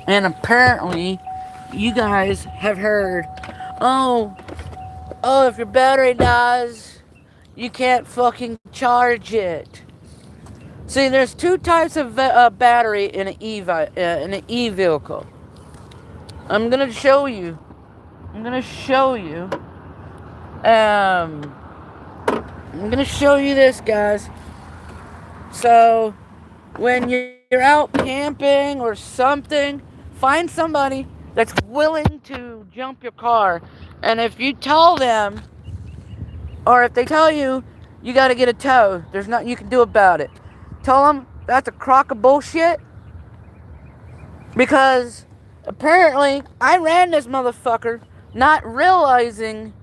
And apparently, you guys have heard, oh, oh, if your battery dies, you can't fucking charge it. See, there's two types of battery in an e vehicle. I'm gonna show you. I'm gonna show you. Um, I'm gonna show you this, guys. So, when you're out camping or something, find somebody that's willing to jump your car. And if you tell them, or if they tell you, you got to get a tow, there's nothing you can do about it. Tell them that's a crock of bullshit, because apparently I ran this motherfucker not realizing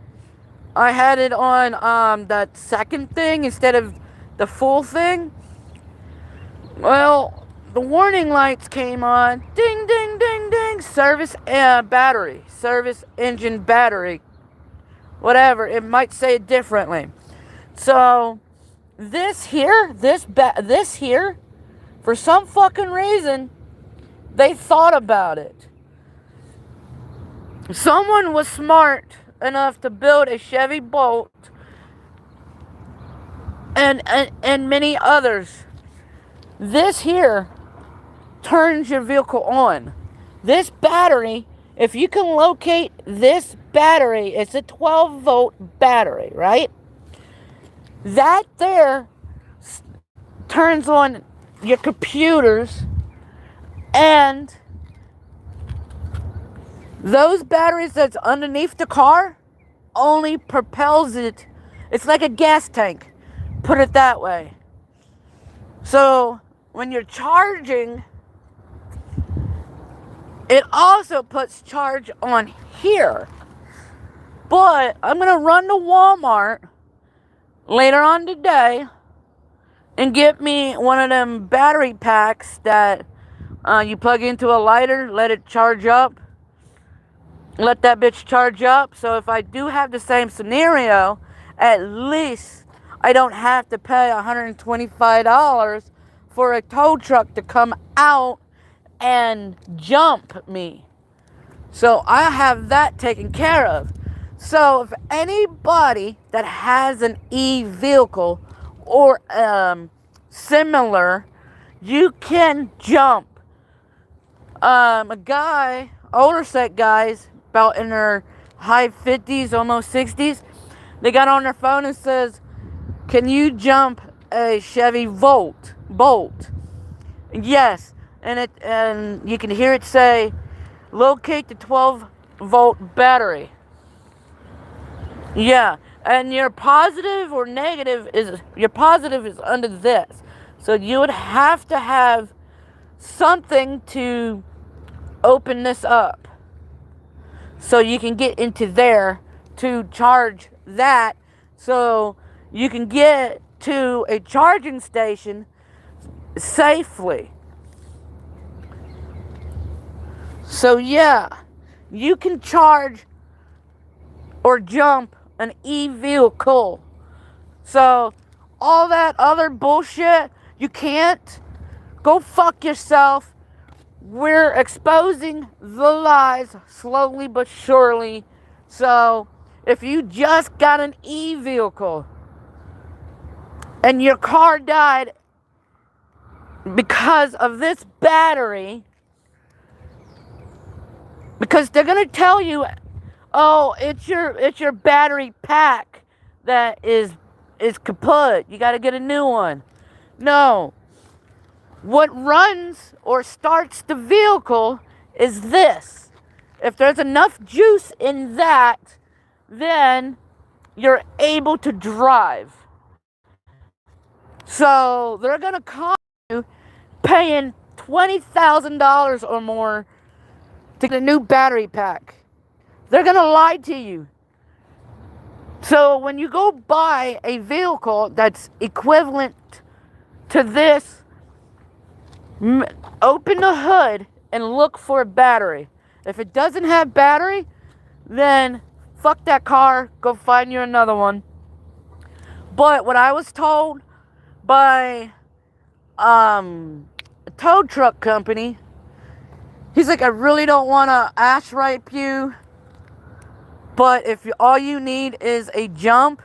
I had it on that second thing instead of the full thing. Well, the warning lights came on. Ding, ding, ding, ding. Service battery. Service engine battery. Whatever. It might say it differently. So, this here, for some fucking reason, they thought about it. Someone was smart enough to build a Chevy Bolt and many others. This here turns your vehicle on. This battery, if you can locate this battery, it's a 12-volt battery, right? That there turns on your computers, and those batteries that's underneath the car only propels it. It's like a gas tank, put it that way. So when you're charging, it also puts charge on here. But I'm going to run to Walmart later on today and get me one of them battery packs that you plug into a lighter, let it charge up, let that bitch charge up. So if I do have the same scenario, at least I don't have to pay $125 for a tow truck to come out and jump me. So I have that taken care of. So if anybody that has an e-vehicle or similar, you can jump. A guy, older set guys, about in their high 50s, almost 60s, they got on their phone and says, can you jump a Chevy Bolt? Yes, and you can hear it say, locate the 12-volt battery. Yeah, and your positive is under this. So you would have to have something to open this up so you can get into there to charge that, so you can get to a charging station safely. So yeah, you can charge or jump an e-vehicle. So all that other bullshit, you can't. Go fuck yourself. We're exposing the lies slowly but surely. So if you just got an e-vehicle and your car died because of this battery, because they're gonna tell you, oh, it's your battery pack that is kaput. You got to get a new one. No. What runs or starts the vehicle is this. If there's enough juice in that, then you're able to drive. So they're gonna con you paying $20,000 or more to get a new battery pack. They're going to lie to you. So when you go buy a vehicle that's equivalent to this, open the hood and look for a battery. If it doesn't have battery, then fuck that car. Go find you another one. But what I was told by a tow truck company He's like, I really don't want to ass rape you, but if all you need is a jump,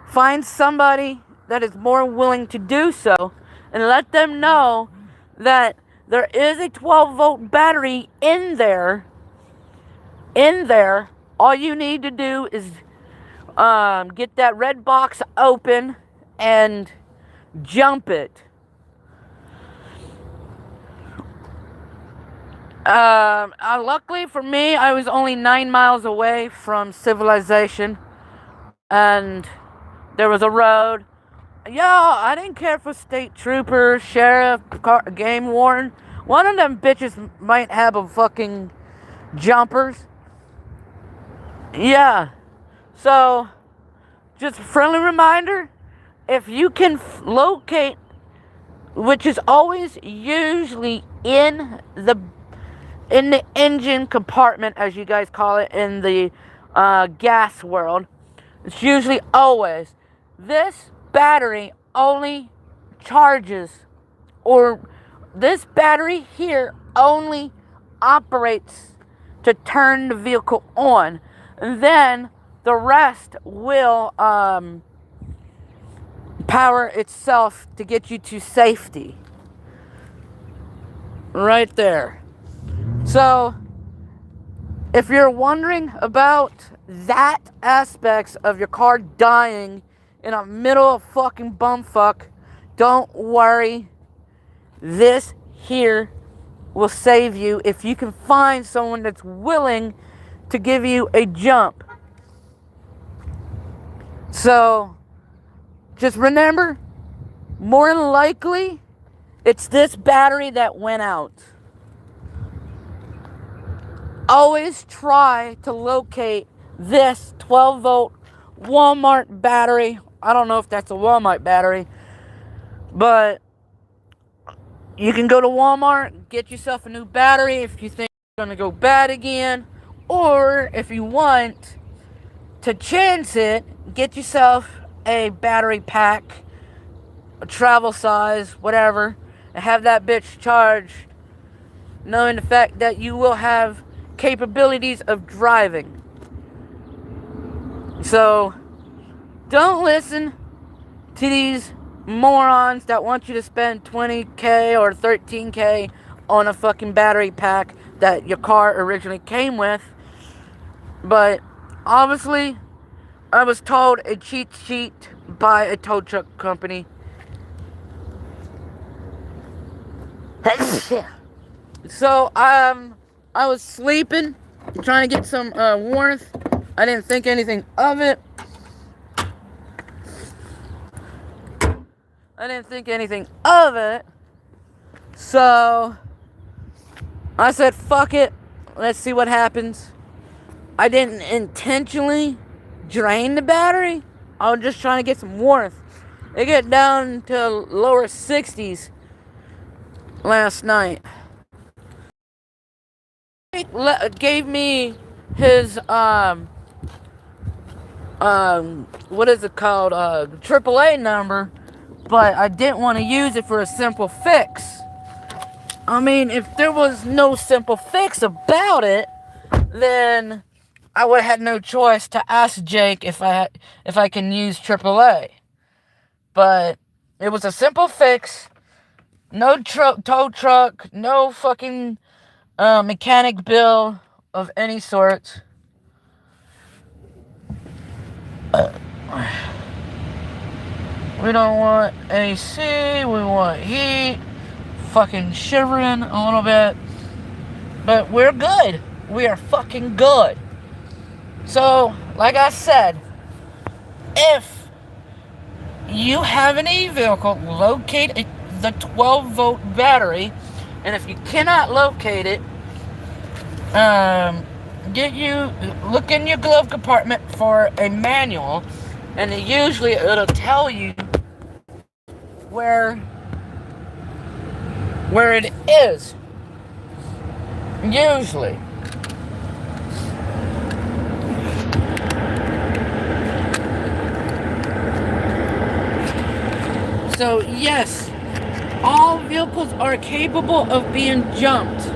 find somebody that is more willing to do so, and let them know that there is a 12-volt battery in there. All you need to do is get that red box open and jump it. Luckily for me, I was only 9 miles away from civilization, and there was a road. Yo, I didn't care for state trooper, sheriff, game warden. One of them bitches might have a fucking jumpers. Yeah. So, just a friendly reminder, if you can locate, which is always usually in the engine compartment, as you guys call it in the gas world, it's usually always this battery only charges, or this battery here only operates to turn the vehicle on, and then the rest will power itself to get you to safety. Right there. So, if you're wondering about that aspects of your car dying in the middle of fucking bumfuck, don't worry. This here will save you if you can find someone that's willing to give you a jump. So, just remember, more than likely, it's this battery that went out. Always try to locate this 12-volt Walmart battery. I don't know if that's a Walmart battery, but you can go to Walmart, get yourself a new battery if you think it's going to go bad again. Or if you want to chance it, get yourself a battery pack, a travel size, whatever, and have that bitch charged, knowing the fact that you will have capabilities of driving. So, don't listen to these morons that want you to spend $20K or $13K on a fucking battery pack that your car originally came with. But obviously, I was told a cheat sheet by a tow truck company. So, I was sleeping, trying to get some warmth. I didn't think anything of it. So, I said, fuck it. Let's see what happens. I didn't intentionally drain the battery. I was just trying to get some warmth. It got down to lower 60s last night. He gave me his what is it called, AAA number, but I didn't want to use it for a simple fix. I mean, if there was no simple fix about it, then I would have had no choice to ask Jake if I can use AAA. But it was a simple fix. No tow truck, no fucking mechanic bill of any sort. We don't want AC, we want heat. Fucking shivering a little bit. But we're good. We are fucking good. So, like I said, if you have an e-vehicle, locate the 12-volt battery. And if you cannot locate it, look in your glove compartment for a manual, and usually it'll tell you where it is. Usually. So yes, all vehicles are capable of being jumped.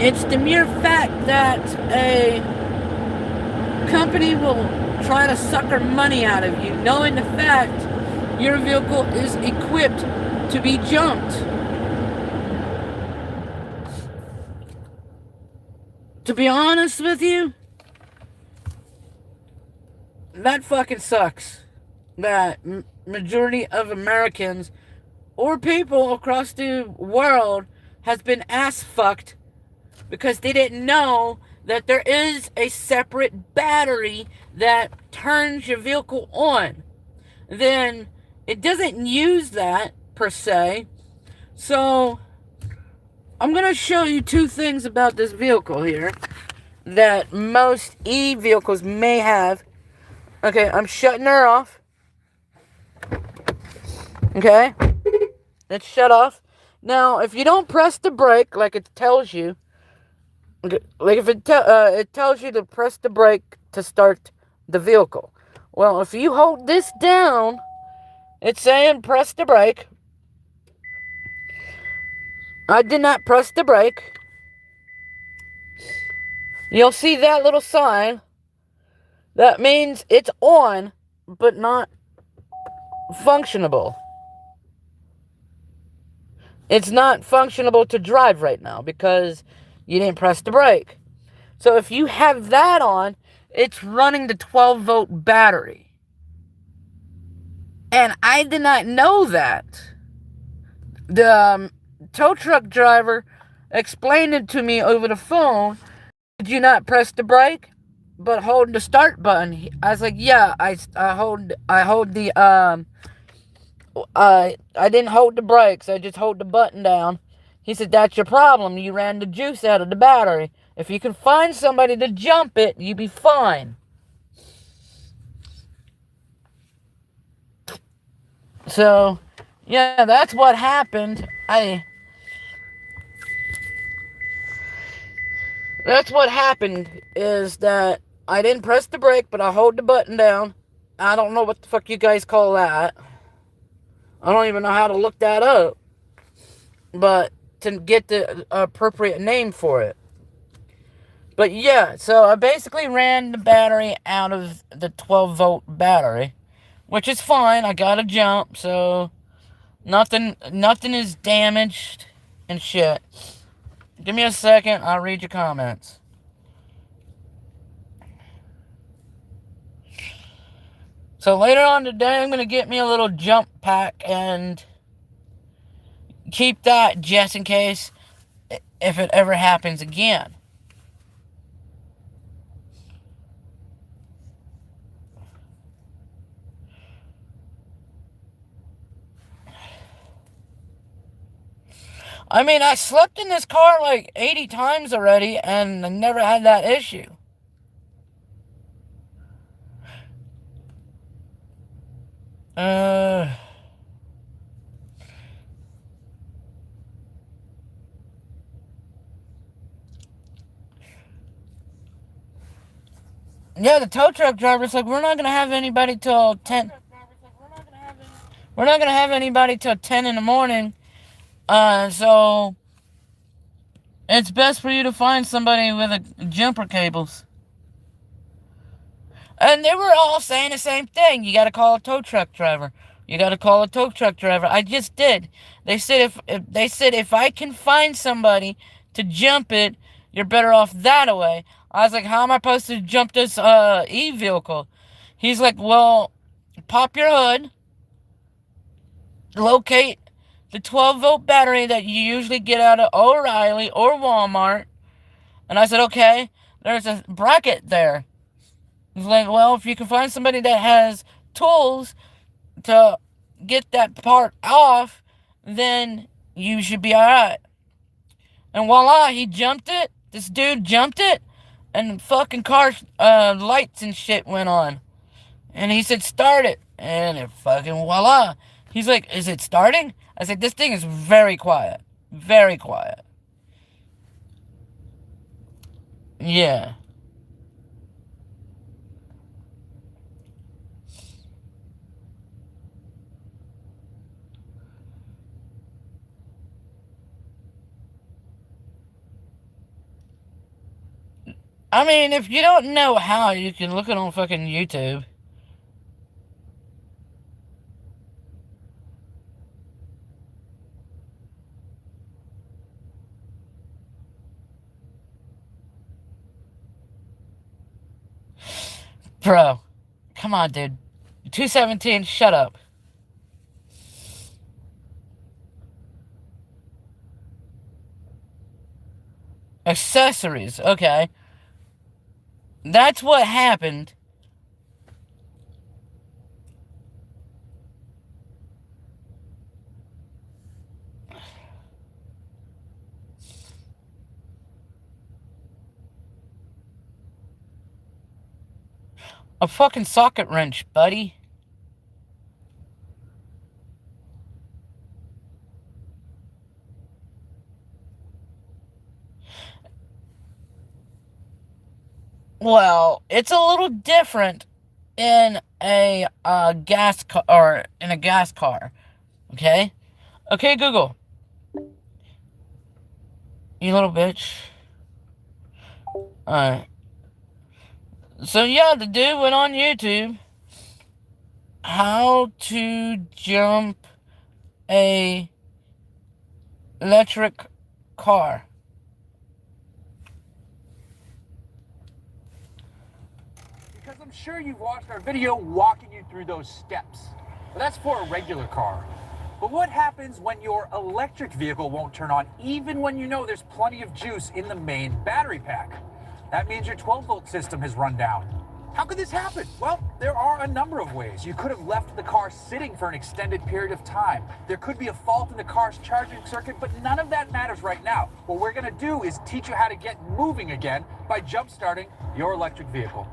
It's the mere fact that a company will try to sucker money out of you, knowing the fact your vehicle is equipped to be jumped. To be honest with you, that fucking sucks. That majority of Americans or people across the world has been ass fucked because they didn't know that there is a separate battery that turns your vehicle on. Then it doesn't use that per se. So I'm going to show you two things about this vehicle here that most e-vehicles may have. Okay, I'm shutting her off. Okay, it's shut off. Now, if you don't press the brake like it tells you, like if it tells you to press the brake to start the vehicle. Well, if you hold this down, it's saying press the brake. I did not press the brake. You'll see that little sign. That means it's on, but not functionable. It's not functionable to drive right now because you didn't press the brake. So if you have that on, it's running the 12-volt battery. And I did not know that. The tow truck driver explained it to me over the phone. Did you not press the brake, but hold the start button? I was like, yeah, I hold the I didn't hold the brakes. I just hold the button down. He said, that's your problem. You ran the juice out of the battery. If you can find somebody to jump it, you'll be fine. So, yeah, that's what happened. That's what happened is that I didn't press the brake, but I hold the button down. I don't know what the fuck you guys call that. I don't even know how to look that up. But to get the appropriate name for it. But yeah, so I basically ran the battery out of the 12-volt battery, which is fine. I got a jump, so nothing is damaged and shit. Give me a second, I'll read your comments. So later on today, I'm going to get me a little jump pack and keep that just in case if it ever happens again. I mean, I slept in this car like 80 times already and I never had that issue. Yeah, the tow truck driver's like, we're not going to have anybody till 10. We're not going to have anybody till 10 in the morning. So it's best for you to find somebody with a jumper cables. And they were all saying the same thing. You got to call a tow truck driver. You got to call a tow truck driver. I just did. They said if I can find somebody to jump it, you're better off that way. I was like, how am I supposed to jump this e-vehicle? He's like, well, pop your hood, locate the 12-volt battery that you usually get out of O'Reilly or Walmart. And I said, okay, there's a bracket there. He's like, well, if you can find somebody that has tools to get that part off, then you should be alright. And voila, he jumped it. This dude jumped it, and fucking car lights and shit went on. And he said, start it. And it fucking voila. He's like, is it starting? I said, this thing is very quiet. Very quiet. Yeah. I mean, if you don't know how, you can look it on fucking YouTube. Bro, come on, dude. 217, shut up. Accessories, okay. That's what happened. A fucking socket wrench, buddy. Well, it's a little different in a gas car, or in a gas car. Okay? Okay, Google. You little bitch. Alright. So yeah, the dude went on YouTube. How to jump a electric car. Because I'm sure you've watched our video walking you through those steps. But that's for a regular car. But what happens when your electric vehicle won't turn on, even when you know there's plenty of juice in the main battery pack? That means your 12-volt system has run down. How could this happen? Well, there are a number of ways. You could have left the car sitting for an extended period of time. There could be a fault in the car's charging circuit, but none of that matters right now. What we're going to do is teach you how to get moving again by jump-starting your electric vehicle.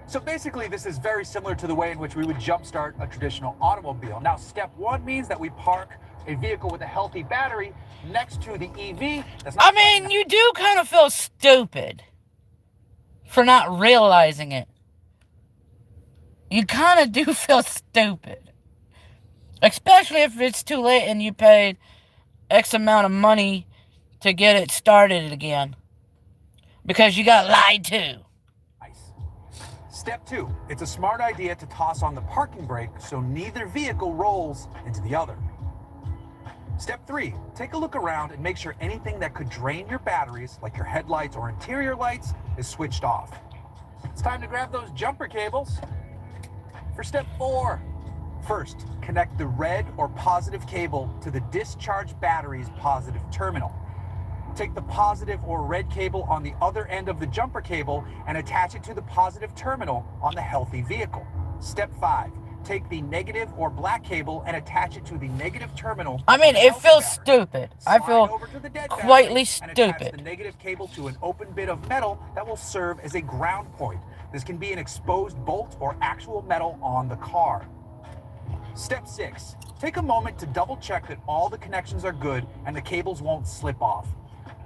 So basically, this is very similar to the way in which we would jumpstart a traditional automobile. Now, step one means that we park a vehicle with a healthy battery next to the EV. I mean, you do kind of feel stupid for not realizing it. You kind of do feel stupid. Especially if it's too late and you paid X amount of money to get it started again. Because you got lied to. Step two, it's a smart idea to toss on the parking brake so neither vehicle rolls into the other. Step three, take a look around and make sure anything that could drain your batteries, like your headlights or interior lights, is switched off. It's time to grab those jumper cables. For step four, first, connect the red or positive cable to the discharge battery's positive terminal. Take the positive or red cable on the other end of the jumper cable and attach it to the positive terminal on the healthy vehicle. Step 5. Take the negative or black cable and attach it to the negative terminal. I mean, it feels stupid. I feel quietly stupid. And attach the negative cable to an open bit of metal that will serve as a ground point. This can be an exposed bolt or actual metal on the car. Step 6. Take a moment to double check that all the connections are good and the cables won't slip off.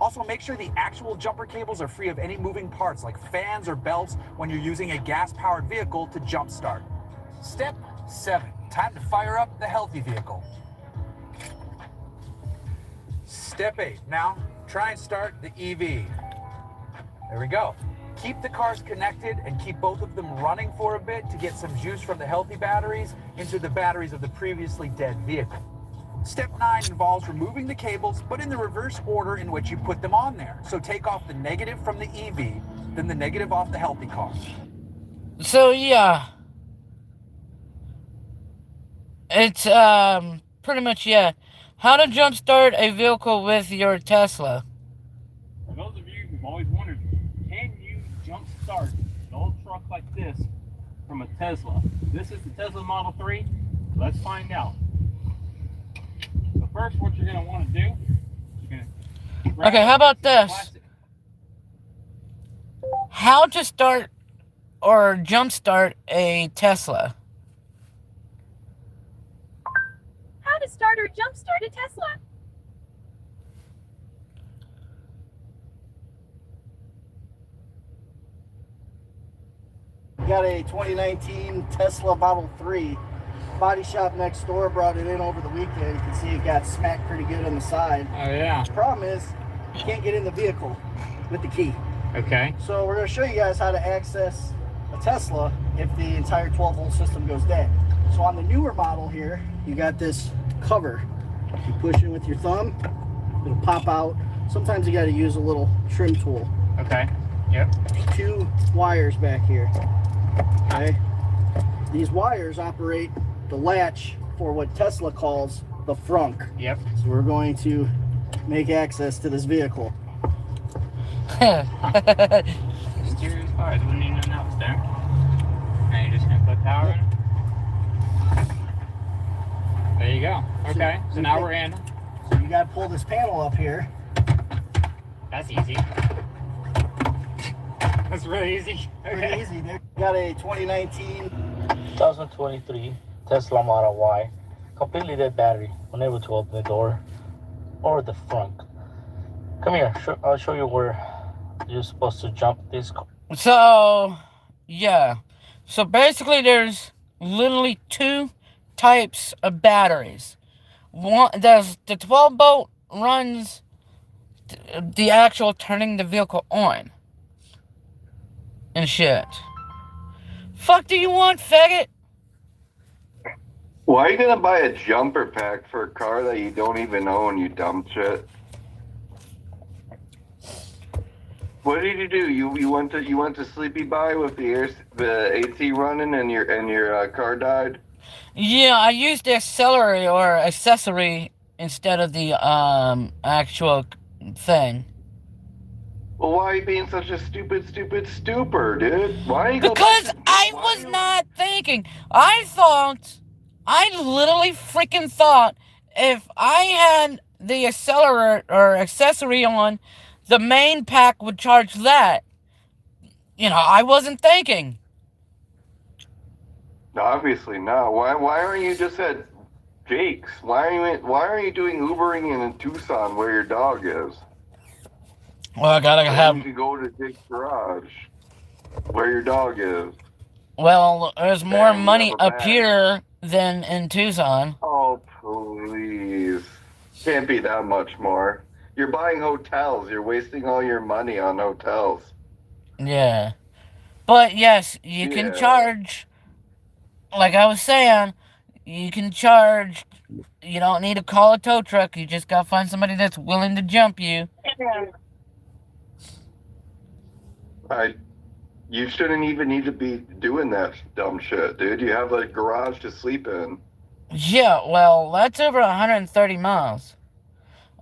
Also, make sure the actual jumper cables are free of any moving parts like fans or belts when you're using a gas-powered vehicle to jumpstart. Step 7. Time to fire up the healthy vehicle. Step 8. Now, try and start the EV. There we go. Keep the cars connected and keep both of them running for a bit to get some juice from the healthy batteries into the batteries of the previously dead vehicle. Step 9 involves removing the cables, but in the reverse order in which you put them on there. So take off the negative from the EV, then the negative off the healthy car. So yeah. It's pretty much, yeah. How to jumpstart a vehicle with your Tesla. For those of you who've always wondered, can you jumpstart an old truck like this from a Tesla? This is the Tesla Model 3. Let's find out. So first, what you're going to want to do, you're going to... Okay, how about this? How to start or jumpstart a Tesla. How to start or jumpstart a Tesla. Got a 2019 Tesla Model 3. Body shop next door brought it in over the weekend. You can see it got smacked pretty good on the side. Oh, yeah. The problem is, you can't get in the vehicle with the key. Okay. So we're going to show you guys how to access a Tesla if the entire 12-volt system goes dead. So on the newer model here, you got this cover. You push in with your thumb, it'll pop out. Sometimes you got to use a little trim tool. Okay. Yep. There's 2 wires back here. Okay. These wires operate the latch for what Tesla calls the frunk. Yep. So we're going to make access to this vehicle. Mysterious fires. Wouldn't even know that was there. Now you're just gonna put power in. There you go. Okay. So now we're in. So you got to pull this panel up here. That's easy. That's really easy. Okay. Pretty easy. There. You got a 2019 2023 Tesla Model Y. Completely dead battery. Unable to open the door or the front. Come here. I'll show you where you're supposed to jump this. So, yeah. So basically there's literally 2 types of batteries. One, there's the 12 volt runs the actual turning the vehicle on. And shit. Fuck do you want, faggot? Why are you gonna buy a jumper pack for a car that you don't even own, you dumb shit? What did you do? You went to Sleepy Buy with the AC running and your car died? Yeah, I used the accessory instead of the actual thing. Well, why are you being such a stupid stupor, dude? Why are you Because I was not thinking. I literally freaking thought if I had the accelerator or accessory on, the main pack would charge that. You know, I wasn't thinking. Obviously not. Why aren't you just at Jake's? Why are you doing Ubering in Tucson where your dog is? Well, I gotta have. You can go to Jake's garage where your dog is. Well, there's more And you money have a up bag. here than in Tucson. Oh, please. Can't be that much more. You're buying hotels. You're wasting all your money on hotels. Yeah. But yes, you can charge. Like I was saying, you can charge. You don't need to call a tow truck. You just gotta find somebody that's willing to jump you. You shouldn't even need to be doing that dumb shit, dude. You have a garage to sleep in. Yeah, well, that's over 130 miles.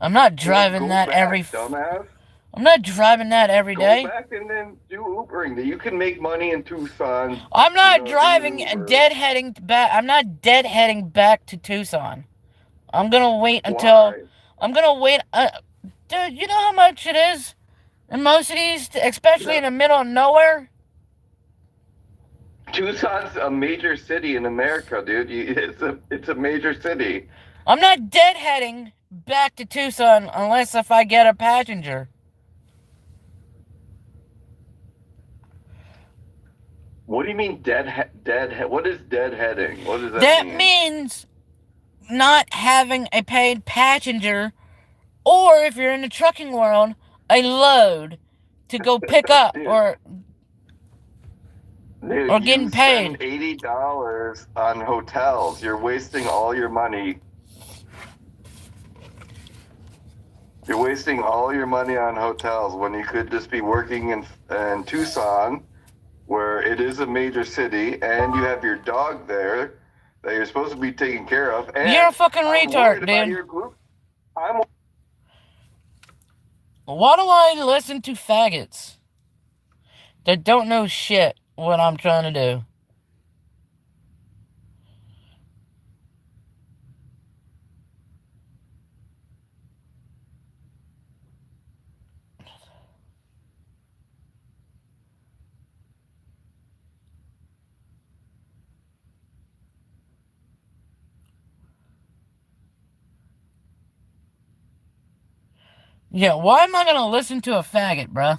I'm not driving that every. Dumbass. I'm not driving that every day. Go back and then do Ubering. You can make money in Tucson. I'm not driving deadheading back. I'm not deadheading back to Tucson. I'm gonna wait until. Why? I'm gonna wait. Dude, you know how much it is in most of these, especially in the middle of nowhere. Tucson's a major city in America, dude. It's a major city. I'm not deadheading back to Tucson unless if I get a passenger. What do you mean dead? What is deadheading? What does that That mean? means not having a paid passenger, or if you're in the trucking world, a load to go pick up or getting paid. You spend $80 on hotels. You're wasting all your money. You're wasting all your money on hotels when you could just be working in Tucson, where it is a major city, and you have your dog there that you're supposed to be taking care of. And you're a fucking retard, dude. Why do I listen to faggots that don't know shit what I'm trying to do? Yeah, why am I gonna listen to a faggot, bruh?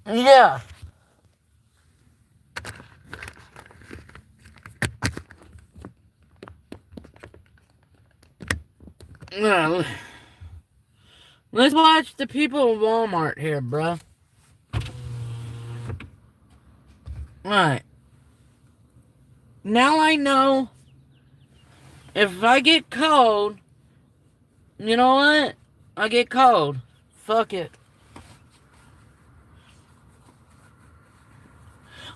Yeah. Well, let's watch the people of Walmart here, bruh. Alright. Now I know if I get cold, you know what? I get cold. Fuck it.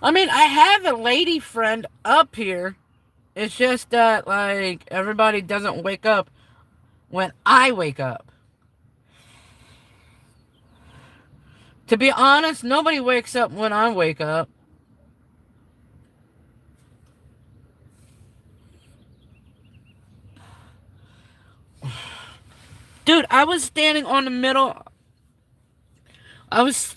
I mean, I have a lady friend up here. It's just that, like, everybody doesn't wake up when I wake up. To be honest, nobody wakes up when I wake up. Dude, I was standing on the middle. I was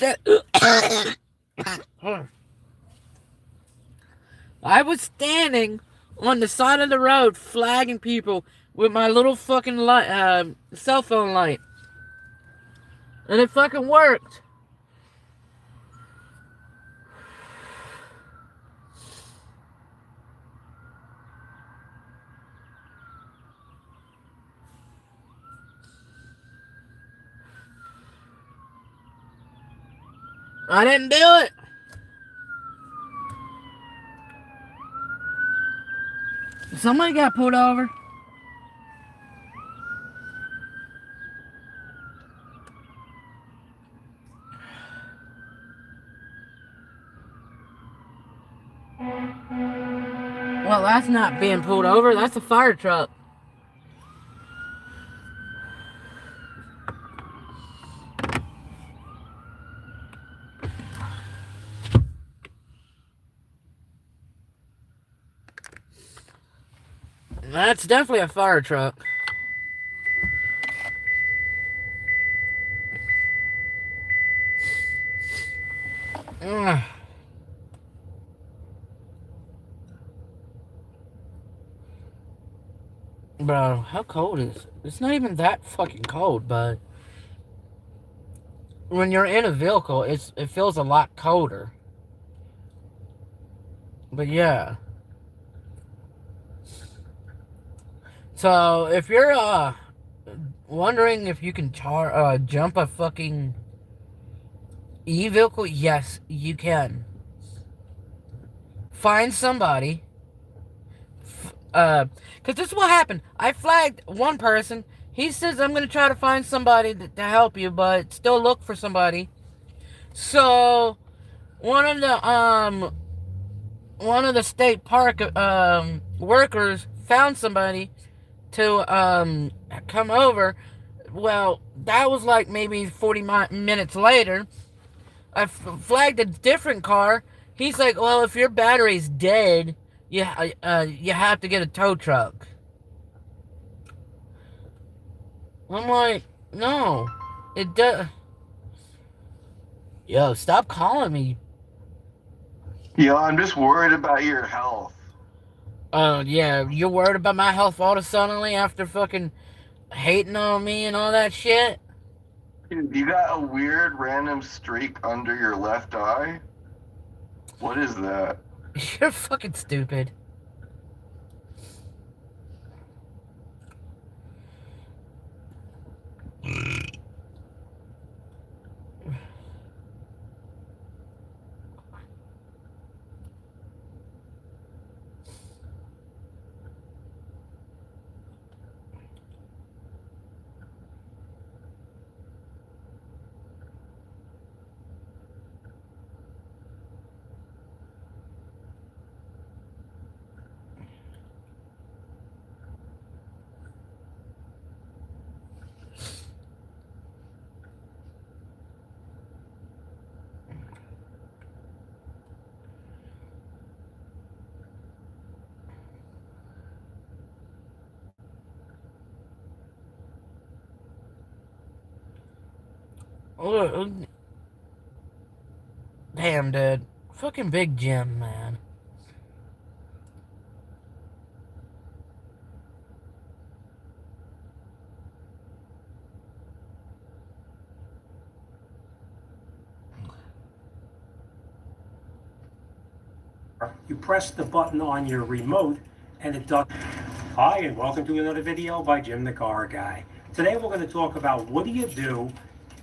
I was standing on the side of the road flagging people with my little fucking light, cell phone light. And it fucking worked. I didn't do it. Somebody got pulled over. Well, that's not being pulled over. That's a fire truck. That's definitely a fire truck. Ugh. Bro, how cold is it? It's not even that fucking cold, but when you're in a vehicle, it feels a lot colder. But yeah. So if you're wondering if you can jump a fucking e-vehicle, yes, you can. Find somebody. Because this is what happened. I flagged one person. He says, I'm going to try to find somebody to help you, but still look for somebody. So, one of the state park, workers found somebody to, come over. Well, that was like maybe 40 minutes later. I flagged a different car. He's like, well, if your battery's dead, you have to get a tow truck. I'm like, no, it does. Yo, stop calling me. Yo, I'm just worried about your health. Yeah, you're worried about my health all of a sudden after fucking hating on me and all that shit? Dude, you got a weird random streak under your left eye? What is that? You're fucking stupid. Oh, damn, dude. Fucking Big Jim, man. You press the button on your remote and it does. Hi, and welcome to another video by Jim the Car Guy. Today we're going to talk about what do you do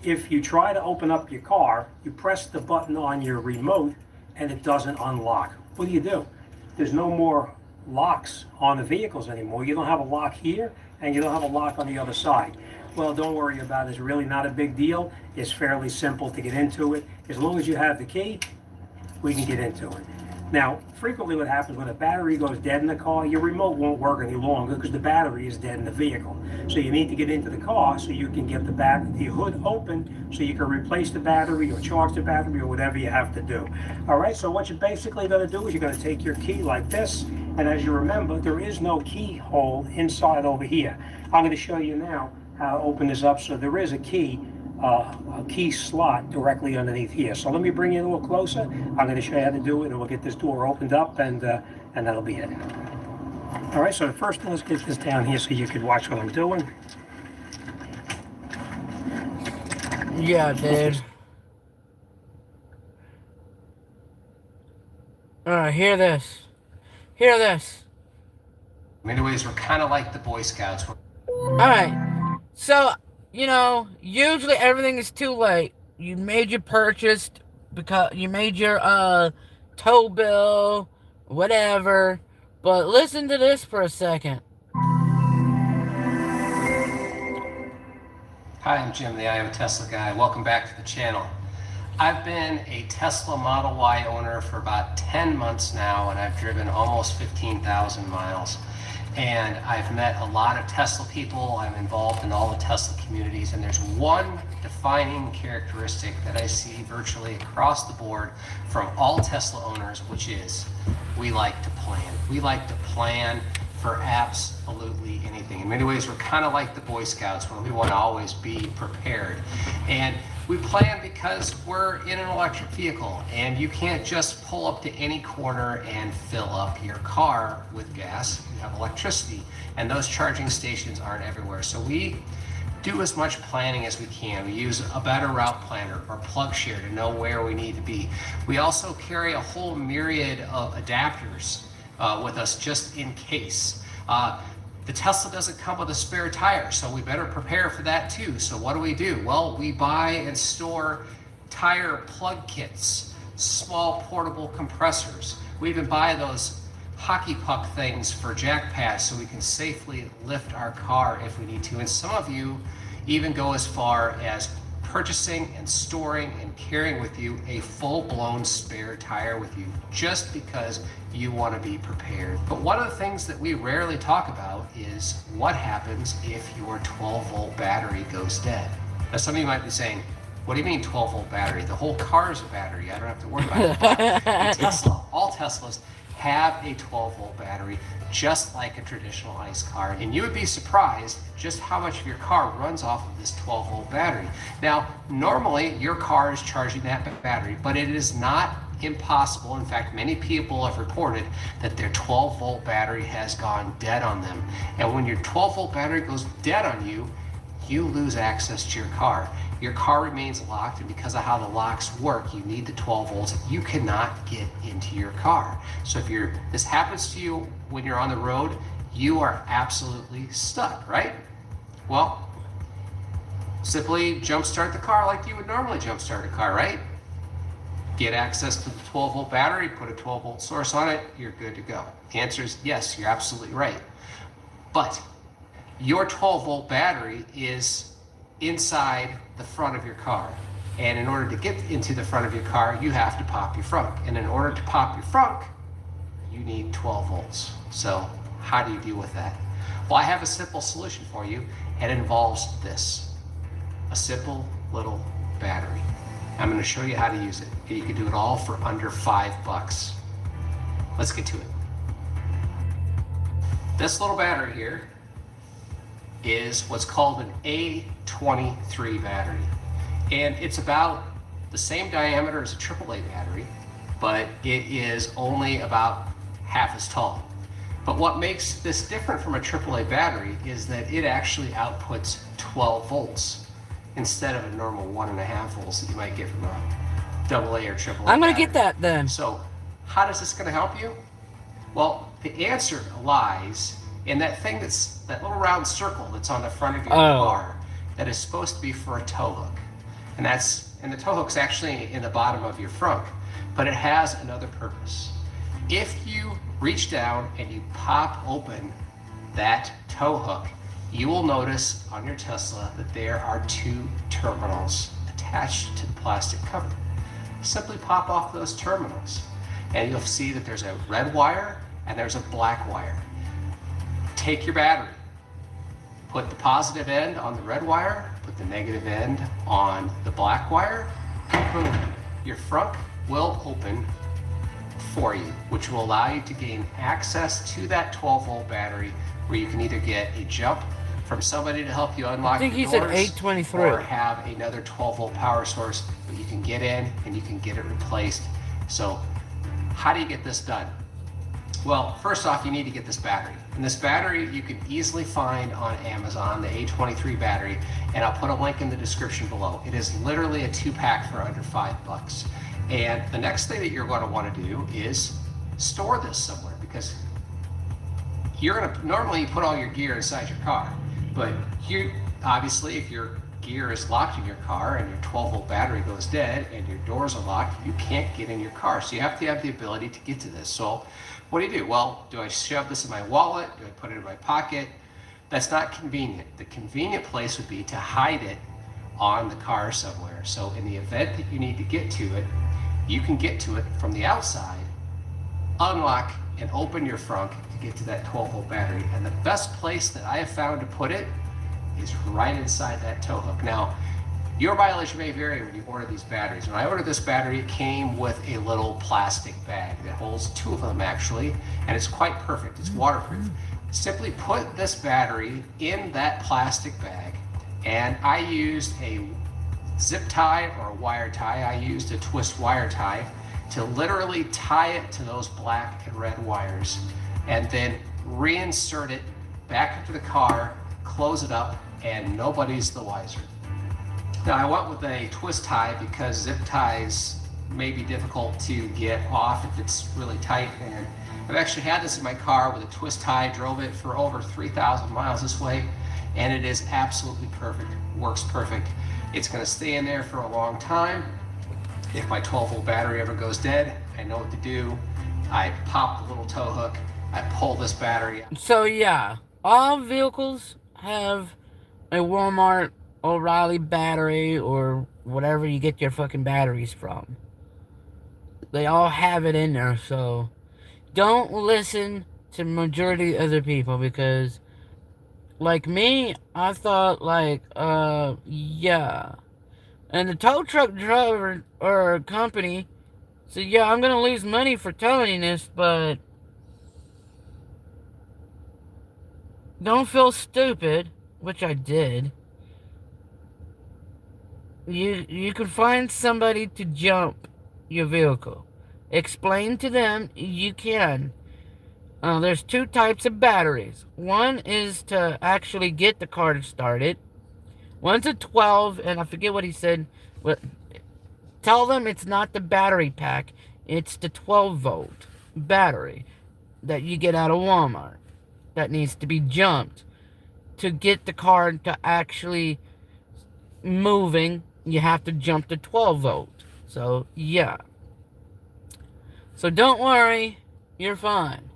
if you try to open up your car, you press the button on your remote and it doesn't unlock. What do? There's no more locks on the vehicles anymore. You don't have a lock here and you don't have a lock on the other side. Well, don't worry about it. It's really not a big deal. It's fairly simple to get into it. As long as you have the key, we can get into it. Now, frequently what happens when a battery goes dead in the car, your remote won't work any longer because the battery is dead in the vehicle. So you need to get into the car so you can get the hood open so you can replace the battery or charge the battery or whatever you have to do. All right, so what you're basically going to do is you're going to take your key like this, and as you remember, there is no keyhole inside over here. I'm going to show you now how to open this up. So there is a key slot directly underneath here. So let me bring you a little closer. I'm going to show you how to do it, and we'll get this door opened up, and that'll be it. All right, so the first thing, let's get this down here so you can watch what I'm doing. Yeah, dude. Alright, hear this. Hear this. In many ways, we're kind of like the Boy Scouts. Alright, so, you know, usually everything is too late. You made your purchase because you made your tow bill, whatever. But listen to this for a second. Hi, I'm Jim, the I Am a Tesla Guy. Welcome back to the channel. I've been a Tesla Model Y owner for about 10 months now, and I've driven almost 15,000 miles. And I've met a lot of Tesla people. I'm involved in all the Tesla communities, and there's one defining characteristic that I see virtually across the board from all Tesla owners, which is we like to plan. We like to plan for absolutely anything. In many ways, we're kind of like the Boy Scouts where we want to always be prepared. And we plan because we're in an electric vehicle, and you can't just pull up to any corner and fill up your car with gas. You have electricity, and those charging stations aren't everywhere. So we do as much planning as we can. We use a better route planner or PlugShare to know where we need to be. We also carry a whole myriad of adapters with us just in case. The Tesla doesn't come with a spare tire, so we better prepare for that too. So what do? Well, we buy and store tire plug kits, small portable compressors. We even buy those hockey puck things for jack pads so we can safely lift our car if we need to. And some of you even go as far as purchasing and storing and carrying with you a full-blown spare tire with you just because you want to be prepared. But one of the things that we rarely talk about is what happens if your 12-volt battery goes dead. Now some of you might be saying, what do you mean 12-volt battery? The whole car is a battery. I don't have to worry about it. But Tesla, all Teslas have a 12-volt battery, just like a traditional ICE car. And you would be surprised just how much of your car runs off of this 12-volt battery. Now, normally your car is charging that battery, but it is not impossible. In fact, many people have reported that their 12-volt battery has gone dead on them. And when your 12-volt battery goes dead on you, you lose access to your car. Your car remains locked, and because of how the locks work, you need the 12 volts. You cannot get into your car. So if this happens to you when you're on the road, you are absolutely stuck, right? Well, simply jumpstart the car like you would normally jumpstart a car, right? Get access to the 12-volt battery, put a 12-volt source on it, you're good to go. The answer is yes, you're absolutely right. But your 12-volt battery is inside the front of your car. And in order to get into the front of your car, you have to pop your frunk. And in order to pop your frunk, you need 12 volts. So how do you deal with that? Well, I have a simple solution for you, and it involves this. A simple little battery. I'm going to show you how to use it. And you can do it all for under $5. Let's get to it. This little battery here is what's called an A23 battery. And it's about the same diameter as a AAA battery, but it is only about half as tall. But what makes this different from a AAA battery is that it actually outputs 12 volts instead of a normal 1.5 volts that you might get from a AA or AAA I'm gonna battery. get that then. So how is this gonna help you? Well, the answer lies in that thing that little round circle that's on the front of your Oh. car that is supposed to be for a tow hook. And the tow hook's actually in the bottom of your frunk, but it has another purpose. If you reach down and you pop open that tow hook, you will notice on your Tesla that there are 2 terminals attached to the plastic cover. Simply pop off those terminals and you'll see that there's a red wire and there's a black wire. Take your battery, put the positive end on the red wire, put the negative end on the black wire, boom, your frunk will open for you, which will allow you to gain access to that 12-volt battery where you can either get a jump from somebody to help you unlock I think the he doors, said 823. or have another 12-volt power source, but you can get in and you can get it replaced. So how do you get this done? Well, first off, you need to get this battery. And this battery you can easily find on Amazon, the A23 battery, and I'll put a link in the description below. It is literally a 2-pack for under $5. And the next thing that you're going to want to do is store this somewhere, because you're going to normally put all your gear inside your car, but you obviously, if your gear is locked in your car and your 12-volt battery goes dead and your doors are locked, you can't get in your car. So you have to have the ability to get to this. So what do? Well, do I shove this in my wallet? Do I put it in my pocket? That's not convenient. The convenient place would be to hide it on the car somewhere. So in the event that you need to get to it, you can get to it from the outside, unlock and open your frunk to get to that 12-volt battery. And the best place that I have found to put it is right inside that tow hook. Now, your mileage may vary when you order these batteries. When I ordered this battery, it came with a little plastic bag that holds 2 of them actually, and it's quite perfect. It's waterproof. Simply put this battery in that plastic bag, and I used a zip tie or a wire tie. I used a twist wire tie to literally tie it to those black and red wires, and then reinsert it back into the car, close it up, and nobody's the wiser. Now, I went with a twist tie because zip ties may be difficult to get off if it's really tight, and I've actually had this in my car with a twist tie, drove it for over 3,000 miles this way, and it is absolutely perfect, works perfect. It's going to stay in there for a long time. If my 12-volt battery ever goes dead, I know what to do. I pop the little tow hook, I pull this battery out. So yeah, all vehicles have a Walmart O'Reilly battery or whatever you get your fucking batteries from. They all have it in there, so don't listen to majority of other people, because like me, I thought like, yeah. And the tow truck driver or company said, yeah, I'm gonna lose money for towing this, but don't feel stupid, which I did. You can find somebody to jump your vehicle. Explain to them you can. There's 2 types of batteries. One is to actually get the car started. One's a 12, and I forget what he said. But tell them it's not the battery pack. It's the 12-volt battery that you get out of Walmart that needs to be jumped to get the car to actually moving. You have to jump to 12-volt. So, yeah. So, don't worry. You're fine.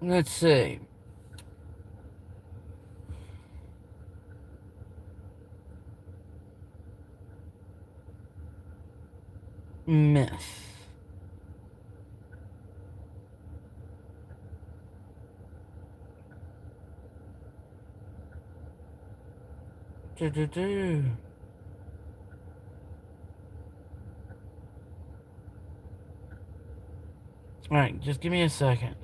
Let's see. Myth. Do. Alright, just give me a second.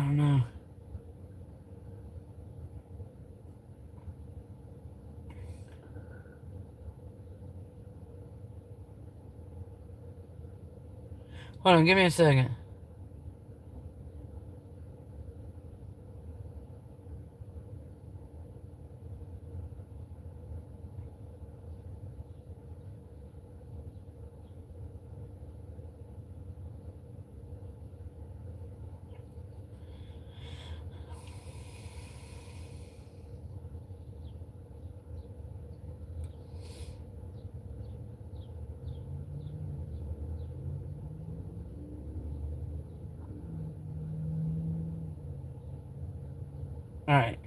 don't know. Hold on, give me a second. Alright.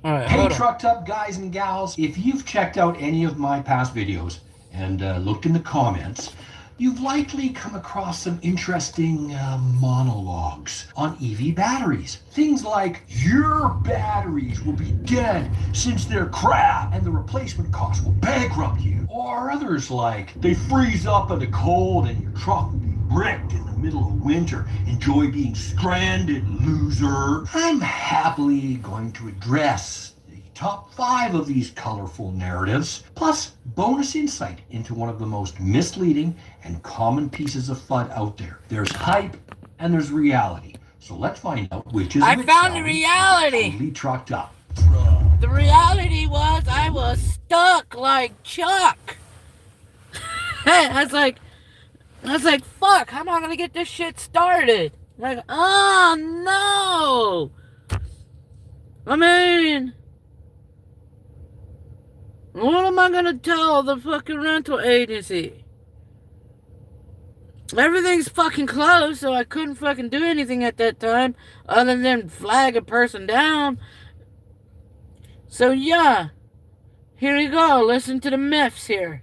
Alright, Hey, hold on. trucked up guys and gals, if you've checked out any of my past videos and looked in the comments, you've likely come across some interesting monologues on EV batteries. Things like, your batteries will be dead since they're crap and the replacement cost will bankrupt you. Or others like, they freeze up in the cold and your truck will be wrecked in the middle of winter. Enjoy being stranded, loser. I'm happily going to address the top 5 of these colorful narratives, plus bonus insight into one of the most misleading and common pieces of FUD out there. There's hype and there's reality. So let's find out which is I which. found the reality. Totally trucked up. The reality was I was stuck like Chuck. I was like, fuck, how am I gonna get this shit started? Like, oh no! I mean, what am I gonna tell the fucking rental agency? Everything's fucking closed, so I couldn't fucking do anything at that time other than flag a person down. So yeah, here you go. Listen to the myths here.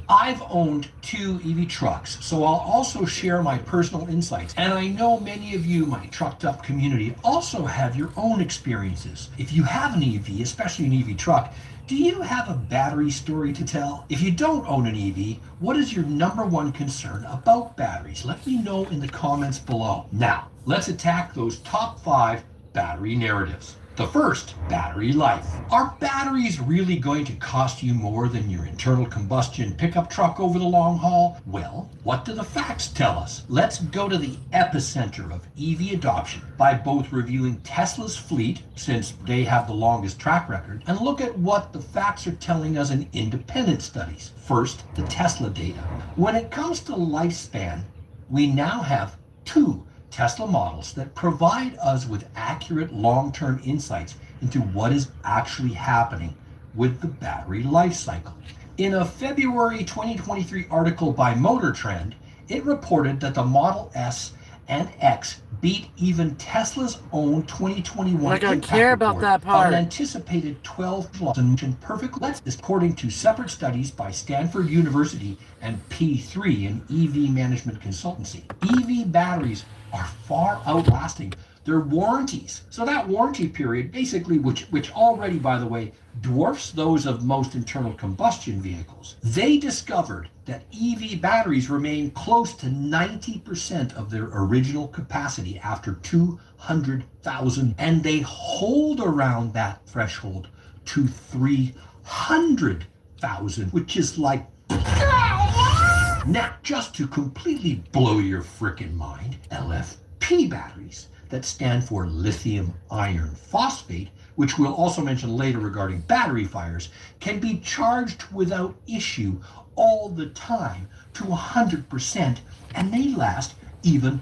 I've owned 2 EV trucks, so I'll also share my personal insights. And I know many of you, my trucked up community, also have your own experiences. If you have an EV, especially an EV truck, do you have a battery story to tell? If you don't own an EV, what is your #1 concern about batteries? Let me know in the comments below. Now, let's attack those top 5 battery narratives. The first, battery life. Are batteries really going to cost you more than your internal combustion pickup truck over the long haul? Well, what do the facts tell us? Let's go to the epicenter of EV adoption by both reviewing Tesla's fleet, since they have the longest track record, and look at what the facts are telling us in independent studies. First, the Tesla data. When it comes to lifespan, we now have 2 Tesla models that provide us with accurate long-term insights into what is actually happening with the battery life cycle. In a February 2023 article by Motor Trend, it reported that the Model S and X beat even Tesla's own 2021 Like I impact care about report that part. of an anticipated 12 plus and perfect. According to separate studies by Stanford University and P3, an EV management consultancy. EV batteries are far outlasting their warranties. So that warranty period, basically, which already, by the way, dwarfs those of most internal combustion vehicles. They discovered that EV batteries remain close to 90% of their original capacity after 200,000, and they hold around that threshold to 300,000, which is like... Now, just to completely blow your frickin' mind, LFP batteries, that stand for lithium iron phosphate, which we'll also mention later regarding battery fires, can be charged without issue all the time to 100%, and they last even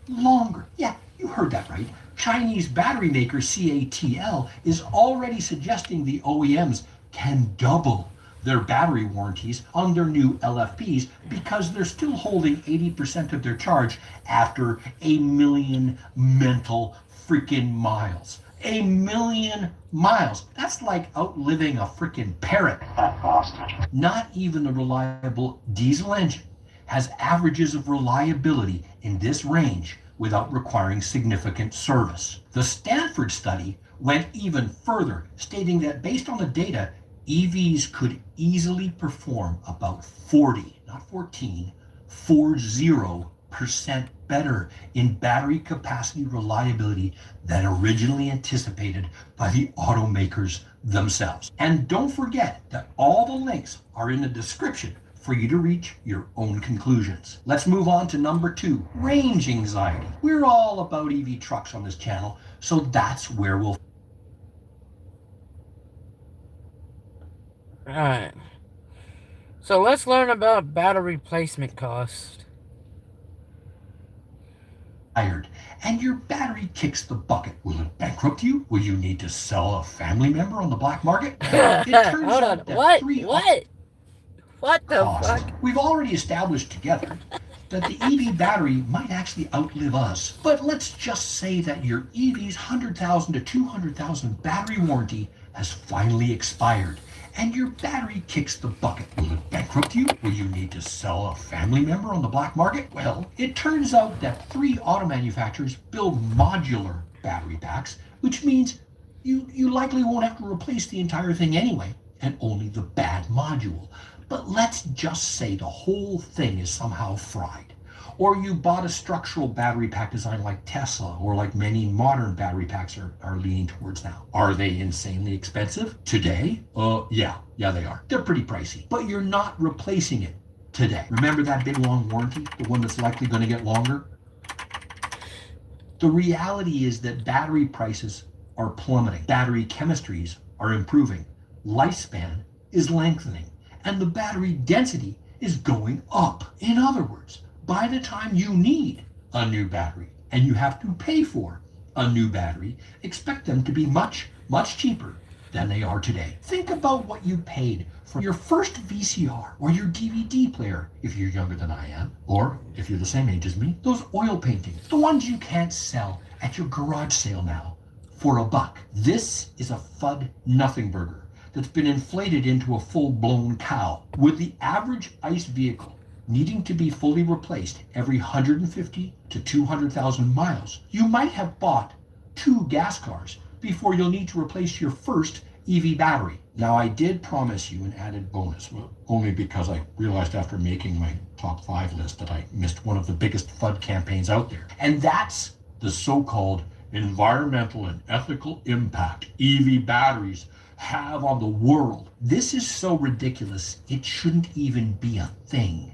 longer. Yeah, you heard that right. Chinese battery maker CATL is already suggesting the OEMs can double their battery warranties on their new LFPs because they're still holding 80% of their charge after 1 million mental freaking miles. 1,000,000 miles. That's like outliving a freaking parrot. Not even a reliable diesel engine has averages of reliability in this range without requiring significant service. The Stanford study went even further, stating that based on the data, EVs could easily perform about 40, not 14, 40% better in battery capacity reliability than originally anticipated by the automakers themselves. And don't forget that all the links are in the description for you to reach your own conclusions. Let's move on to number 2, range anxiety. We're all about EV trucks on this channel, so that's where we'll Alright. So let's learn about battery replacement cost. fired, and your battery kicks the bucket. Will it bankrupt you? Will you need to sell a family member on the black market? It turns Hold out on. that What? 3 What the cost. fuck? We've already established together that the EV battery might actually outlive us. But let's just say that your EV's 100,000 to 200,000 battery warranty has finally expired, and your battery kicks the bucket. Will it bankrupt you? Will you need to sell a family member on the black market? Well, it turns out that 3 auto manufacturers build modular battery packs, which means you likely won't have to replace the entire thing anyway, and only the bad module. But let's just say the whole thing is somehow fried. Or you bought a structural battery pack design like Tesla, or like many modern battery packs are leaning towards now. Are they insanely expensive today? Yeah, they are. They're pretty pricey. But you're not replacing it today. Remember that big long warranty, the one that's likely going to get longer? The reality is that battery prices are plummeting. Battery chemistries are improving. Lifespan is lengthening. And the battery density is going up. In other words, by the time you need a new battery and you have to pay for a new battery, expect them to be much, much cheaper than they are today. Think about what you paid for your first VCR or your DVD player if you're younger than I am, or if you're the same age as me, those oil paintings, the ones you can't sell at your garage sale now for $1. This is a FUD nothing burger that's been inflated into a full-blown cow, with the average ICE vehicle needing to be fully replaced every 150 to 200,000 miles. You might have bought 2 gas cars before you'll need to replace your first EV battery. Now, I did promise you an added bonus, only because I realized after making my top 5 list that I missed one of the biggest FUD campaigns out there. And that's the so-called environmental and ethical impact EV batteries have on the world. This is so ridiculous, it shouldn't even be a thing.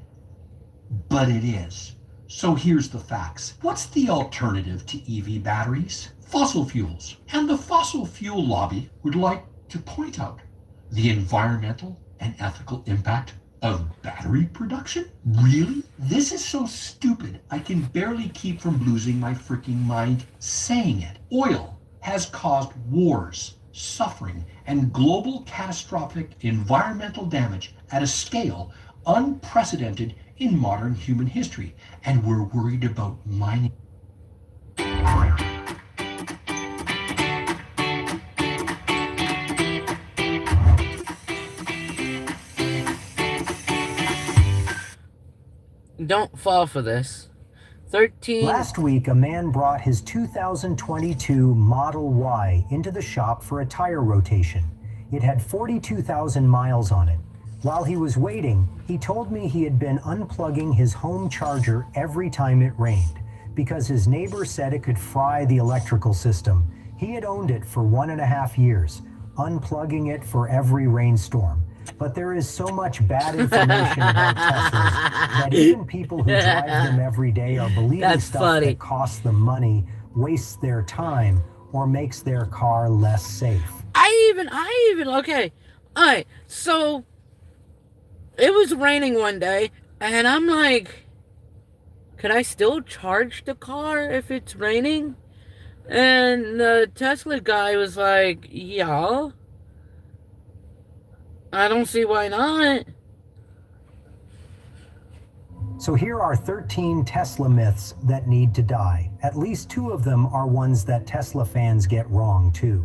But it is. So here's the facts. What's the alternative to EV batteries? Fossil fuels. And the fossil fuel lobby would like to point out the environmental and ethical impact of battery production? Really? This is so stupid, I can barely keep from losing my freaking mind saying it. Oil has caused wars, suffering, and global catastrophic environmental damage at a scale unprecedented in modern human history, and we're worried about mining. Don't fall for this. 13. Last week, a man brought his 2022 Model Y into the shop for a tire rotation. It had 42,000 miles on it. While he was waiting, he told me he had been unplugging his home charger every time it rained because his neighbor said it could fry the electrical system. He had owned it for 1.5 years, unplugging it for every rainstorm. But there is so much bad information about Teslas that even people who drive them every day are believing stuff that costs them money, wastes their time, or makes their car less safe. Okay. Alright, so it was raining one day, and I'm like, could I still charge the car if it's raining? And the Tesla guy was like, yeah. I don't see why not. So here are 13 Tesla myths that need to die. At least 2 of them are ones that Tesla fans get wrong too.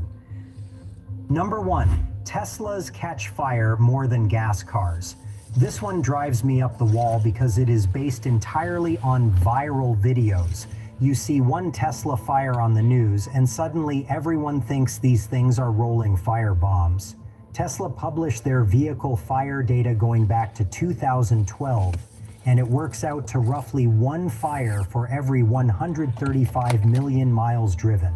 Number 1, Teslas catch fire more than gas cars. This one drives me up the wall because it is based entirely on viral videos. You see one Tesla fire on the news and suddenly everyone thinks these things are rolling fire bombs. Tesla published their vehicle fire data going back to 2012, and it works out to roughly 1 fire for every 135 million miles driven.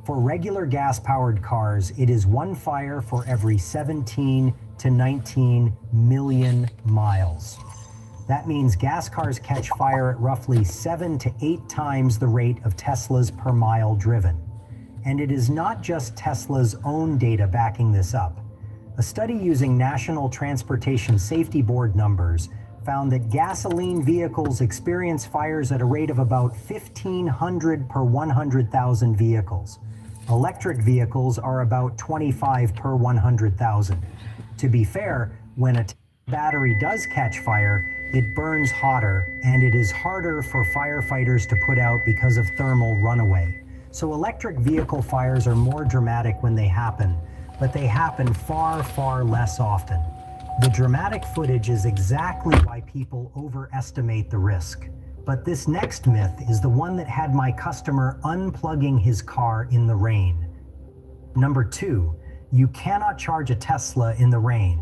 For regular gas-powered cars, it is 1 fire for every 17 to 19 million miles. That means gas cars catch fire at roughly 7 to 8 times the rate of Teslas per mile driven. And it is not just Tesla's own data backing this up. A study using National Transportation Safety Board numbers found that gasoline vehicles experience fires at a rate of about 1,500 per 100,000 vehicles. Electric vehicles are about 25 per 100,000. To be fair, when a battery does catch fire, it burns hotter, and it is harder for firefighters to put out because of thermal runaway. So electric vehicle fires are more dramatic when they happen, but they happen far, far less often. The dramatic footage is exactly why people overestimate the risk. But this next myth is the one that had my customer unplugging his car in the rain. Number 2, you cannot charge a Tesla in the rain.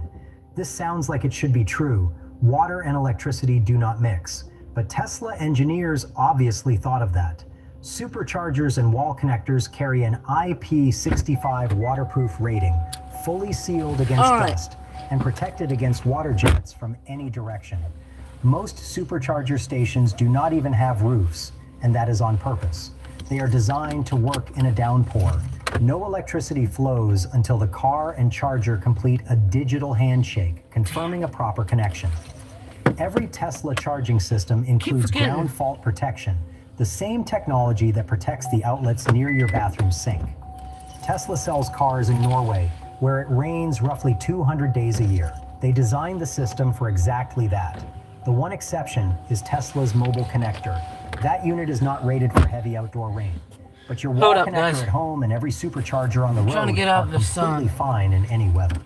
This sounds like it should be true. Water and electricity do not mix. But Tesla engineers obviously thought of that. Superchargers and wall connectors carry an IP65 waterproof rating, fully sealed against dust, and protected against water jets from any direction. Most supercharger stations do not even have roofs, and that is on purpose. They are designed to work in a downpour. No electricity flows until the car and charger complete a digital handshake, confirming a proper connection. Every Tesla charging system includes ground fault protection, the same technology that protects the outlets near your bathroom sink. Tesla sells cars in Norway, where it rains roughly 200 days a year. They designed the system for exactly that. The one exception is Tesla's mobile connector. That unit is not rated for heavy outdoor rain. But your wall connector at home and every supercharger on the road are completely fine in any weather.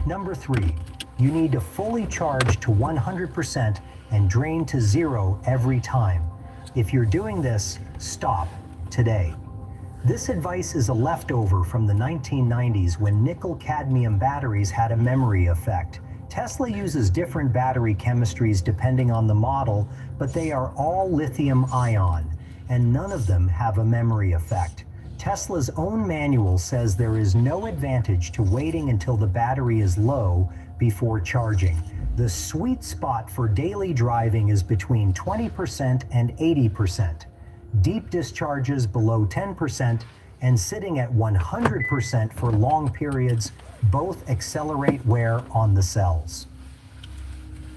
Number 3, you need to fully charge to 100% and drain to 0 every time. If you're doing this, stop today. This advice is a leftover from the 1990s when nickel-cadmium batteries had a memory effect. Tesla uses different battery chemistries depending on the model, but they are all lithium-ion, and none of them have a memory effect. Tesla's own manual says there is no advantage to waiting until the battery is low before charging. The sweet spot for daily driving is between 20% and 80%. Deep discharges below 10% and sitting at 100% for long periods both accelerate wear on the cells.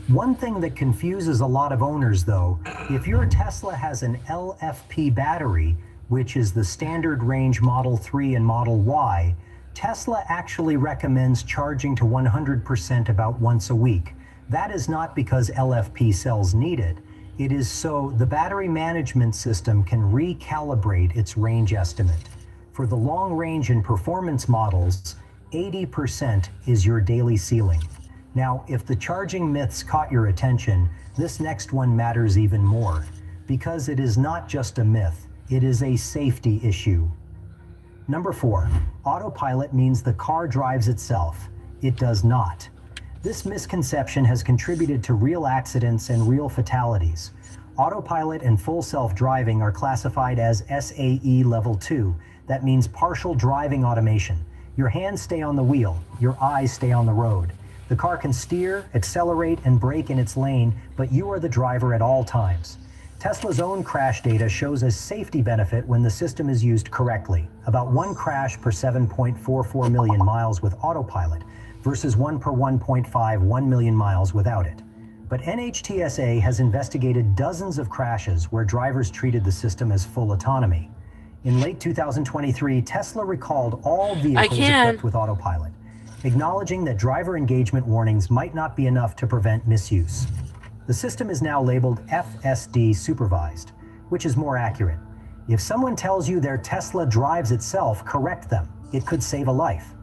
One thing that confuses a lot of owners though, if your Tesla has an LFP battery, which is the standard range Model 3 and Model Y, Tesla actually recommends charging to 100% about once a week. That is not because LFP cells need it. It is so the battery management system can recalibrate its range estimate. For the long range and performance models, 80% is your daily ceiling. Now, if the charging myths caught your attention, this next one matters even more, because it is not just a myth, it is a safety issue. Number 4, autopilot means the car drives itself. It does not. This misconception has contributed to real accidents and real fatalities. Autopilot and full self-driving are classified as SAE Level 2. That means partial driving automation. Your hands stay on the wheel, your eyes stay on the road. The car can steer, accelerate, and brake in its lane, but you are the driver at all times. Tesla's own crash data shows a safety benefit when the system is used correctly, about 1 crash per 7.44 million miles with autopilot, versus 1 per 1.51 million miles without it. But NHTSA has investigated dozens of crashes where drivers treated the system as full autonomy. In late 2023, Tesla recalled all vehicles equipped with autopilot, acknowledging that driver engagement warnings might not be enough to prevent misuse. The system is now labeled FSD supervised, which is more accurate. If someone tells you their Tesla drives itself, correct them. It could save a life.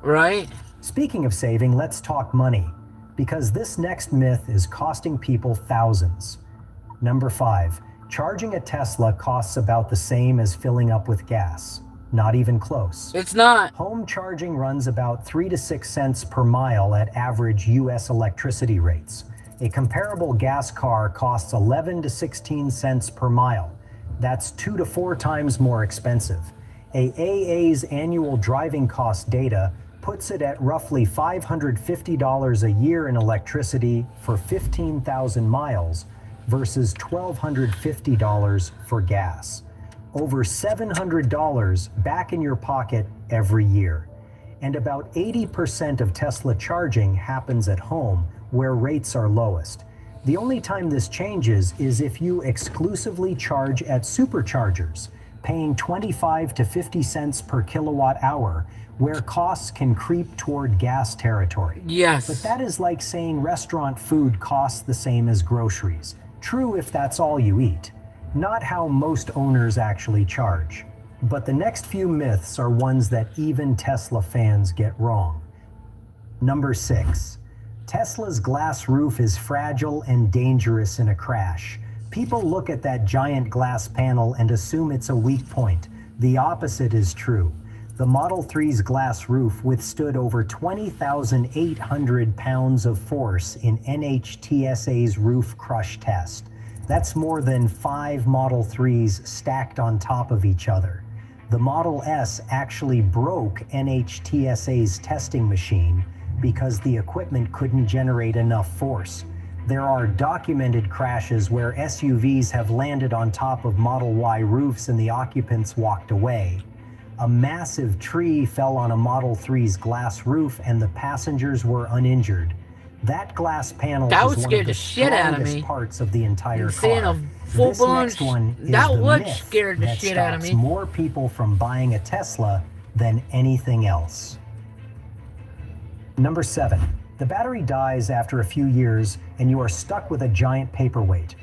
Right? Speaking of saving, let's talk money, because this next myth is costing people thousands. Number 5, charging a Tesla costs about the same as filling up with gas. Not even close. It's not. Home charging runs about 3 to 6 cents per mile at average US electricity rates. A comparable gas car costs 11 to 16 cents per mile. That's 2 to 4 times more expensive. AA's annual driving cost data puts it at roughly $550 a year in electricity for 15,000 miles versus $1,250 for gas. Over $700 back in your pocket every year. And about 80% of Tesla charging happens at home, where rates are lowest. The only time this changes is if you exclusively charge at superchargers, paying 25 to 50 cents per kilowatt hour, where costs can creep toward gas territory. Yes. But that is like saying restaurant food costs the same as groceries. True if that's all you eat. Not how most owners actually charge. But the next few myths are ones that even Tesla fans get wrong. Number 6. Tesla's glass roof is fragile and dangerous in a crash. People look at that giant glass panel and assume it's a weak point. The opposite is true. The Model 3's glass roof withstood over 20,800 pounds of force in NHTSA's roof crush test. That's more than 5 Model 3s stacked on top of each other. The Model S actually broke NHTSA's testing machine because the equipment couldn't generate enough force. There are documented crashes where SUVs have landed on top of Model Y roofs and the occupants walked away. A massive tree fell on a Model 3's glass roof and the passengers were uninjured. That glass panel That is would one scare of the the shit out of me. strongest parts of the entire And seeing car. a full This blown next one is that the would myth scare the that shit out of stops me. more people from buying a Tesla than anything else. Number 7. The battery dies after a few years and you are stuck with a giant paperweight.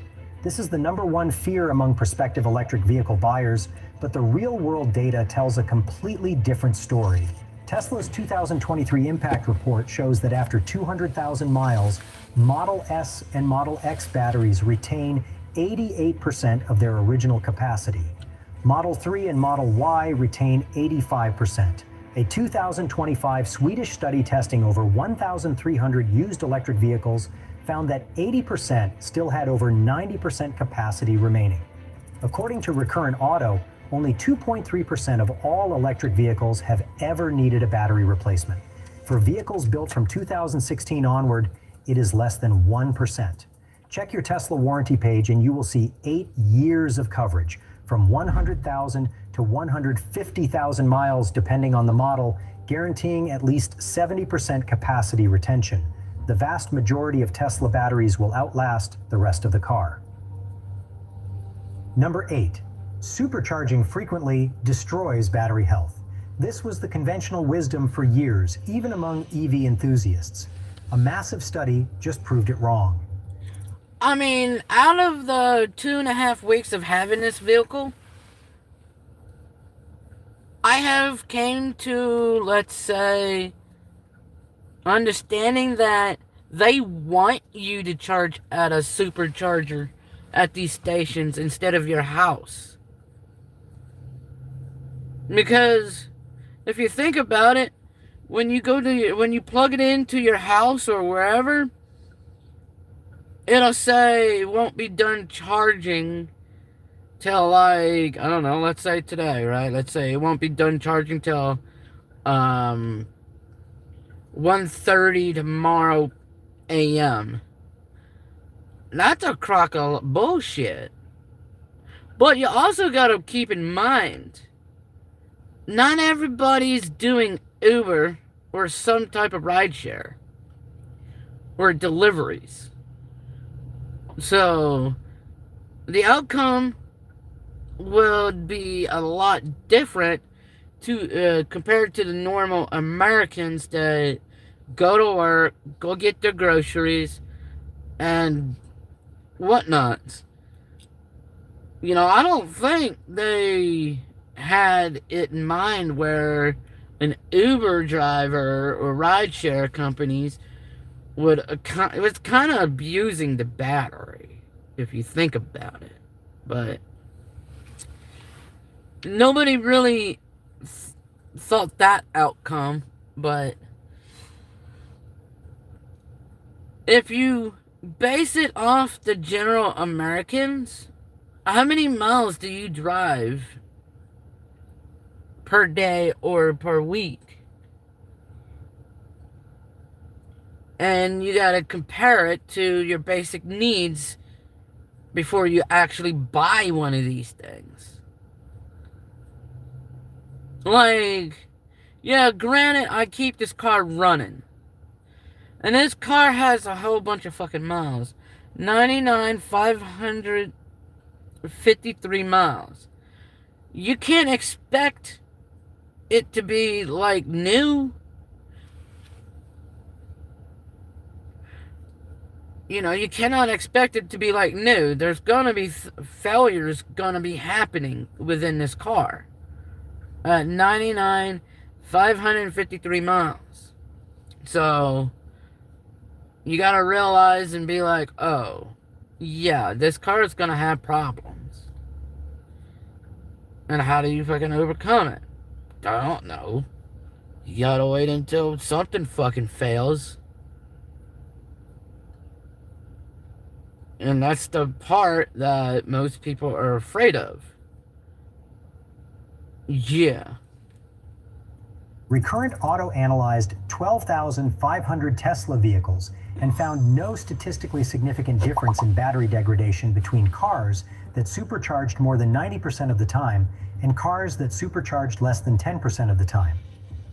This is the number one fear among prospective electric vehicle buyers, but the real-world data tells a completely different story. Tesla's 2023 impact report shows that after 200,000 miles, Model S and Model X batteries retain 88% of their original capacity. Model 3 and Model Y retain 85%. A 2025 Swedish study testing over 1,300 used electric vehicles found that 80% still had over 90% capacity remaining. According to Recurrent Auto, only 2.3% of all electric vehicles have ever needed a battery replacement. For vehicles built from 2016 onward, it is less than 1%. Check your Tesla warranty page and you will see 8 years of coverage, from 100,000 to 150,000 miles depending on the model, guaranteeing at least 70% capacity retention. The vast majority of Tesla batteries will outlast the rest of the car. Number 8. Supercharging frequently destroys battery health. This was the conventional wisdom for years, even among EV enthusiasts. A massive study just proved it wrong. I mean, out of the 2.5 weeks of having this vehicle, I have came to, let's say, understanding that they want you to charge at a supercharger at these stations instead of your house. Because if you think about it, when you plug it into your house or wherever, it'll say it won't be done charging till, like, I don't know, let's say today, right? Let's say it won't be done charging till 1:30 tomorrow a.m. That's a crock of bullshit. But you also gotta keep in mind, not everybody's doing Uber or some type of rideshare or deliveries. So the outcome will be a lot different to compared to the normal Americans that go to work, go get their groceries, and whatnots. You know, I don't think they had it in mind where an Uber driver or rideshare companies would, it was kind of abusing the battery, if you think about it. But nobody really thought that outcome. But if you base it off the general Americans, how many miles do you drive per day or per week? And you gotta compare it to your basic needs before you actually buy one of these things. Like, yeah, granted, I keep this car running. And this car has a whole bunch of fucking miles. 99,553 miles. You can't expect it to be like new. You know, you cannot expect it to be like new. There's gonna be failures gonna be happening within this car. 99,553 miles. So you gotta realize and be like, oh, yeah, this car is gonna have problems. And how do you fucking overcome it? I don't know. You gotta wait until something fucking fails. And that's the part that most people are afraid of. Yeah. Recurrent Auto analyzed 12,500 Tesla vehicles and found no statistically significant difference in battery degradation between cars that supercharged more than 90% of the time and cars that supercharged less than 10% of the time.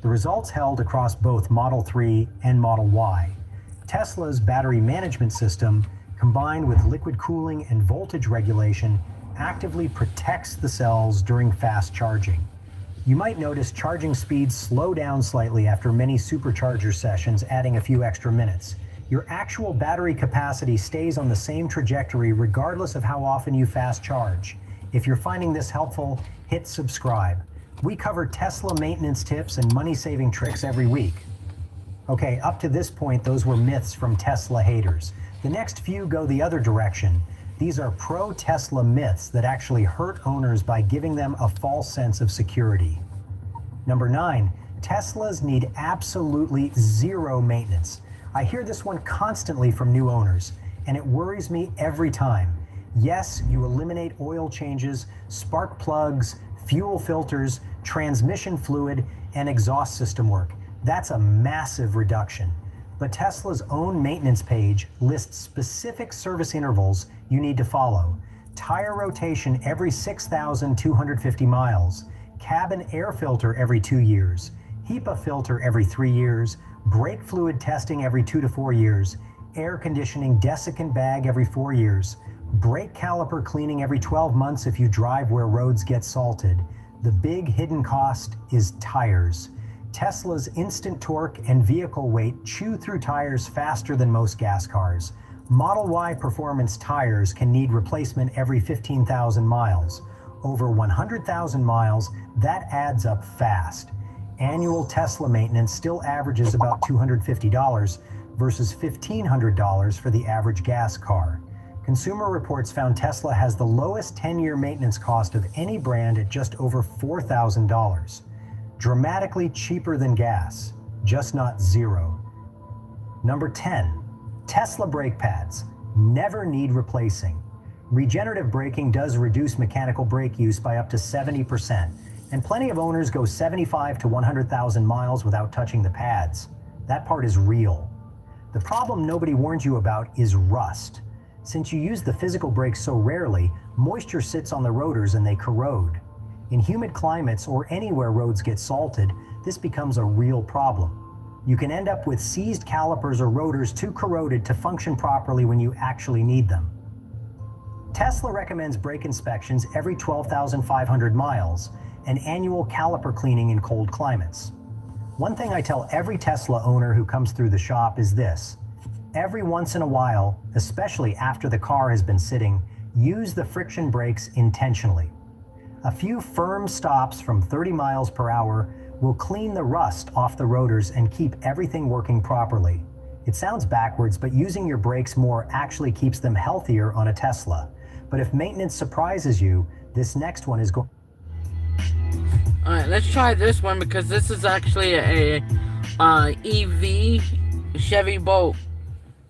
The results held across both Model 3 and Model Y. Tesla's battery management system, combined with liquid cooling and voltage regulation, actively protects the cells during fast charging. You might notice charging speeds slow down slightly after many supercharger sessions, adding a few extra minutes. Your actual battery capacity stays on the same trajectory regardless of how often you fast charge. If you're finding this helpful, hit subscribe. We cover Tesla maintenance tips and money-saving tricks every week. Okay, up to this point, those were myths from Tesla haters. The next few go the other direction. These are pro-Tesla myths that actually hurt owners by giving them a false sense of security. Number 9, Teslas need absolutely zero maintenance. I hear this one constantly from new owners, and it worries me every time. Yes, you eliminate oil changes, spark plugs, fuel filters, transmission fluid, and exhaust system work. That's a massive reduction. But Tesla's own maintenance page lists specific service intervals you need to follow. Tire rotation every 6,250 miles, cabin air filter every 2 years, HEPA filter every 3 years, brake fluid testing every 2 to 4 years, air conditioning desiccant bag every 4 years, brake caliper cleaning every 12 months if you drive where roads get salted. The big hidden cost is tires. Tesla's instant torque and vehicle weight chew through tires faster than most gas cars. Model Y performance tires can need replacement every 15,000 miles. Over 100,000 miles, that adds up fast. Annual Tesla maintenance still averages about $250 versus $1,500 for the average gas car. Consumer Reports found Tesla has the lowest 10-year maintenance cost of any brand at just over $4,000. Dramatically cheaper than gas, just not zero. Number 10, Tesla brake pads never need replacing. Regenerative braking does reduce mechanical brake use by up to 70%, and plenty of owners go 75 to 100,000 miles without touching the pads. That part is real. The problem nobody warns you about is rust. Since you use the physical brakes so rarely, moisture sits on the rotors and they corrode. In humid climates or anywhere roads get salted, this becomes a real problem. You can end up with seized calipers or rotors too corroded to function properly when you actually need them. Tesla recommends brake inspections every 12,500 miles and annual caliper cleaning in cold climates. One thing I tell every Tesla owner who comes through the shop is this: Every once in a while, especially after the car has been sitting, use the friction brakes intentionally. A few firm stops from 30 miles per hour will clean the rust off the rotors and keep everything working properly. It sounds backwards, but using your brakes more actually keeps them healthier on a Tesla. But if maintenance surprises you, this next one is going. Alright, let's try this one because this is actually a EV Chevy Bolt.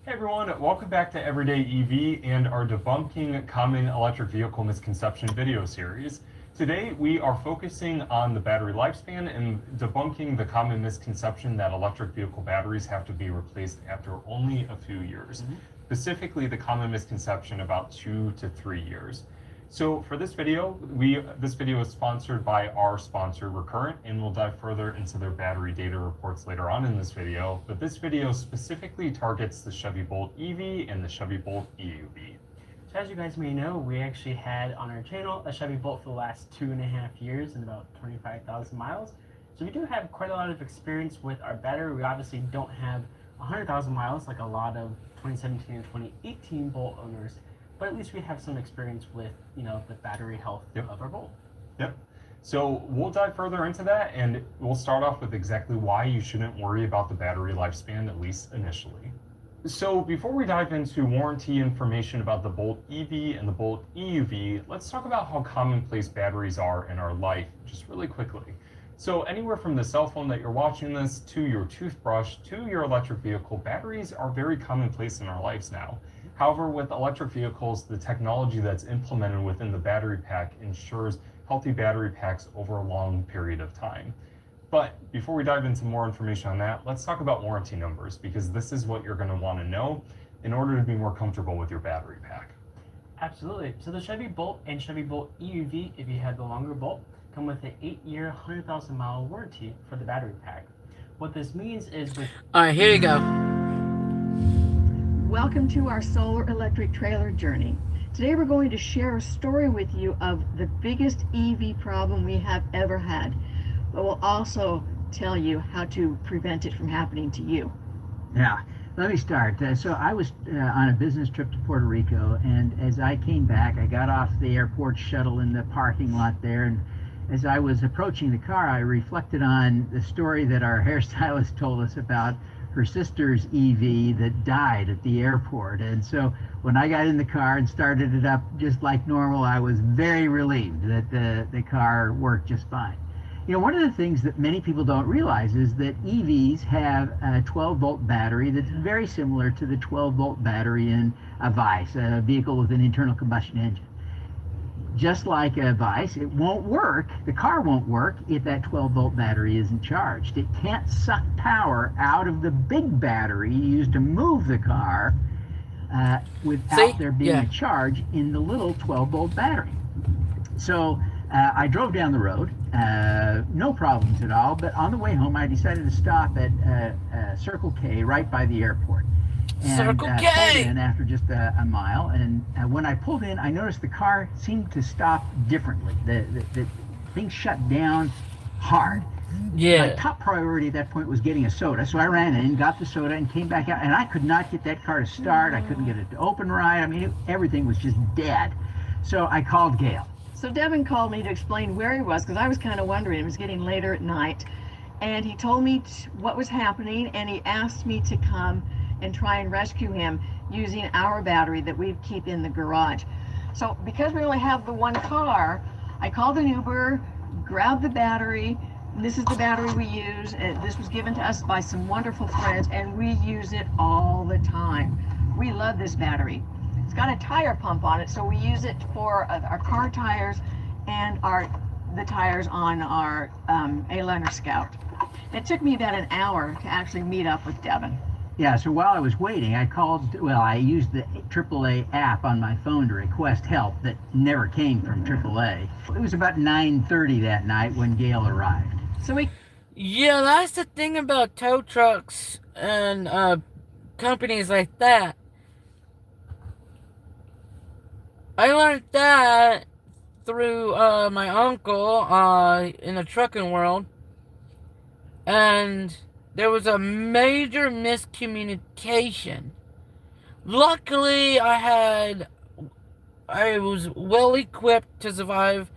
Hey everyone, welcome back to Everyday EV and our Debunking Common Electric Vehicle Misconception video series. Today we are focusing on the battery lifespan and debunking the common misconception that electric vehicle batteries have to be replaced after only a few years. Specifically, the common misconception about 2 to 3 years. So for this video, this video is sponsored by our sponsor, Recurrent, and we'll dive further into their battery data reports later on in this video. But this video specifically targets the Chevy Bolt EV and the Chevy Bolt EUV. So as you guys may know, we actually had on our channel a Chevy Bolt for the last 2.5 years and about 25,000 miles. So we do have quite a lot of experience with our battery. We obviously don't have 100,000 miles like a lot of 2017 and 2018 Bolt owners, but at least we have some experience with, you know, the battery health of our Bolt. Yep. So we'll dive further into that, and we'll start off with exactly why you shouldn't worry about the battery lifespan, at least initially. So before we dive into warranty information about the Bolt EV and the Bolt EUV, let's talk about how commonplace batteries are in our life, just really quickly. So anywhere from the cell phone that you're watching this, to your toothbrush, to your electric vehicle, batteries are very commonplace in our lives now. However, with electric vehicles, the technology that's implemented within the battery pack ensures healthy battery packs over a long period of time. But before we dive into more information on that, let's talk about warranty numbers, because this is what you're going to want to know in order to be more comfortable with your battery pack. Absolutely. So the Chevy Bolt and Chevy Bolt EUV, if you had the longer Bolt, come with an 8-year, 100,000 mile warranty for the battery pack. What this means is with... Alright, here you go. Welcome to our solar electric trailer journey. Today we're going to share a story with you of the biggest EV problem we have ever had, but we'll also tell you how to prevent it from happening to you. Yeah, let me start. So I was on a business trip to Puerto Rico, and as I came back, I got off the airport shuttle in the parking lot there, and as I was approaching the car, I reflected on the story that our hairstylist told us about her sister's EV that died at the airport. And so when I got in the car and started it up just like normal, I was very relieved that the car worked just fine. You know, one of the things that many people don't realize is that EVs have a 12-volt battery that's very similar to the 12-volt battery in a Vice, a vehicle with an internal combustion engine. Just like a Vice, it won't work, the car won't work if that 12-volt battery isn't charged. It can't suck power out of the big battery used to move the car without there being a charge in the little 12-volt battery. So I drove down the road, no problems at all, but on the way home I decided to stop at Circle K right by the airport. And Circle K! Pulled in after just a mile, and when I pulled in, I noticed the car seemed to stop differently. The thing shut down hard. Yeah. My top priority at that point was getting a soda, so I ran in, got the soda, and came back out, and I could not get that car to start. I couldn't get it to open right. I mean, everything was just dead. So I called Gail. So Devin called me to explain where he was, because I was kind of wondering. It was getting later at night, and he told me what was happening, and he asked me to come and try and rescue him using our battery that we keep in the garage. So because we only have the one car, I called an Uber, grabbed the battery. This is the battery we use. This was given to us by some wonderful friends, and we use it all the time. We love this battery. It's got a tire pump on it, so we use it for our car tires and the tires on our A-Liner Scout. It took me about an hour to actually meet up with Devin. Yeah, so while I was waiting, I used the AAA app on my phone to request help that never came from AAA. It was about 9:30 that night when Gail arrived. Yeah, that's the thing about tow trucks and companies like that. I learned that through my uncle in the trucking world, and there was a major miscommunication Luckily, I was well equipped to survive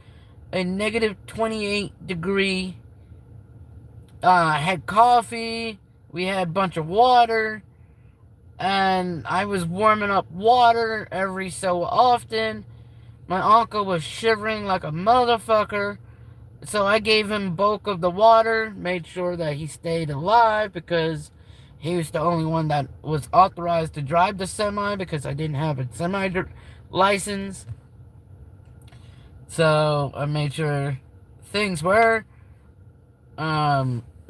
a negative 28 degree. I had coffee, we had a bunch of water, and I was warming up water every so often. My uncle was shivering like a motherfucker, so I gave him bulk of the water, made sure that he stayed alive because he was the only one that was authorized to drive the semi because I didn't have a semi license. So I made sure things were.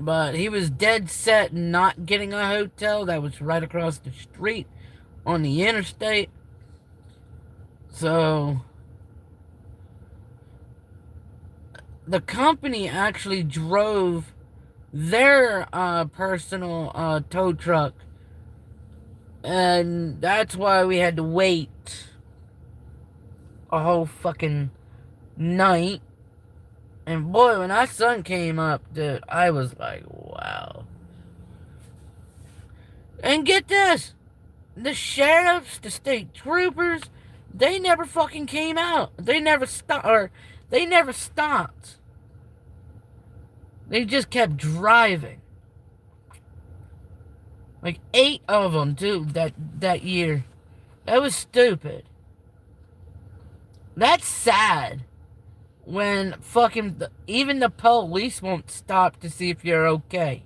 But he was dead set not getting a hotel that was right across the street on the interstate. So the company actually drove their personal tow truck, and that's why we had to wait a whole fucking night. And boy, when that sun came up, dude, I was like, wow. And get this, the sheriffs, the state troopers, they never fucking came out. They never stopped. They just kept driving. Like 8 of them, dude, that year. That was stupid. That's sad. When fucking even the police won't stop to see if you're okay.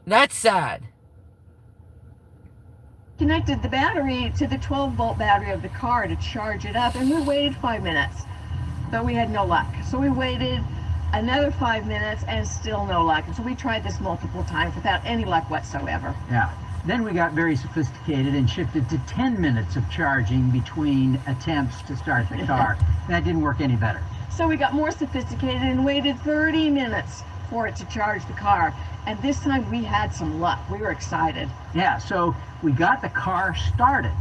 That's sad. Connected the battery to the 12-volt battery of the car to charge it up, and we waited 5 minutes, but we had no luck. So we waited another 5 minutes and still no luck. And so we tried this multiple times without any luck whatsoever. Yeah. Then we got very sophisticated and shifted to 10 minutes of charging between attempts to start the car. That didn't work any better. So we got more sophisticated and waited 30 minutes for it to charge the car. And this time we had some luck. We were excited. Yeah, so we got the car started.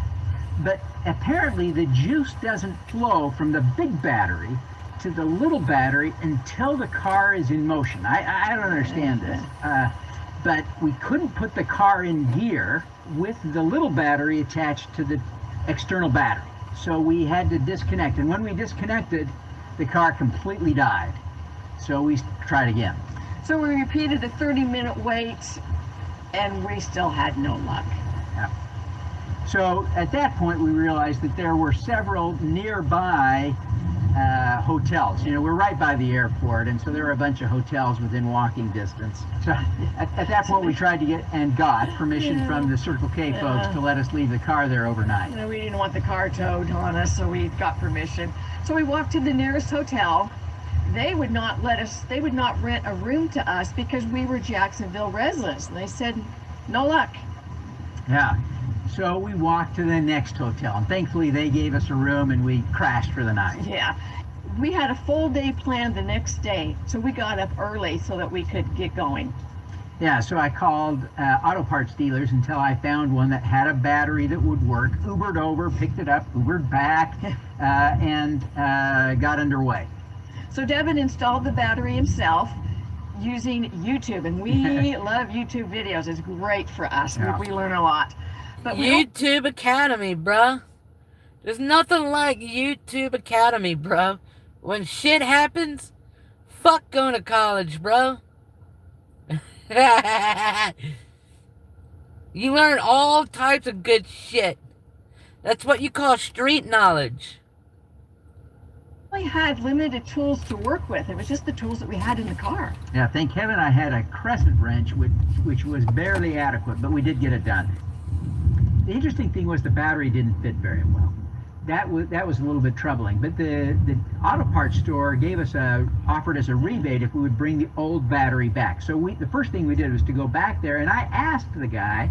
But apparently the juice doesn't flow from the big battery to the little battery until the car is in motion. I don't understand this. But we couldn't put the car in gear with the little battery attached to the external battery. So we had to disconnect. And when we disconnected, the car completely died. So we tried again. So we repeated the 30-minute wait, and we still had no luck. Yeah. So at that point, we realized that there were several nearby hotels. You know, we're right by the airport, and so there were a bunch of hotels within walking distance. So at that point, we tried to get and got permission from the Circle K folks to let us leave the car there overnight. You know, we didn't want the car towed on us, so we got permission. So we walked to the nearest hotel. They would not let us, they would not rent a room to us because we were Jacksonville residents. And they said, no luck. Yeah. So we walked to the next hotel, and thankfully they gave us a room and we crashed for the night. Yeah. We had a full day planned the next day, so we got up early so that we could get going. Yeah, so I called auto parts dealers until I found one that had a battery that would work, Ubered over, picked it up, Ubered back, and got underway. So Devin installed the battery himself using YouTube, and we love YouTube videos. It's great for us. Yeah. We learn a lot. But YouTube Academy, bruh. There's nothing like YouTube Academy, bro. When shit happens, fuck going to college, bro. You learn all types of good shit. That's what you call street knowledge. we had limited tools to work with. It was just the tools that we had in the car. Yeah, thank heaven I had a crescent wrench, which was barely adequate, but we did get it done. The interesting thing was the battery didn't fit very well. That was a little bit troubling, but the auto parts store offered us a rebate if we would bring the old battery back. So the first thing we did was to go back there, and I asked the guy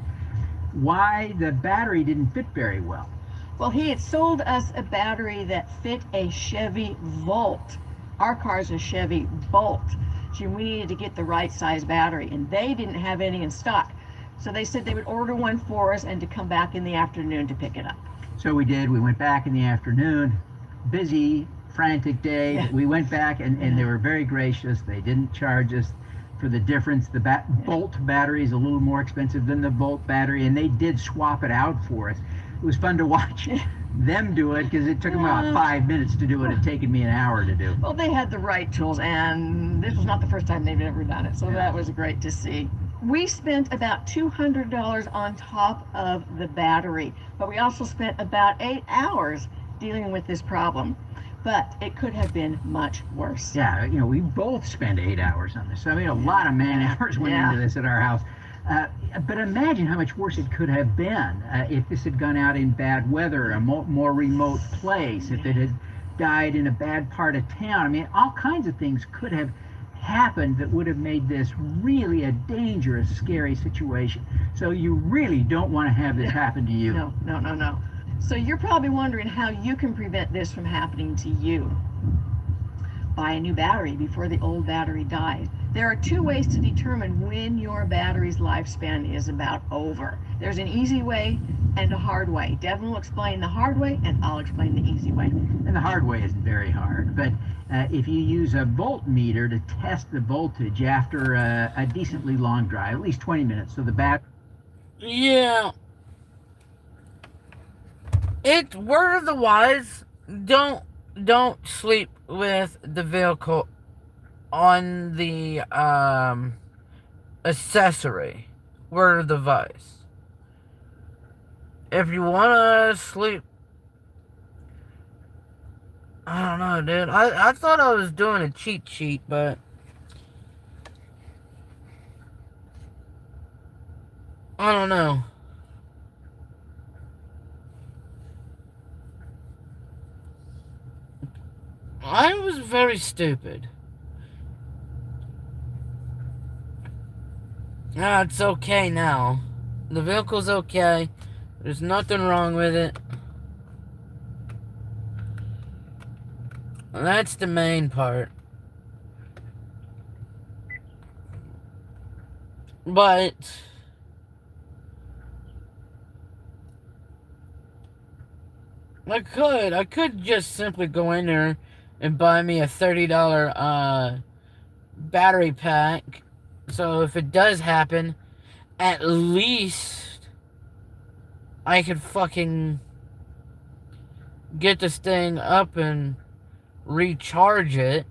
why the battery didn't fit very well. Well, he had sold us a battery that fit a Chevy Volt. Our car's a Chevy Bolt, so we needed to get the right size battery, and they didn't have any in stock. So they said they would order one for us and to come back in the afternoon to pick it up. So we did. We went back in the afternoon. Busy, frantic day. Yeah. We went back, and they were very gracious. They didn't charge us for the difference. The Bolt battery is a little more expensive than the Bolt battery, and they did swap it out for us. It was fun to watch them do it because it took them about 5 minutes to do what it had taken me an hour to do. Well, they had the right tools, and this was not the first time they've ever done it, so that was great to see. We spent about $200 on top of the battery, but we also spent about 8 hours dealing with this problem. But it could have been much worse. Yeah, you know, we both spent 8 hours on this. I mean, a lot of man hours went into this at our house. But imagine how much worse it could have been if this had gone out in bad weather, a more remote place, if it had died in a bad part of town. I mean, all kinds of things could have happened that would have made this really a dangerous, scary situation. So you really don't want to have this happen to you. No, no, no, no. So you're probably wondering how you can prevent this from happening to you. Buy a new battery before the old battery dies. There are 2 ways to determine when your battery's lifespan is about over. There's an easy way and a hard way. Devin will explain the hard way, and I'll explain the easy way. And the hard way isn't very hard, but if you use a voltmeter to test the voltage after a decently long drive, at least 20 minutes, so the battery... Yeah. It's word of the wise, don't sleep with the vehicle on the accessory. Word of the wise. If you wanna sleep, I don't know, dude. I thought I was doing a cheat sheet, but I don't know. I was very stupid. It's okay now. The vehicle's okay. There's nothing wrong with it. That's the main part. But I could just simply go in there and buy me a $30 battery pack. So if it does happen, at least I could fucking get this thing up and recharge it.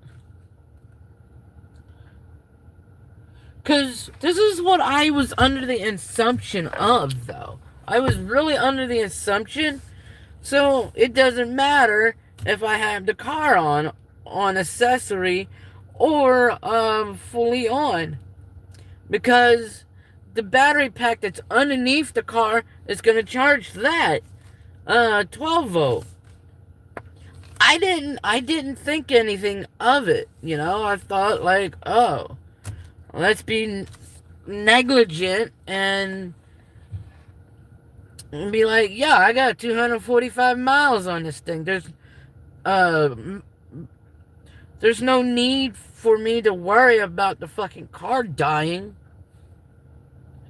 Because this is what I was under the assumption of, though. I was really under the assumption, so it doesn't matter if I have the car on accessory or fully on. Because the battery pack that's underneath the car is going to charge that 12 volt. I didn't think anything of it, you know. I thought like, oh, let's be negligent and be like, yeah, I got 245 miles on this thing. There's no need for me to worry about the fucking car dying.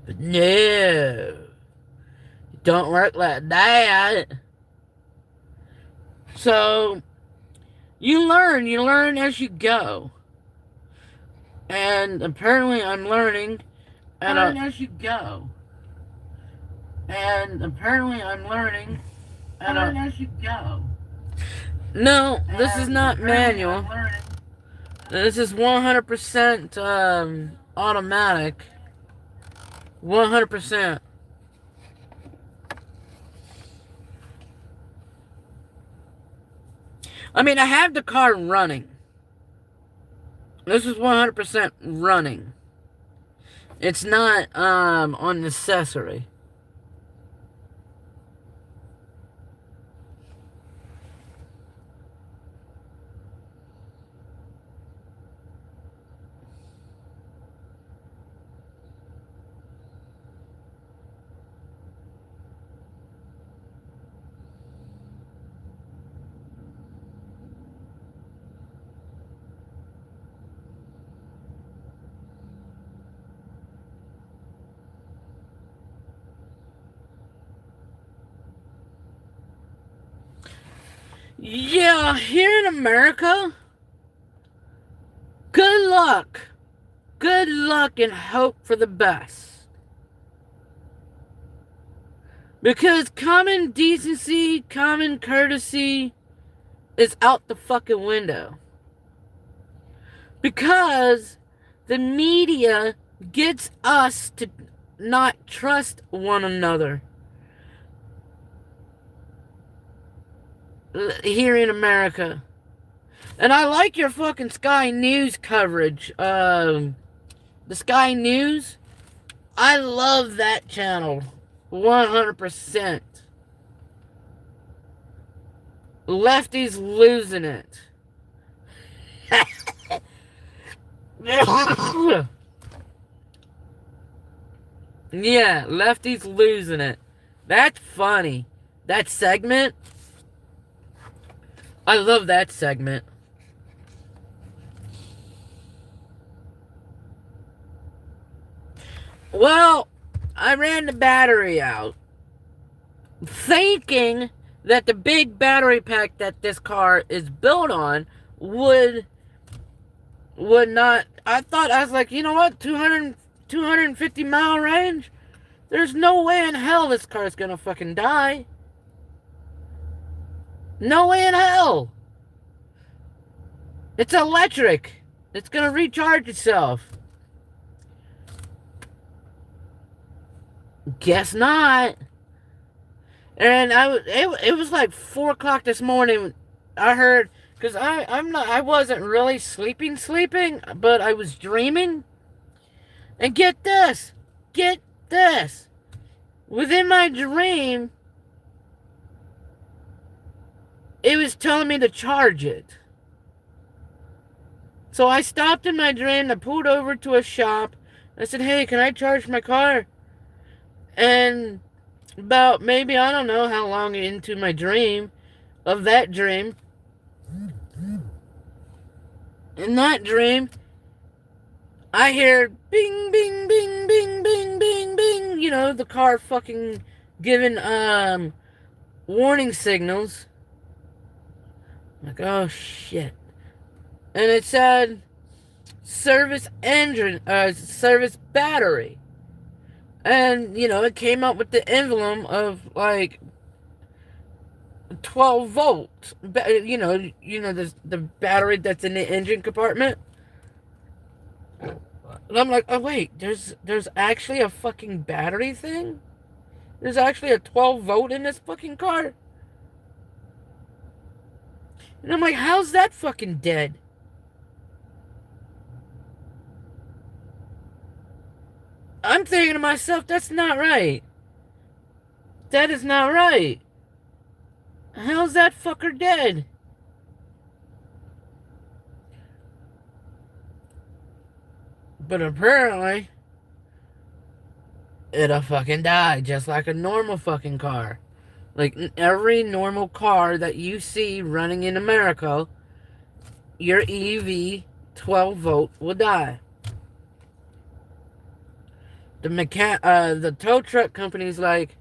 But no, it don't work like that. So you learn as you go. And apparently I'm learning as you go. And apparently I'm learning as you go. No, this is not manual. This is 100% automatic. 100%. I mean, I have the car running. This is 100% running. It's not on accessory. Yeah, here in America, good luck good luck and hope for the best. Because common decency, common courtesy is out the fucking window. Because the media gets us to not trust one another here in America. And I like your fucking Sky News coverage. The Sky News, I love that channel 100%. Lefty's losing it. Yeah, Lefty's losing it. That's funny. That segment, I love that segment. Well, I ran the battery out, thinking that the big battery pack that this car is built on would not. I was like, you know what, 250 mile range? There's no way in hell this car's gonna fucking die. No way in hell. It's electric. It's gonna recharge itself. Guess not. And it was like 4 o'clock this morning. I heard, because I wasn't really sleeping, but I was dreaming. And get this. Within my dream, it was telling me to charge it. So I stopped in my dream. I pulled over to a shop. I said, hey, can I charge my car? And about maybe, I don't know how long into my dream, in that dream, I hear bing, bing, bing, bing, bing, bing, bing. You know, the car fucking giving warning signals. I'm like, oh shit. And it said service battery. And, you know, it came up with the emblem of like 12 volts. You know, the battery that's in the engine compartment. And I'm like, oh wait, there's actually a fucking battery thing? There's actually a 12 volt in this fucking car? And I'm like, how's that fucking dead? I'm thinking to myself, that's not right. That is not right. How's that fucker dead? But apparently, it'll fucking die just like a normal fucking car. Like every normal car that you see running in America, your EV 12 volt will die. The tow truck company's like,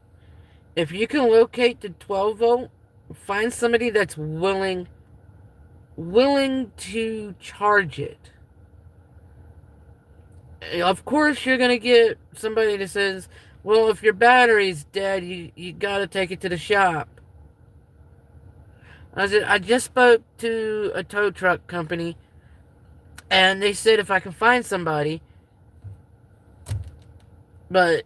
if you can locate the 12 volt, find somebody that's willing to charge it. Of course, you're gonna get somebody that says, well, if your battery's dead, you gotta take it to the shop. I just spoke to a tow truck company, and they said if I can find somebody, but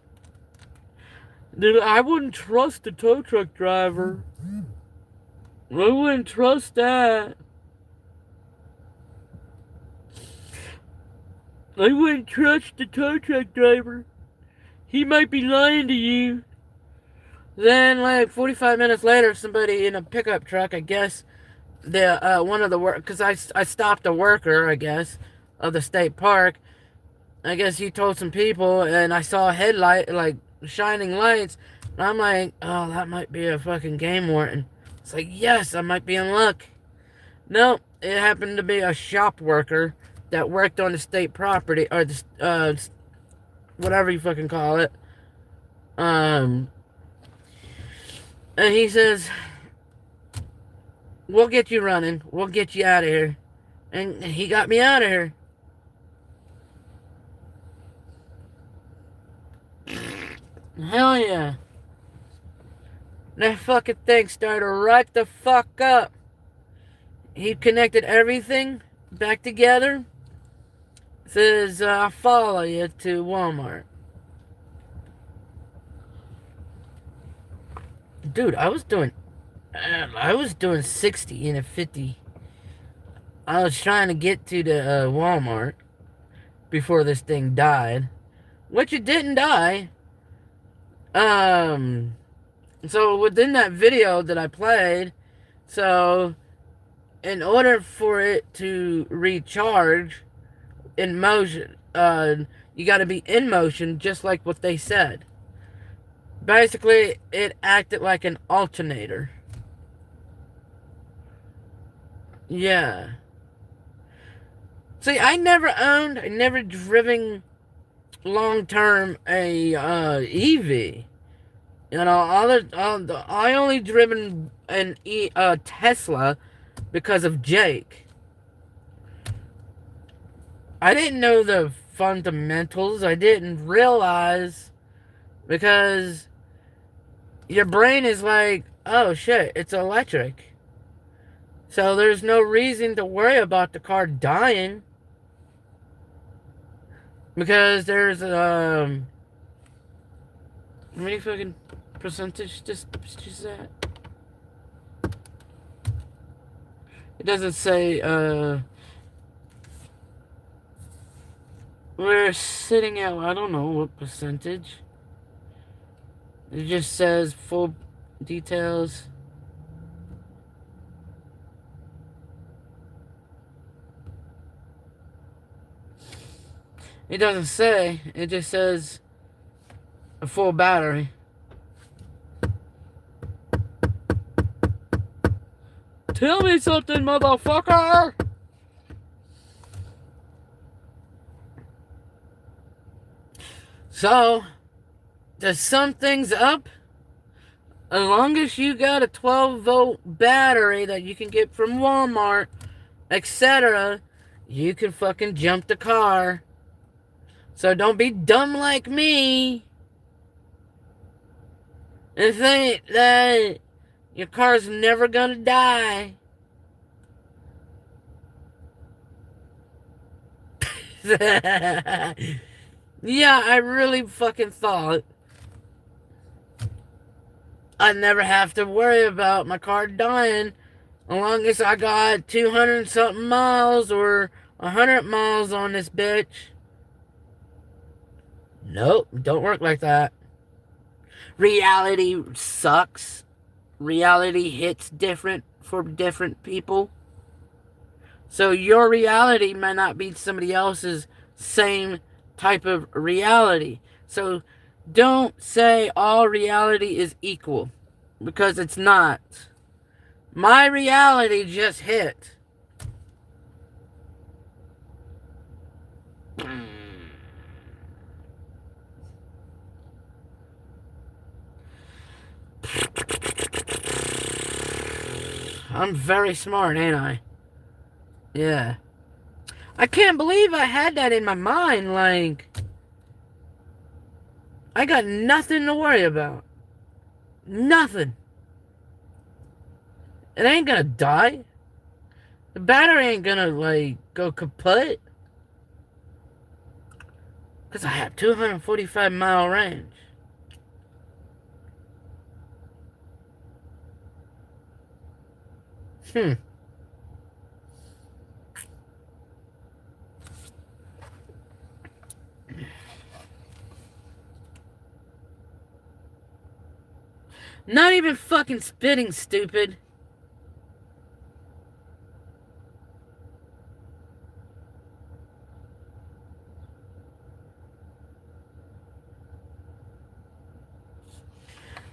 dude, I wouldn't trust the tow truck driver. I wouldn't trust that. I wouldn't trust the tow truck driver. He might be lying to you. Then, like 45 minutes later, somebody in a pickup truck, I guess, one of the because I stopped a worker, I guess, of the state park. I guess he told some people, and I saw a headlight, like shining lights. And I'm like, oh, that might be a fucking game warden. It's like, yes, I might be in luck. No, it happened to be a shop worker that worked on the state property, or the, whatever you fucking call it. And he says, we'll get you running. We'll get you out of here. And he got me out of here. Hell yeah. That fucking thing started right the fuck up. He connected everything back together. Says, I'll follow you to Walmart. Dude, I was doing 60 in a 50. I was trying to get to the Walmart before this thing died, which it didn't die. So within that video that I played, so in order for it to recharge in motion, you got to be in motion, just like what they said. Basically, it acted like an alternator. Yeah. See, I never driven long term a EV. You know, I only driven an Tesla because of Jake. I didn't know the fundamentals. I didn't realize, because your brain is like, oh shit, it's electric. So there's no reason to worry about the car dying. Because there's, how many fucking percentage is that? It doesn't say, we're sitting at, I don't know what percentage. It just says full details. It doesn't say, it just says a full battery. Tell me something, motherfucker! So, to sum things up, as long as you got a 12-volt battery that you can get from Walmart, etc., you can fucking jump the car. So don't be dumb like me and think that your car's never gonna die. Yeah, I really fucking thought I'd never have to worry about my car dying as long as I got 200 something miles or 100 miles on this bitch. Nope, don't work like that. Reality sucks. Reality hits different for different people. So your reality might not be somebody else's same type of reality. So don't say all reality is equal, because it's not. My reality just hit. I'm very smart, ain't I? Yeah. I can't believe I had that in my mind. Like, I got nothing to worry about. Nothing. It ain't gonna die. The battery ain't gonna, like, go kaput. Because I have 245-mile range. Not even fucking spitting, stupid.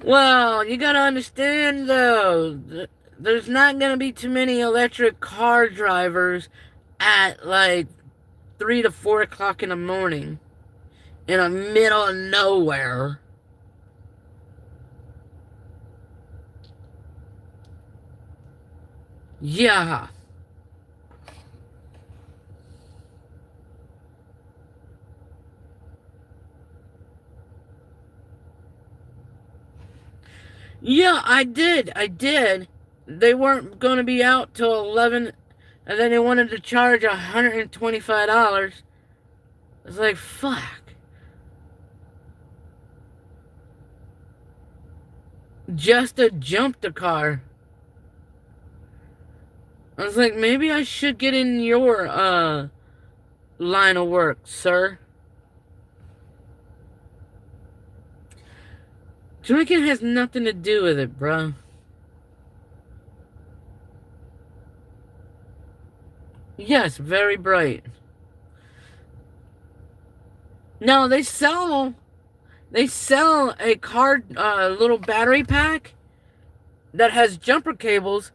Well, you gotta understand, though, there's not gonna be too many electric car drivers at, like, 3 to 4 o'clock in the morning in the middle of nowhere. Yeah. Yeah, I did. I did. They weren't going to be out till 11, and then they wanted to charge $125. It's like, fuck. Just to jump the car. I was like, maybe I should get in your, line of work, sir. Drinking has nothing to do with it, bro. Yes, very bright. No, they sell a card, little battery pack that has jumper cables.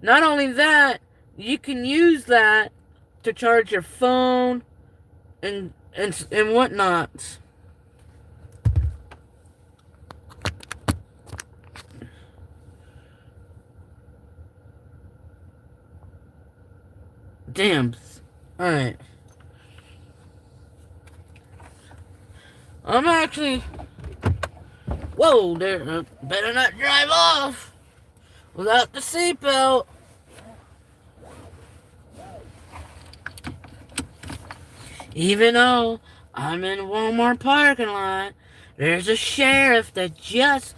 Not only that, you can use that to charge your phone and whatnot. Damn. Alright. I'm actually... Whoa, there. Better not drive off without the seatbelt. Even though I'm in a Walmart parking lot, there's a sheriff that just...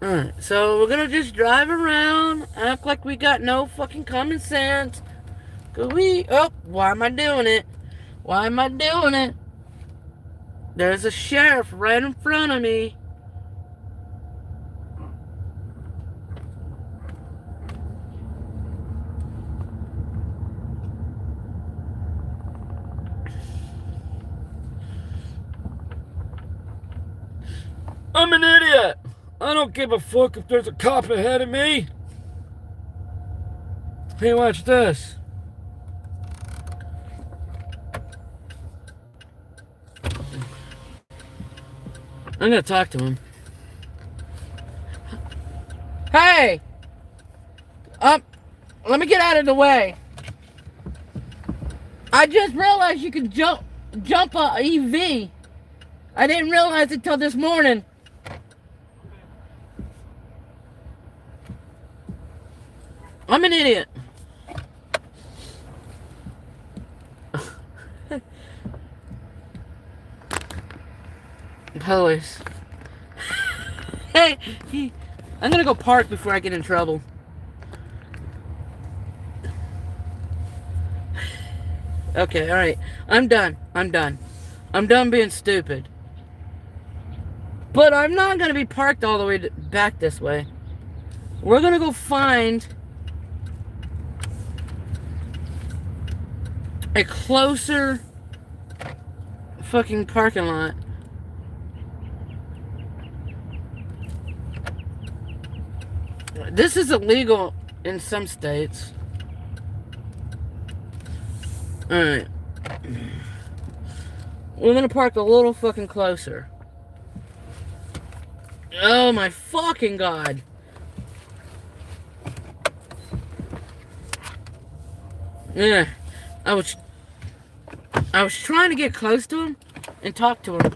Alright, so we're gonna just drive around, act like we got no fucking common sense. Oh, why am I doing it? Why am I doing it? There's a sheriff right in front of me. I'm an idiot. I don't give a fuck if there's a cop ahead of me. Hey, watch this. I'm gonna talk to him. Hey! Let me get out of the way. I just realized you can jump a EV. I didn't realize it till this morning. I'm an idiot. Police. Hey, I'm gonna go park before I get in trouble. Okay, alright. I'm done. I'm done being stupid. But I'm not gonna be parked all the way back this way. We're gonna go find a closer fucking parking lot. This is illegal in some states. Alright. We're gonna park a little fucking closer. Oh my fucking god. Yeah. I was trying to get close to him and talk to him.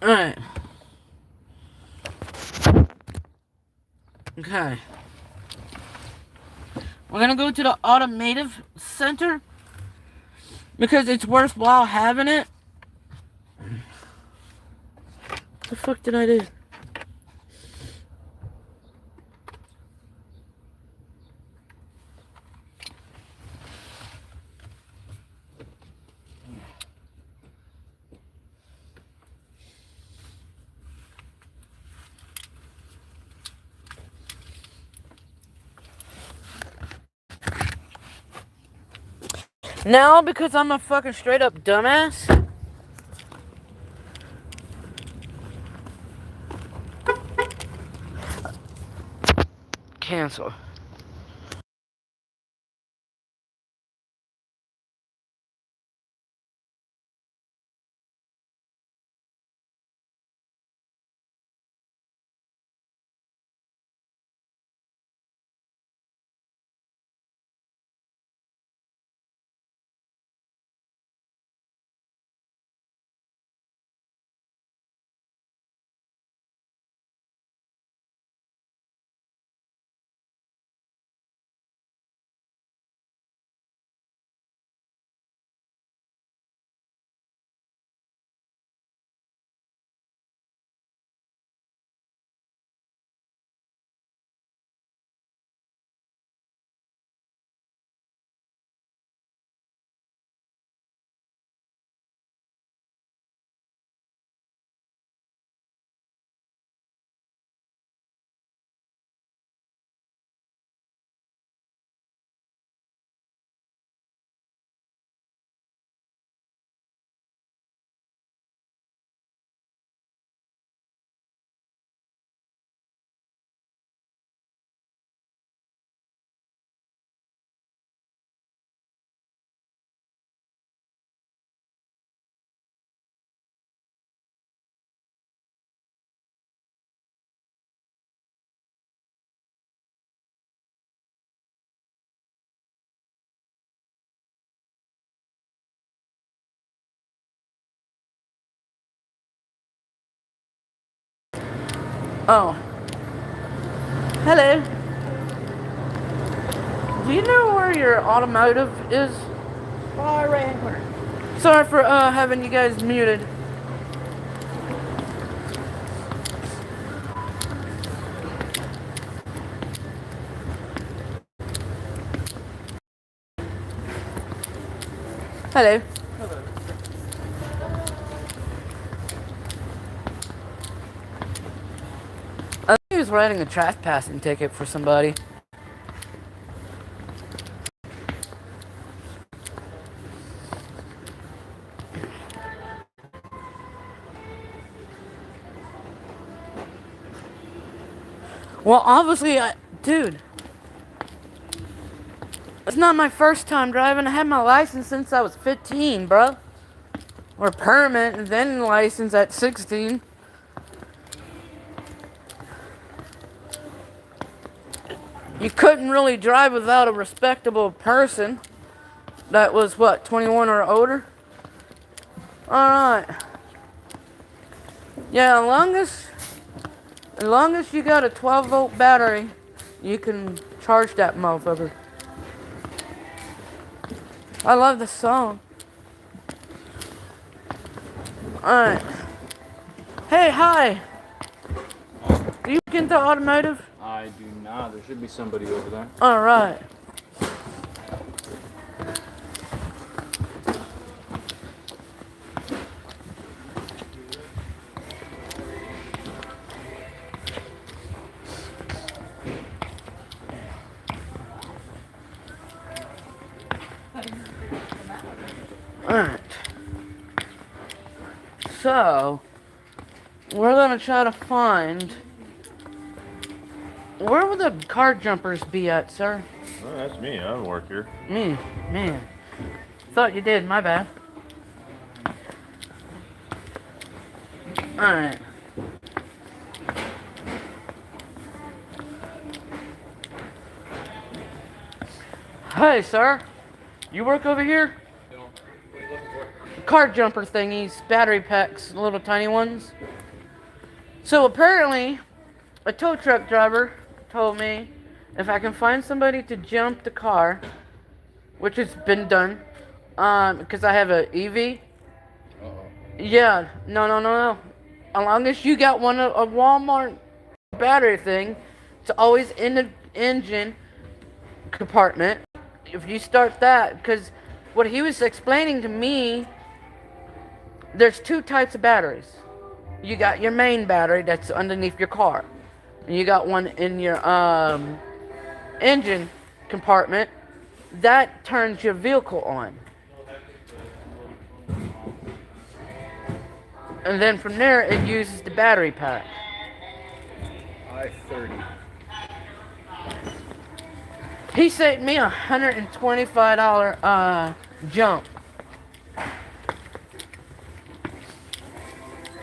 Alright. Okay. We're gonna go to the automotive center because it's worthwhile having it. What the fuck did I do? Now, because I'm a fucking straight up dumbass. Cancel. Oh. Hello. Do you know where your automotive is? Far right hand corner. Sorry for having you guys muted. Hello. I think he was writing a trespassing ticket for somebody. Well, obviously, dude, it's not my first time driving. I had my license since I was 15, bro. Or permit, and then license at 16. You couldn't really drive without a respectable person that was, what, 21 or older? Alright. Yeah, as long as you got a 12-volt battery, you can charge that motherfucker. I love this song. Alright. Hey, hi. Do you get the automotive? I do not. There should be somebody over there. Alright. Alright. So, we're gonna try to find... Where would the car jumpers be at, sir? Well, that's me. I don't work here. Me? Man. Thought you did, my bad. Alright. Hey, sir. You work over here? Car jumper thingies, battery packs, little tiny ones. So apparently, a tow truck driver told me if I can find somebody to jump the car, which has been done, because I have an EV. Yeah, no. As long as you got a Walmart battery thing, it's always in the engine compartment. If you start that, because what he was explaining to me, there's two types of batteries. You got your main battery that's underneath your car, and you got one in your engine compartment that turns your vehicle on. And then from there, it uses the battery pack. I-30. He saved me $125 jump.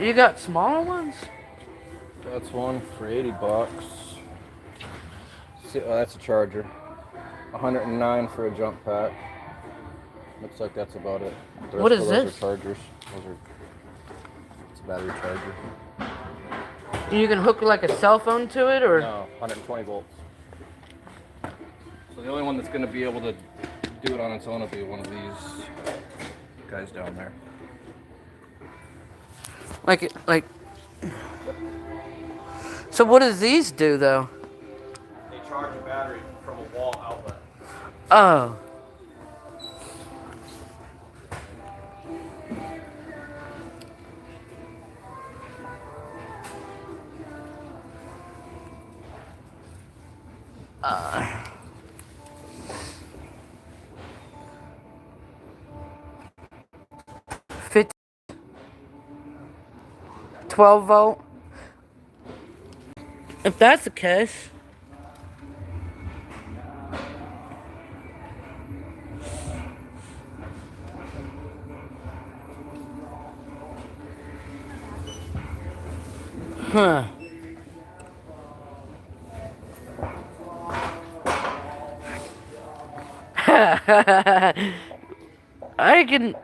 You got smaller ones? That's one for 80 bucks. See, oh, that's a charger. 109 for a jump pack. Looks like that's about it. What is this? Those are chargers. It's a battery charger. You can hook like a cell phone to it, or? No, 120 volts. So the only one that's going to be able to do it on its own will be one of these guys down there. Like. So what does these do, though? They charge a battery from a wall outlet. Oh. Fit 12 volt. If that's the case, huh. I can.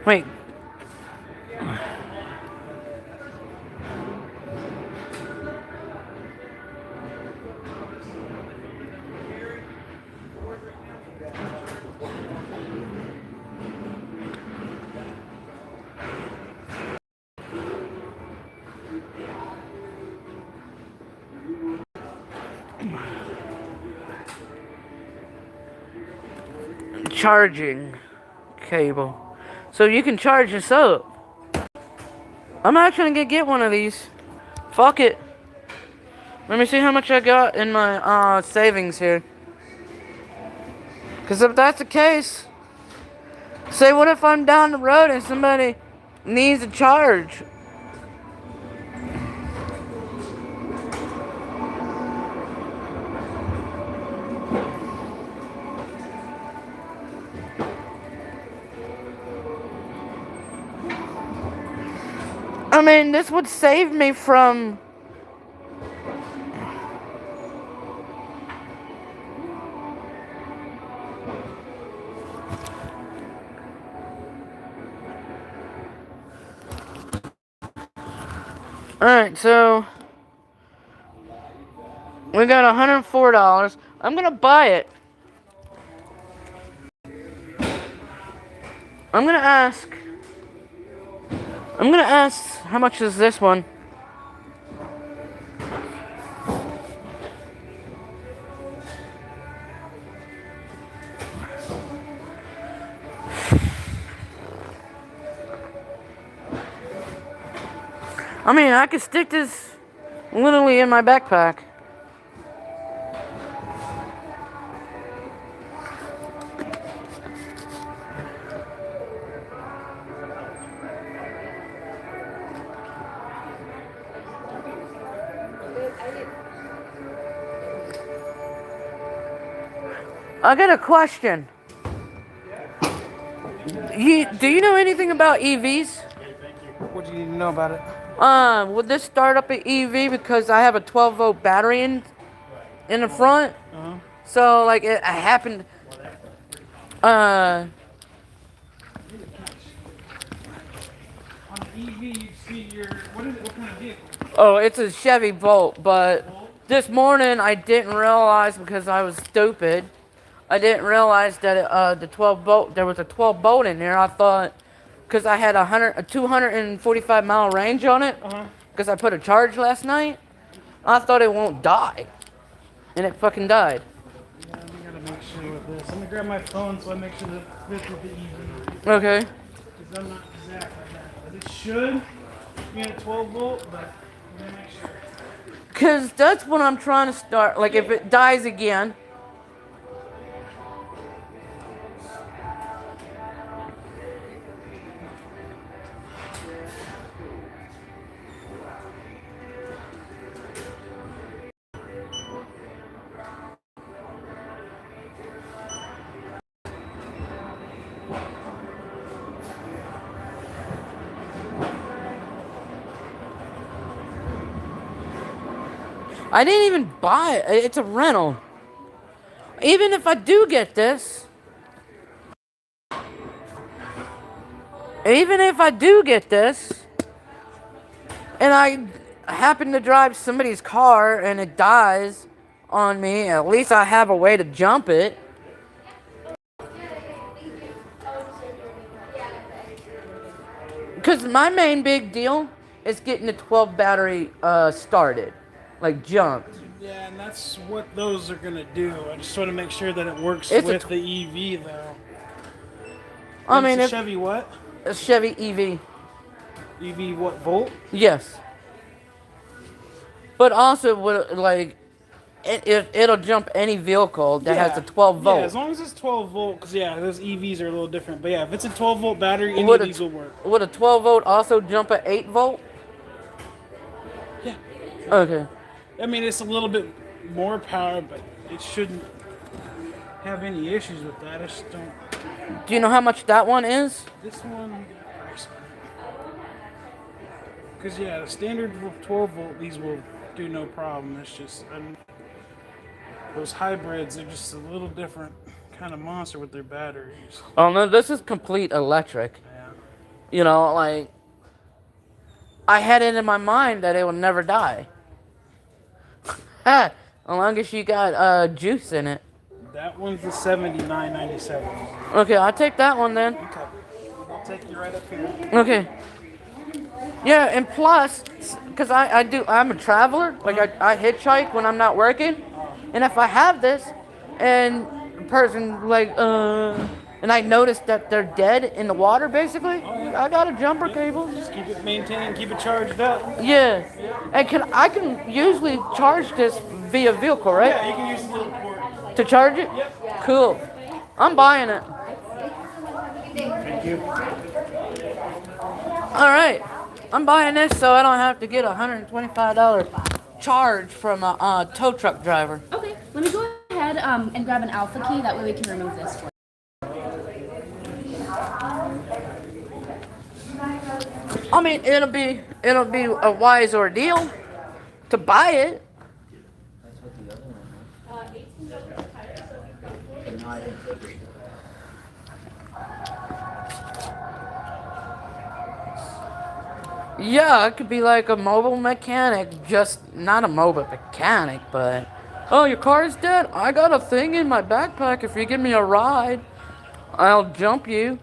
Wait. Charging cable. So you can charge this up. I'm actually gonna get one of these. Fuck it. Let me see how much I got in my savings here. Because if that's the case, say what if I'm down the road and somebody needs a charge? I mean, this would save me from... Alright, so... we got $104. I'm gonna buy it. I'm gonna ask how much is this one? I mean, I could stick this literally in my backpack. I got a question. Do you know anything about EVs? What do you need to know about it? Would this start up an EV because I have a 12-volt battery in the front? So, like, it happened... On EV, you see your... What kind of vehicle? Oh, it's a Chevy Volt, but this morning I didn't realize because I was stupid. I didn't realize that the 12 volt, there was a 12 volt in there. I thought, because I had a 245 mile range on it, because I put a charge last night, I thought it won't die. And it fucking died. Yeah, we gotta make sure with this. I'm gonna grab my phone so I make sure that it fits with the EV. Okay. Because I'm not exact like that. But it should be a 12 volt, but we're gonna make sure. Because that's what I'm trying to start. Like, if it dies again. I didn't even buy it. It's a rental. Even if I do get this, and I happen to drive somebody's car and it dies on me, at least I have a way to jump it. Because my main big deal is getting the 12 battery started. Like, jumped. Yeah, and that's what those are gonna do. I just want to make sure that it works with the EV, though. I mean, it's a Chevy what? A Chevy EV. EV what, Volt? Yes. But also, like, it'll jump any vehicle that has a 12 volt. Yeah, as long as it's 12 volt, because yeah, those EVs are a little different. But yeah, if it's a 12 volt battery, any of these will work. Would a 12 volt also jump at 8 volt? Yeah. Okay. I mean, it's a little bit more power, but it shouldn't have any issues with that. I just don't. Do you know how much that one is? This one, because yeah, the standard 12 volt, these will do no problem. It's just those hybrids are just a little different kind of monster with their batteries. Oh no, this is complete electric. Yeah. You know, like, I had it in my mind that it would never die. As long as you got juice in it. That one's the 79.97. Okay, I'll take that one then. Okay. I'll take you right up here. Okay. Yeah, and plus, because I'm a traveler, like I hitchhike when I'm not working, and if I have this, and a person like, and I notice that they're dead in the water, basically, I got a jumper cable. Just keep it maintained, keep it charged up. Yeah, and I can usually charge this via vehicle, right? Yeah, you can use the little port. To charge it? Yep. Cool. I'm buying it. Thank you. All right. I'm buying this so I don't have to get a $125 charge from a tow truck driver. Okay, let me go ahead and grab an alpha key. That way we can remove this for you. I mean, it'll be a wise ordeal to buy it. Yeah, it could be like a mobile mechanic, just not a mobile mechanic, but oh, your car's dead? I got a thing in my backpack. If you give me a ride, I'll jump you.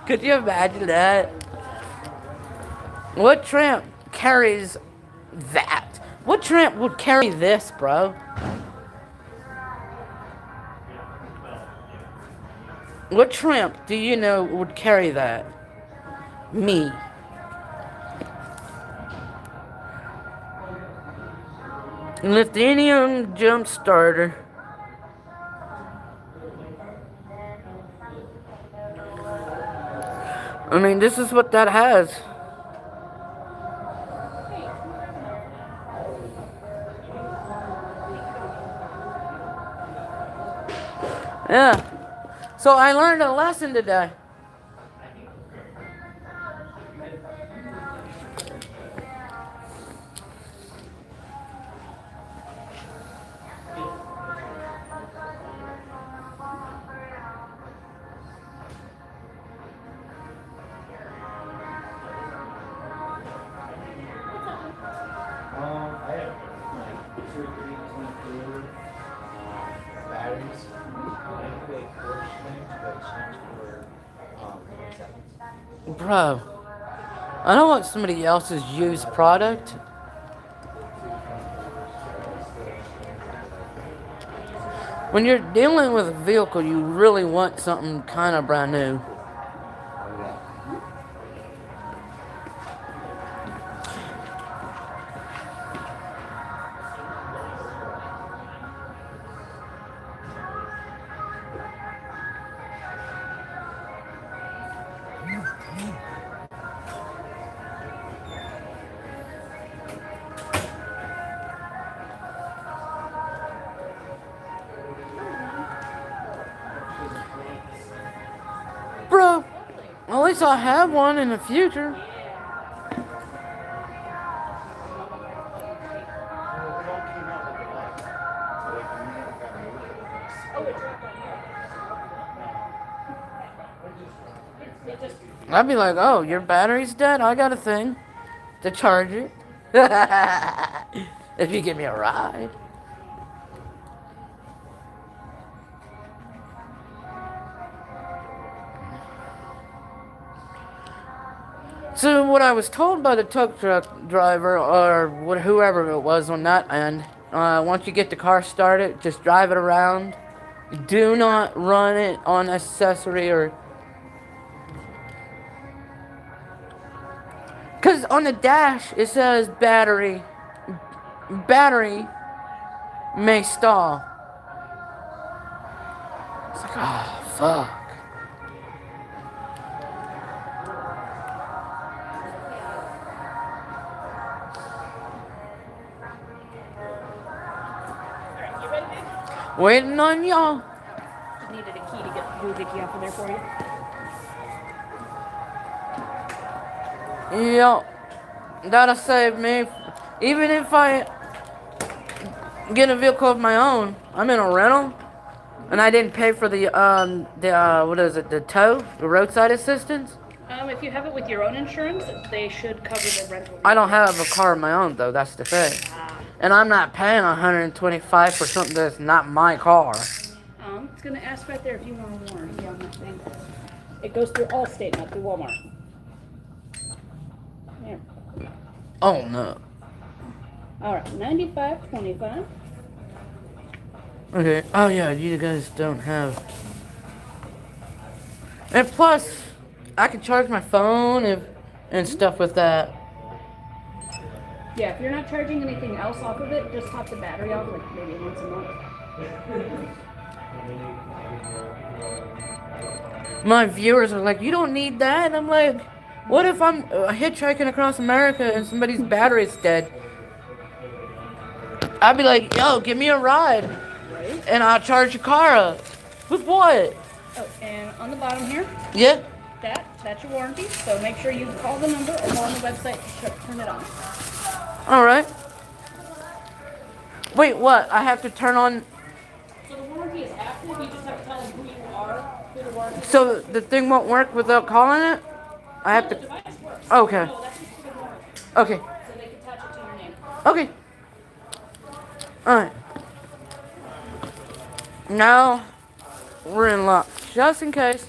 Could you imagine that? What tramp carries that? What tramp would carry this, bro? What tramp do you know would carry that? Me. Lithium jump starter. I mean, this is what that has. Yeah. So I learned a lesson today. I have like 2 or 3 22 batteries. I do a quarter swing, but change for 1 second. Bro, I don't want somebody else's used product. When you're dealing with a vehicle, you really want something kind of brand new. Bro, at least I'll have one in the future. I'd be like, oh, your battery's dead? I got a thing to charge it. If you give me a ride. So what I was told by the tow truck driver, or whoever it was on that end, once you get the car started, just drive it around. Do not run it on accessory or... Because on the dash, it says battery may stall. It's like, oh, fuck. Waiting on y'all. Just needed a key to get the key off of there for you. Yep. That'll save me. Even if I get a vehicle of my own, I'm in a rental. And I didn't pay for the what is it, the tow, the roadside assistance? If you have it with your own insurance, they should cover the rental. I don't have a car of my own though, that's the thing. And I'm not paying $125 for something that's not my car. It's going to ask right there if you want a warranty on that thing. It goes through Allstate, not through Walmart. Yeah. Oh no. All right, $95.25. Okay. Oh yeah, you guys don't have. And plus, I can charge my phone and stuff with that. Yeah, if you're not charging anything else off of it, just top the battery off like maybe once a month. My viewers are like, you don't need that. And I'm like, what if I'm hitchhiking across America and somebody's battery's dead? I'd be like, yo, give me a ride. Right. And I'll charge your car up. With what? Oh, and on the bottom here, Yeah. that's your warranty. So make sure you call the number or go on the website to turn it on. Alright. Wait, what? I have to turn on... So the warranty is active. You just have to tell them who you are, who the warranty is. So the thing won't work without calling it? I have to... The device works. Okay. No, that's just for the warranty. Okay. So they can attach it to your name. Okay. Alright. Now, we're in luck. Just in case,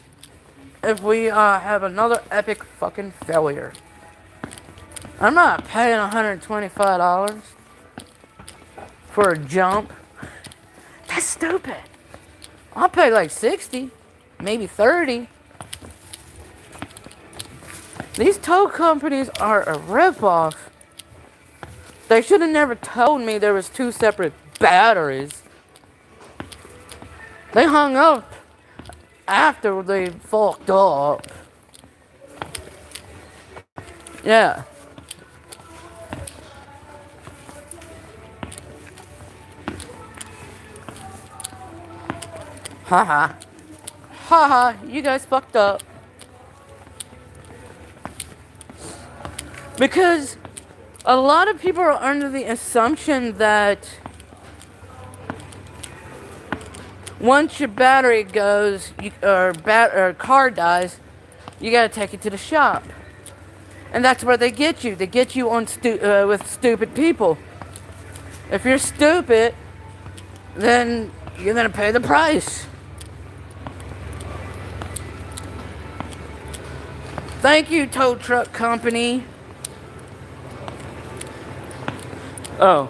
if we have another epic fucking failure. I'm not paying $125 for a jump. That's stupid. I'll pay like $60, maybe $30. These tow companies are a ripoff. They should have never told me there was 2 separate batteries. They hung up after they fucked up. Yeah. Haha. Haha, you guys fucked up. Because a lot of people are under the assumption that once your battery goes, or car dies, you gotta take it to the shop. And that's where they get you. They get you on with stupid people. If you're stupid, then you're gonna pay the price. Thank you, tow truck company. Oh.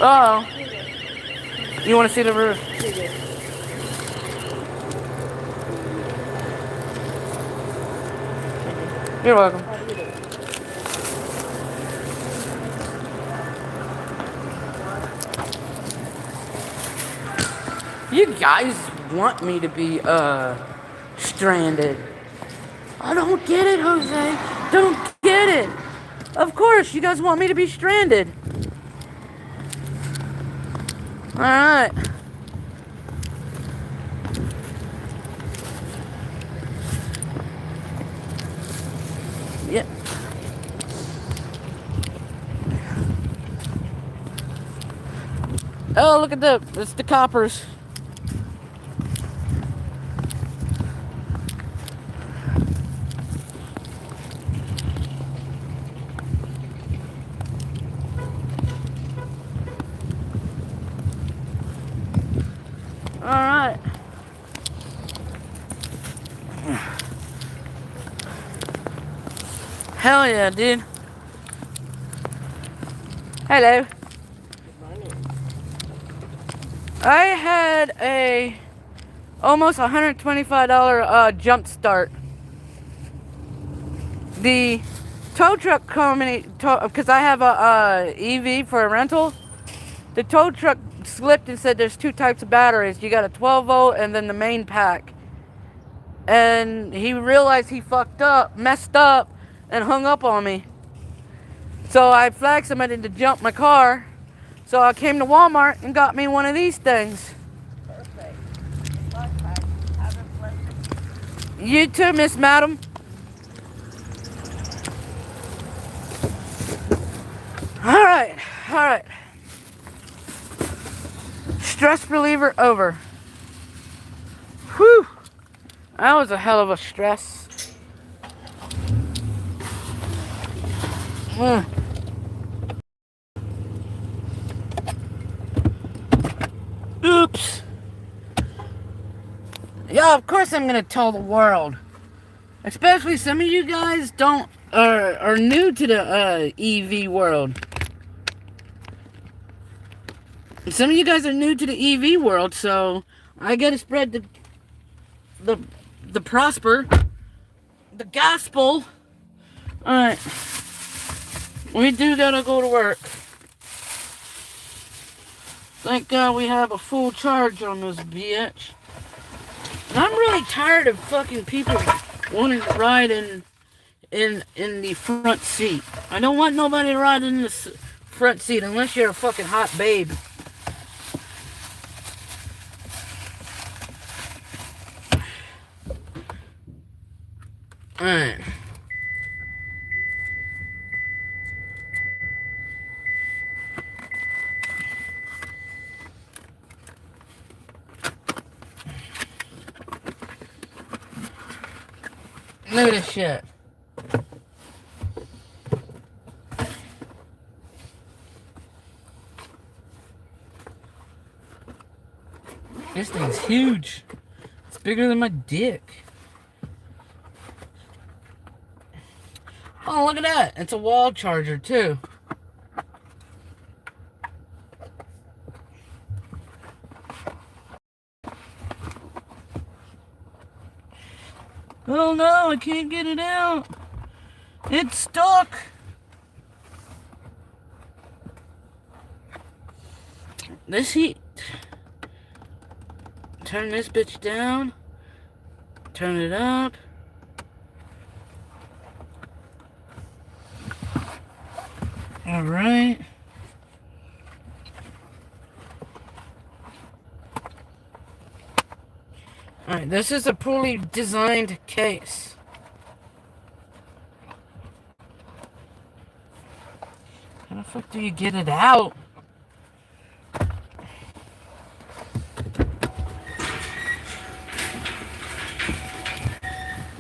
Oh. You want to see the roof? You're welcome. You guys want me to be, stranded. I don't get it, Jose. Don't get it. Of course, you guys want me to be stranded. Alright. Yeah. Oh, look at it's the coppers. Alright. Hell yeah, dude. Hello. I had a almost $125 jump start. The tow truck company, because I have a EV for a rental, the tow truck slipped and said there's 2 types of batteries. You got a 12 volt and then the main pack. And he realized he messed up, and hung up on me. So I flagged somebody to jump my car. So I came to Walmart and got me one of these things. Perfect. Have a blessed. You too, Miss Madam. Alright, alright. Stress reliever over. Whew. That was a hell of a stress. Oops. Yeah, of course I'm gonna tell the world. Especially some of you guys are new to the EV world. Some of you guys are new to the EV world, so I gotta spread the prosper, the gospel. Alright. We do gotta go to work. Thank God we have a full charge on this bitch. And I'm really tired of fucking people wanting to ride in the front seat. I don't want nobody riding in the front seat unless you're a fucking hot babe. Alright. Look at this shit. This thing's huge. It's bigger than my dick. Oh, look at that. It's a wall charger, too. Oh no, I can't get it out. It's stuck. This heat. Turn this bitch down. Turn it up. Alright. Alright, this is a poorly designed case. How the fuck do you get it out?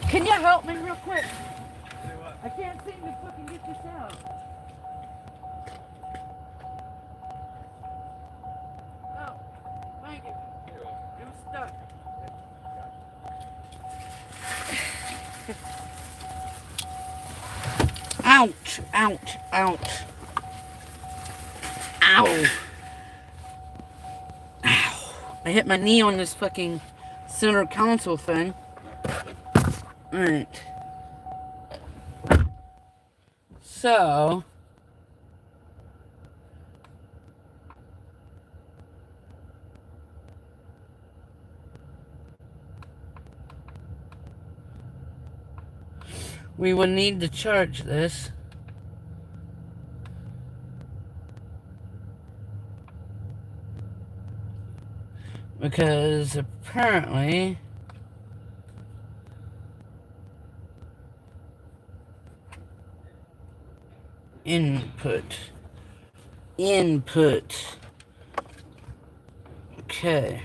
Can you help me real quick? I can't seem to fucking get this out. Oh, thank you. It was stuck. Ouch, ouch, ouch. Ow. Ow. I hit my knee on this fucking center console thing. Alright. So... we will need to charge this. Because apparently... Input. Okay.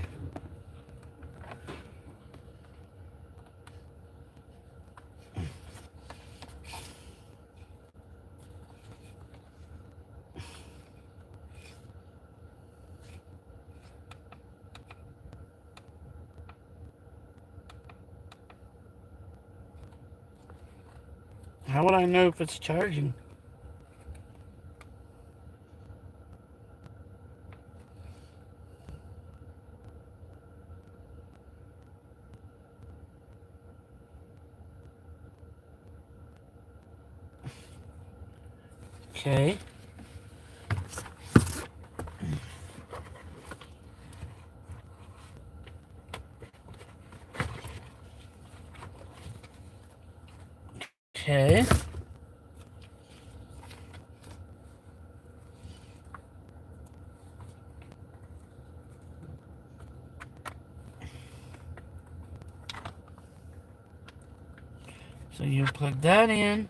How would I know if it's charging? Okay. Okay. So you plug that in.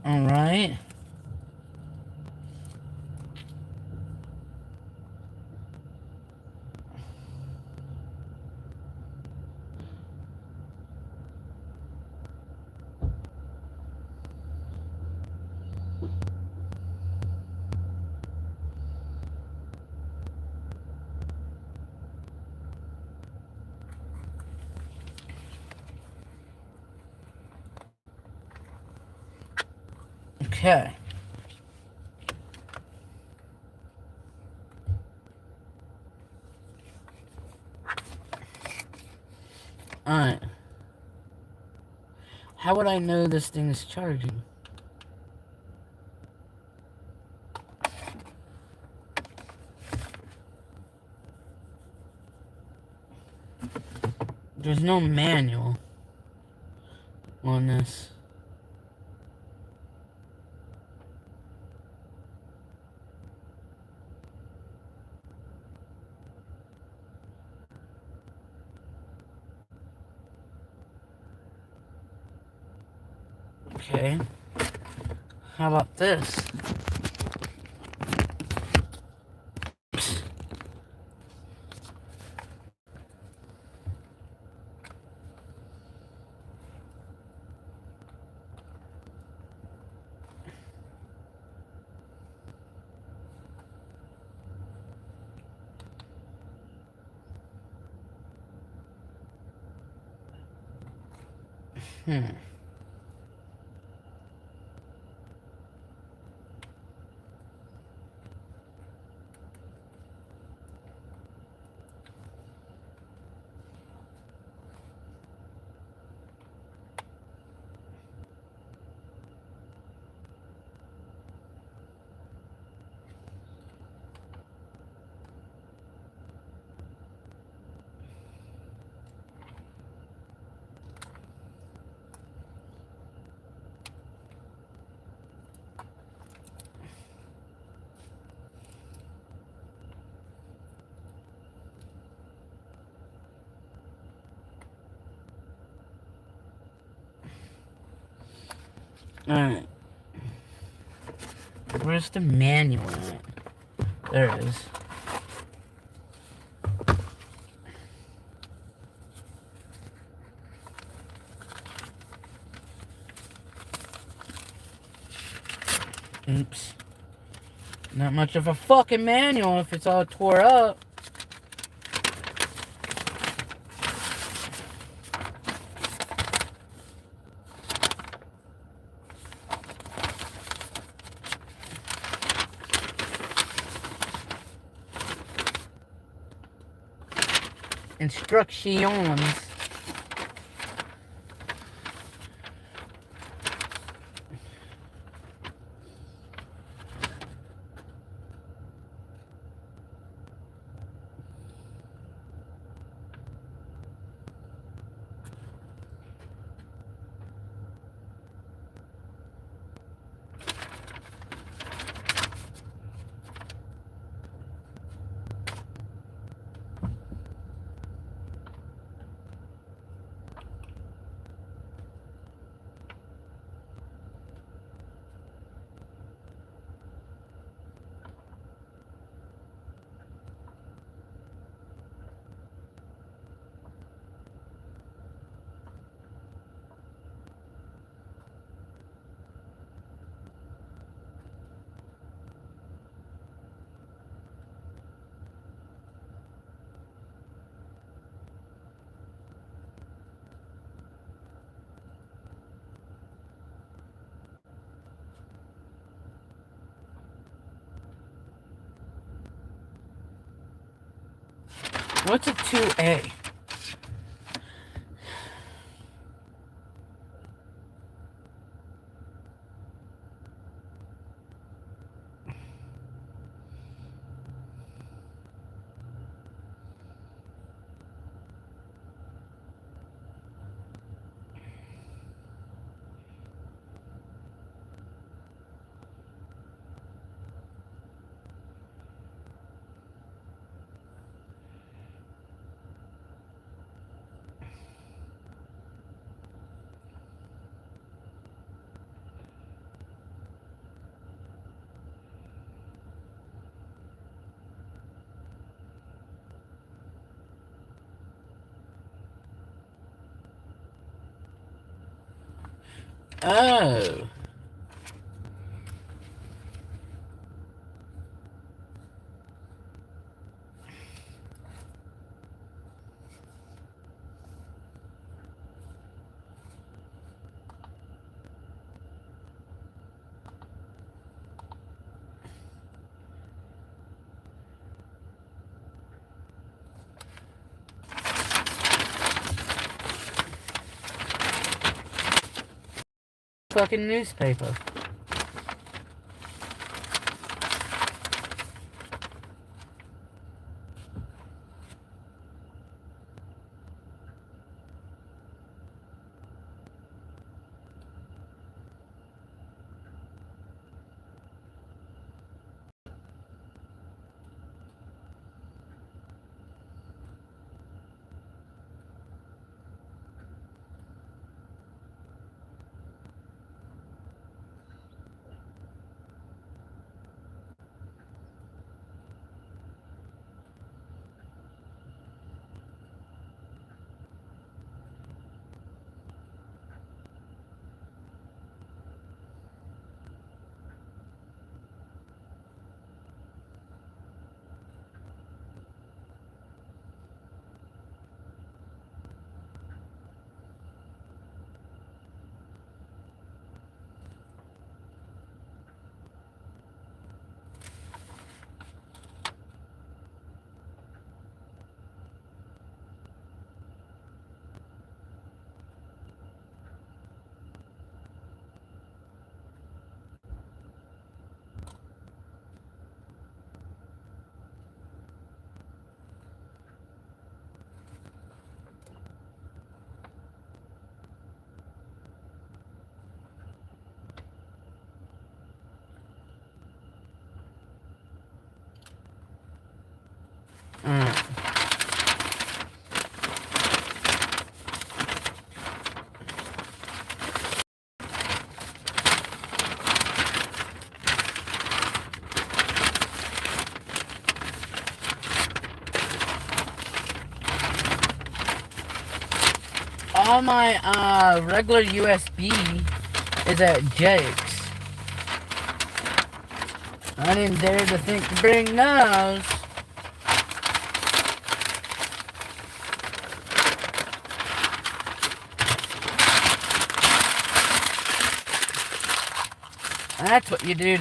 Alright. Okay. Alright. How would I know this thing is charging? There's no manual on this. Okay. How about this? Hmm. Alright. Where's the manual at? There it is. Oops. Not much of a fucking manual if it's all tore up. Instructions. What's a 2A? Oh. Fucking newspaper. All my regular USB is at Jake's. I didn't dare to think to bring those. That's what you do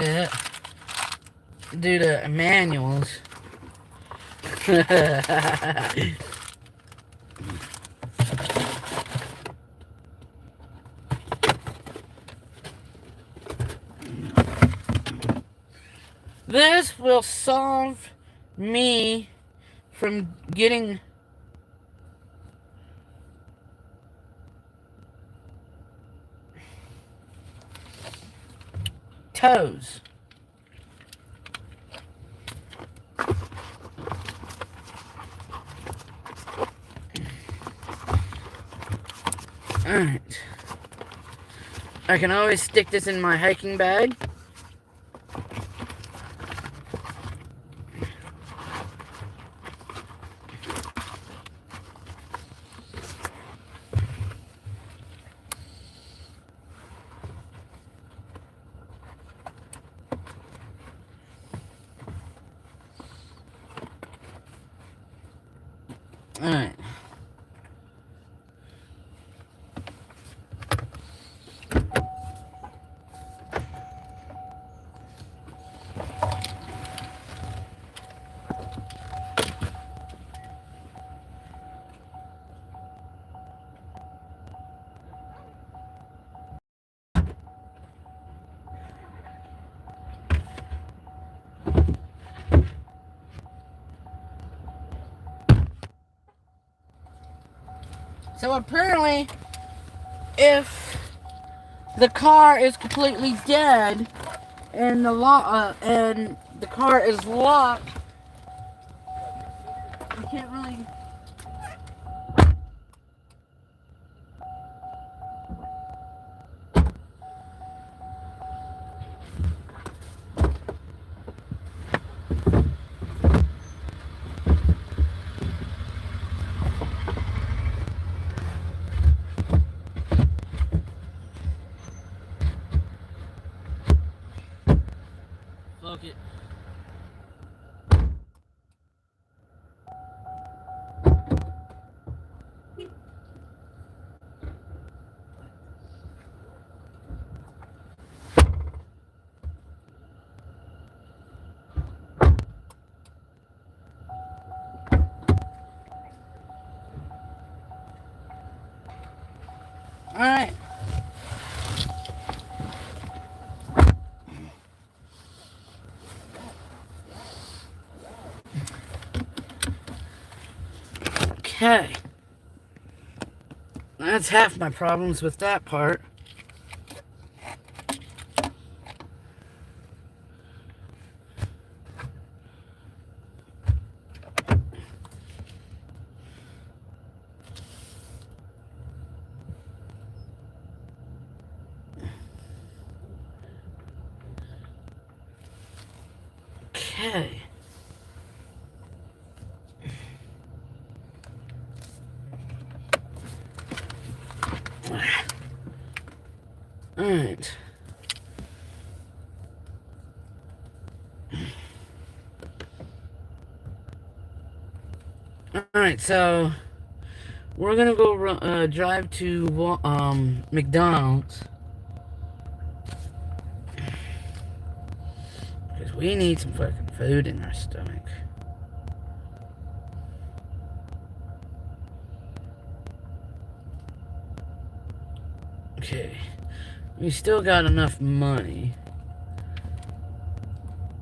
to manuals. This will solve me from getting toes. Alright. I can always stick this in my hiking bag. Alright. So apparently, if the car is completely dead and the car is locked, you can't really. it. All right. Okay. That's half my problems with that part. Okay. Alright. Alright, so we're gonna go drive to McDonald's. Because we need some fucking food in our stomach. Okay. We still got enough money.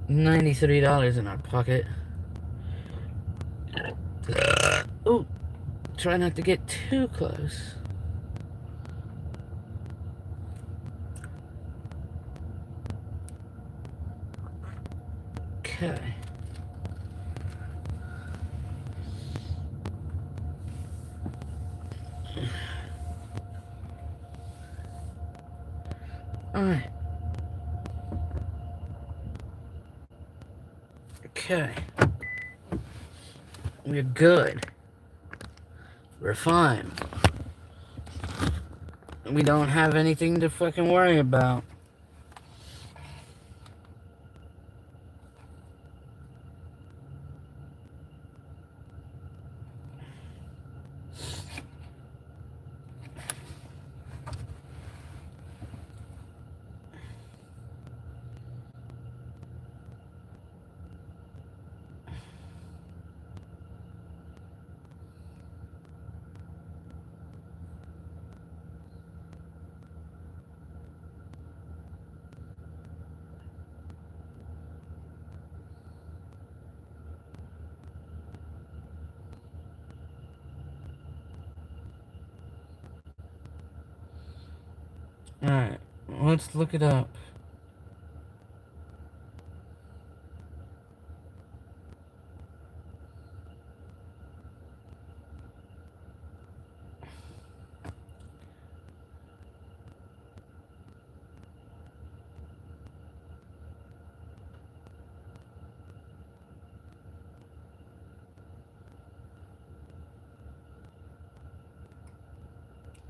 $93 in our pocket. Ooh. Try not to get too close. Okay. Alright. Okay. We're good. We're fine. We don't have anything to fucking worry about. Alright, let's look it up.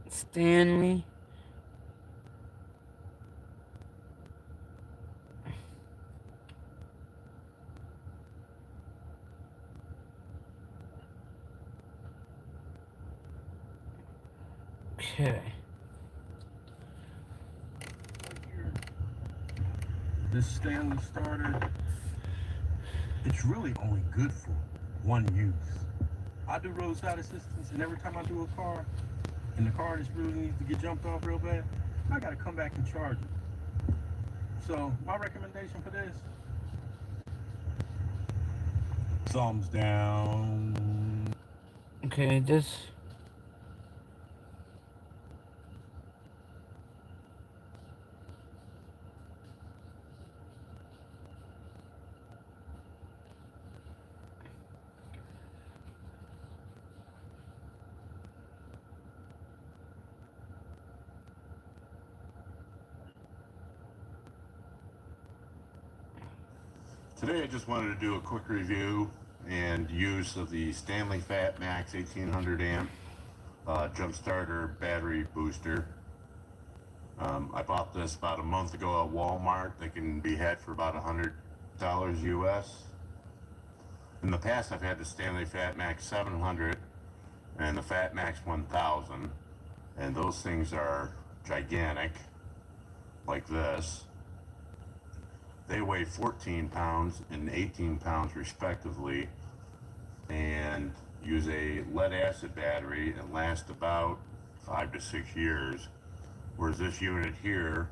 Stanley. Okay. This Stanley starter, it's really only good for one use. I do roadside assistance, and every time I do a car, and the car just really needs to get jumped off real bad, I gotta come back and charge it. So my recommendation for this, thumbs down. Okay, this... Today I just wanted to do a quick review and use of the Stanley Fat Max 1800 amp jump starter battery booster. I bought this about a month ago at Walmart. They can be had for about $100 US. In the past, I've had the Stanley Fat Max 700 and the Fat Max 1000, and those things are gigantic, like this. They weigh 14 pounds and 18 pounds respectively, and use a lead acid battery and last about 5 to 6 years, whereas this unit here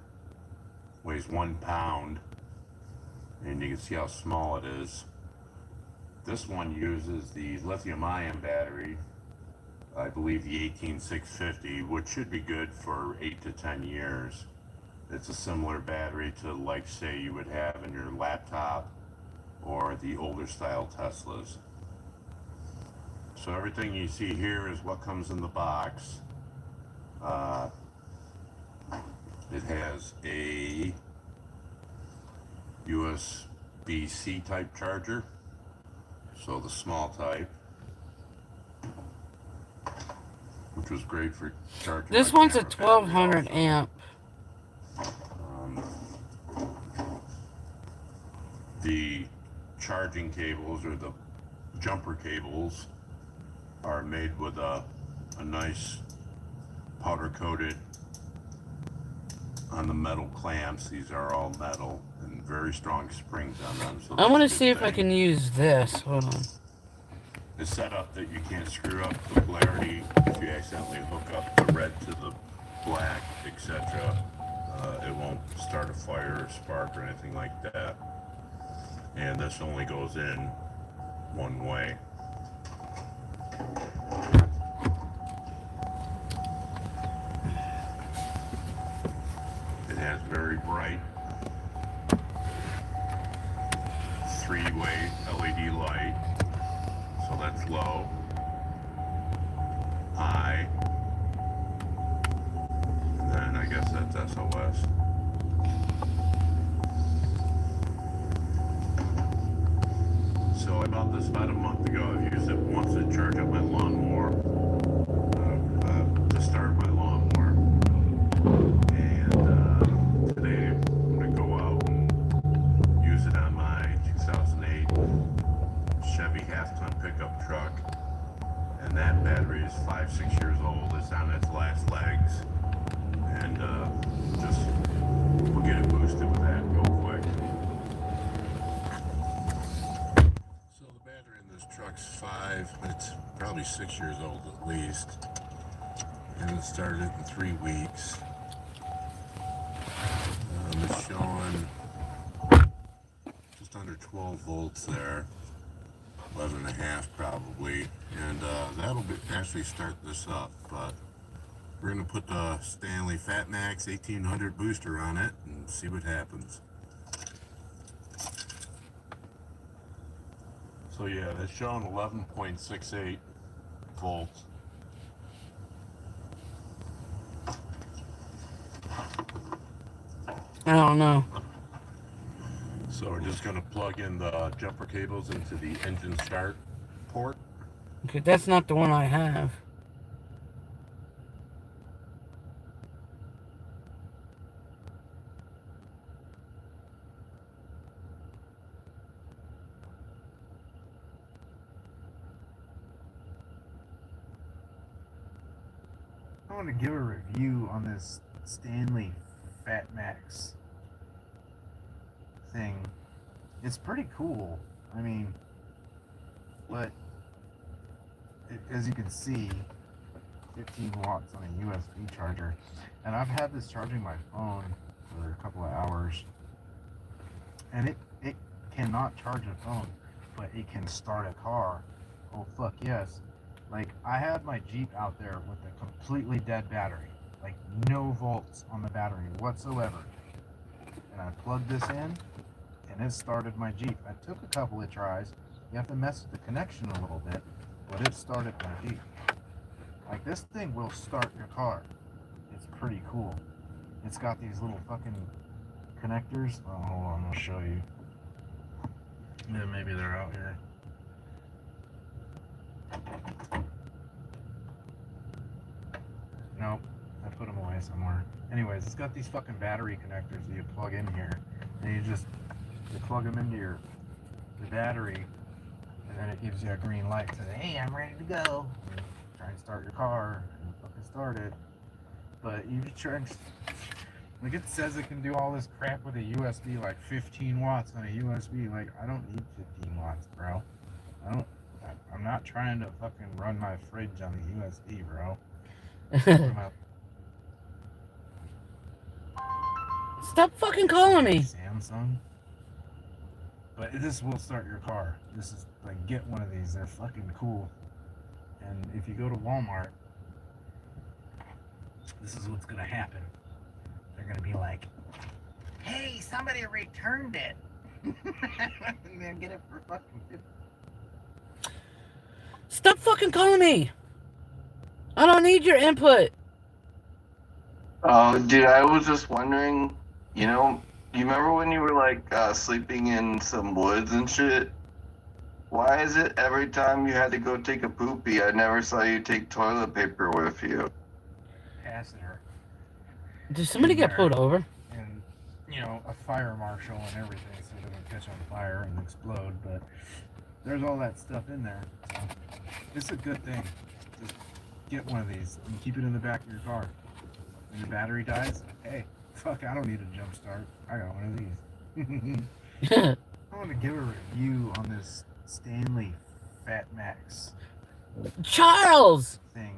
weighs 1 pound, and you can see how small it is. This one uses the lithium-ion battery, I believe the 18650, which should be good for 8 to 10 years. It's a similar battery to, like, say you would have in your laptop or the older style Teslas. So everything you see here is what comes in the box. It has a USB-C type charger, so the small type, which was great for charging. This one's a 1200 amp. The charging cables, or the jumper cables, are made with a nice powder coated on the metal clamps. These are all metal and very strong springs on them. So I want to see if I can use this. Hold on. It's set up that you can't screw up the polarity if you accidentally hook up the red to the black, etc. It won't start a fire or spark or anything like that. And this only goes in one way. It has very bright 3-way LED light, so that's low, high, and then I guess that's SOS. So I bought this about a month ago. I've used it once to charge up my lawnmower, to start my lawnmower. And today I'm going to go out and use it on my 2008 Chevy half-ton pickup truck. And that battery is 5-6 years old. It's on its last legs. And we'll get it boosted with that real quick. So the battery in this truck's it's probably 6 years old at least. And it started in 3 weeks. It's showing just under 12 volts there, 11.5 probably, and that'll actually start this up. But we're going to put the Stanley Fat Max 1800 booster on it and see what happens. So yeah, that's showing 11.68 volts. I don't know. So we're just going to plug in the jumper cables into the engine start port. Okay, that's not the one I have. I want to give a review on this Stanley Fat Max thing. It's pretty cool. I mean, but as you can see, 15 watts on a USB charger, and I've had this charging my phone for a couple of hours, and it cannot charge a phone, but it can start a car. Oh fuck yes. Like, I had my Jeep out there with a completely dead battery, like no volts on the battery whatsoever, and I plugged this in and it started my Jeep. I took a couple of tries. You have to mess with the connection a little bit, but it started my Jeep. Like, this thing will start your car. It's pretty cool. It's got these little fucking connectors. Oh, hold on, I'll show you. Yeah, maybe they're out here. Nope, I put them away somewhere. Anyways, it's got these fucking battery connectors that you plug in here, and you just you plug them into the battery, and then it gives you a green light. Says, "Hey, I'm ready to go." And you try and start your car, and fucking start it. But you try and like it says it can do all this crap with a USB, like 15 watts on a USB. Like I don't need 15 watts, bro. I'm not trying to fucking run my fridge on a USB, bro. Stop fucking calling me. Samsung. But this will start your car. This is like, get one of these. They're fucking cool. And if you go to Walmart, this is what's gonna happen. They're gonna be like, "Hey, somebody returned it," and then get it for fucking 50. Stop fucking calling me. I don't need your input. Oh, dude, I was just wondering, you remember when you were like sleeping in some woods and shit? Why is it every time you had to go take a poopy, I never saw you take toilet paper with you? Capacitor. Did somebody get pulled over? And, a fire marshal and everything so it doesn't catch on fire and explode, but there's all that stuff in there. So it's a good thing. Just get one of these and keep it in the back of your car. When your battery dies, hey, fuck, I don't need a jump start. I got one of these. I want to give a review on this Stanley Fat Max Charles thing.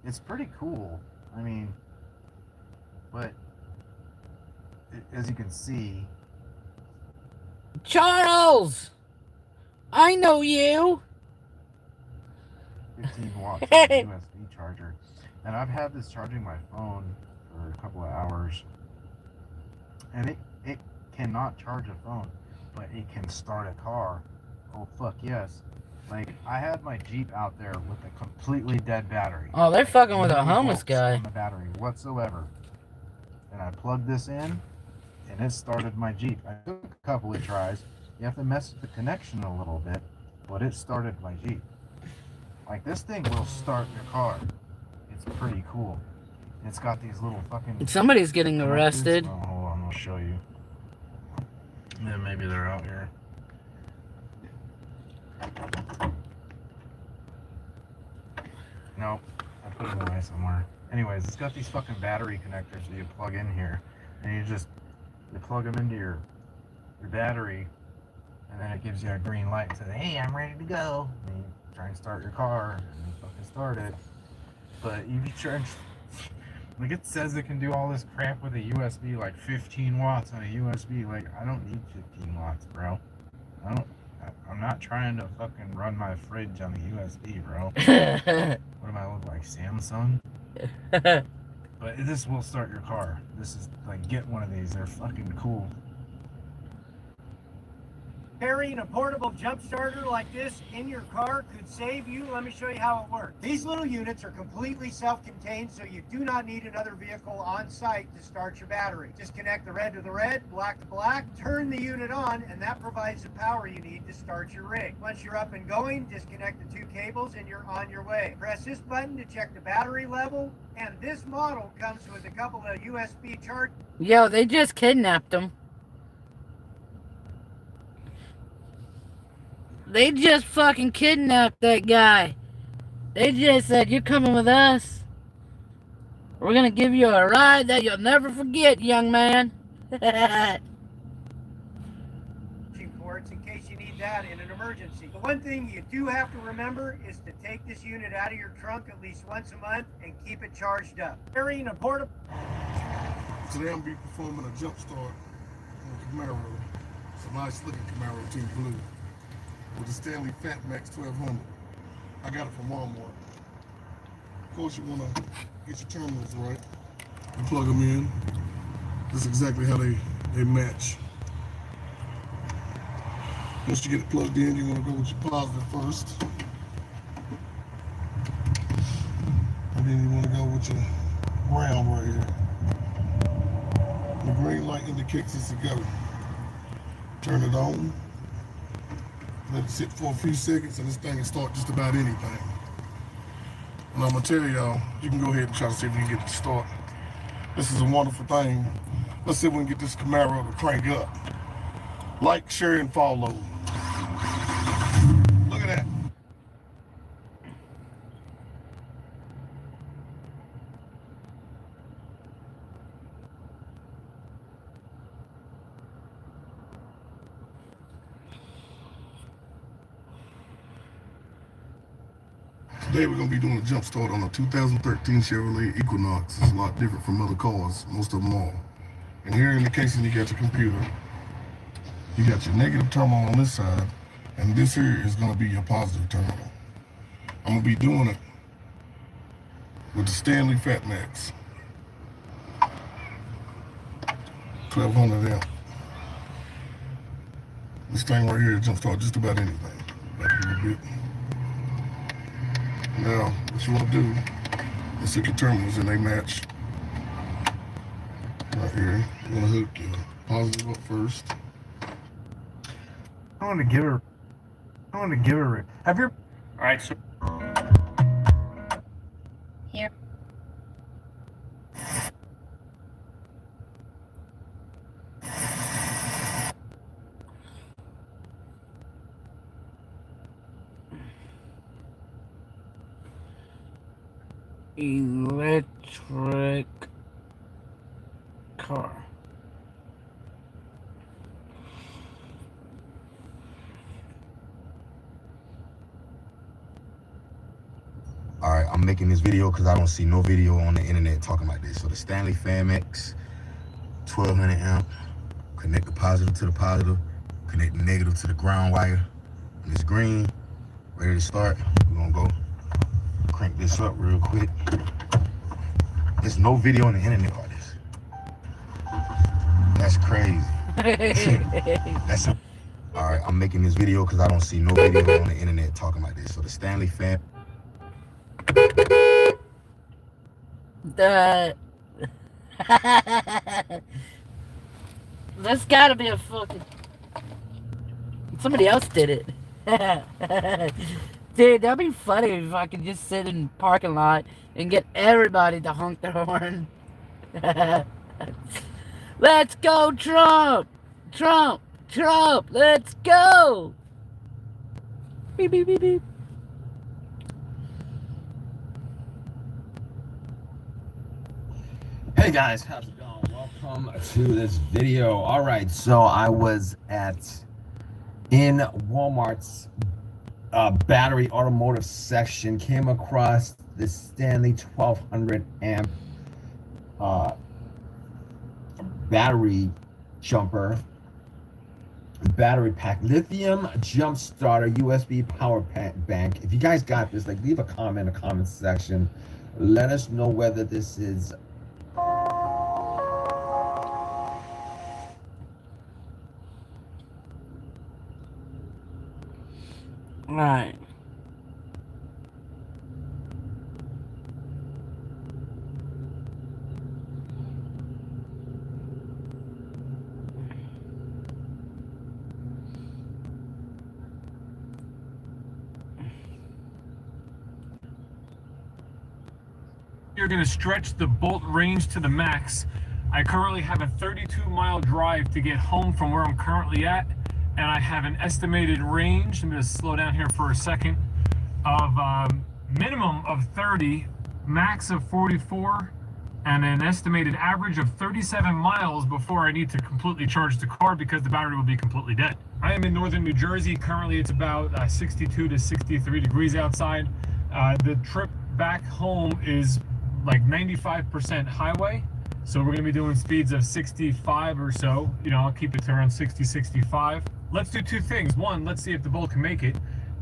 It's pretty cool. I mean, but as you can see, Charles, I know you. 15 watts USB charger, and I've had this charging my phone for a couple of hours, and it cannot charge a phone, but it can start a car. Oh fuck yes. Like, I had my Jeep out there with a completely dead battery. Oh, they're fucking with a No homeless volts guy. on the battery whatsoever. And I plugged this in, and it started my Jeep. I took a couple of tries. You have to mess with the connection a little bit, but it started my Jeep. Like, this thing will start your car. It's pretty cool. It's got these little fucking... Somebody's getting arrested. Oh, hold on, I'll show you. Yeah, maybe they're out here. Nope, I put it away somewhere. Anyways, it's got these fucking battery connectors that you plug in here, and you plug them into your battery, and then it gives you a green light and says, "Hey, I'm ready to go." And you try and start your car, and you fucking start it. But you charge, like, it says it can do all this crap with a USB, like 15 watts on a USB. Like, I don't need 15 watts, bro. I'm not trying to fucking run my fridge on a USB, bro. What am I look like, Samsung? But this will start your car. This is like, get one of these. They're fucking cool. Carrying a portable jump starter like this in your car could save you. Let me show you how it works. These little units are completely self-contained, so you do not need another vehicle on site to start your battery. Just connect the red to the red, black to black, turn the unit on, and that provides the power you need to start your rig. Once you're up and going, disconnect the two cables and you're on your way. Press this button to check the battery level, and this model comes with a couple of USB charge. Yo, they just kidnapped him. They just fucking kidnapped that guy. They just said, "You're coming with us. We're gonna give you a ride that you'll never forget, young man." Ports in case you need that in an emergency. The one thing you do have to remember is to take this unit out of your trunk at least once a month and keep it charged up. Carrying a portable. Today I'm be performing a jump start on a Camaro. It's a nice looking Camaro, Team Blue, with a Stanley Fat Max 1200. I got it from Walmart. Of course, you want to get your terminals right. You plug them in. This is exactly how they match. Once you get it plugged in, you want to go with your positive first. And then you want to go with your ground right here. The green light indicates it's a go. Turn it on. Let it sit for a few seconds and this thing can start just about anything. And I'm gonna tell y'all, you can go ahead and try to see if you can get it to start. This is a wonderful thing. Let's see if we can get this Camaro to crank up. Like, share, and follow. Look at that. Today we're going to be doing a jump start on a 2013 Chevrolet Equinox. It's a lot different from other cars, most of them are. And here in the casing you got your computer. You got your negative terminal on this side, and this here is going to be your positive terminal. I'm going to be doing it with the Stanley Fat Max 1200 amp. This thing right here jump start just about anything. Back a little bit. Now, what you want to do is hook your terminals and they match. Right here, you want to hook your positive up first. I want to give her. Have your. All right, so Here. Electric car. Alright, I'm making this video because I don't see no video on the internet talking about this. So the Stanley FanMax 1200 amp, connect the positive to the positive, connect the negative to the ground wire. And it's green, ready to start. We're gonna go crank this up real quick. There's no video on the internet about this. That's crazy. That's alright, I'm making this video because I don't see no video on the internet talking about this. So the Stanley Fan. That's gotta be a fucking. Somebody else did it. Dude, that'd be funny if I could just sit in the parking lot and get everybody to honk their horn. Let's go, Trump! Trump! Trump! Let's go! Beep, beep, beep, beep. Hey guys, how's it going? Welcome to this video. All right, so I was in Walmart's battery automotive section, came across this Stanley 1200 amp battery jumper, battery pack, lithium jump starter, USB power bank. If you guys got this, like, leave a comment in the comment section. Let us know whether this is right. you're going to stretch the bolt range to the max. I currently have a 32-mile drive to get home from where I'm currently at, and I have an estimated range, I'm going to slow down here for a second, of minimum of 30, max of 44, and an estimated average of 37 miles before I need to completely charge the car because the battery will be completely dead. I am in northern New Jersey. Currently it's about 62 to 63 degrees outside. The trip back home is like 95% highway. So we're gonna be doing speeds of 65 or so. You know, I'll keep it to around 60, 65. Let's do two things. One, let's see if the Bolt can make it.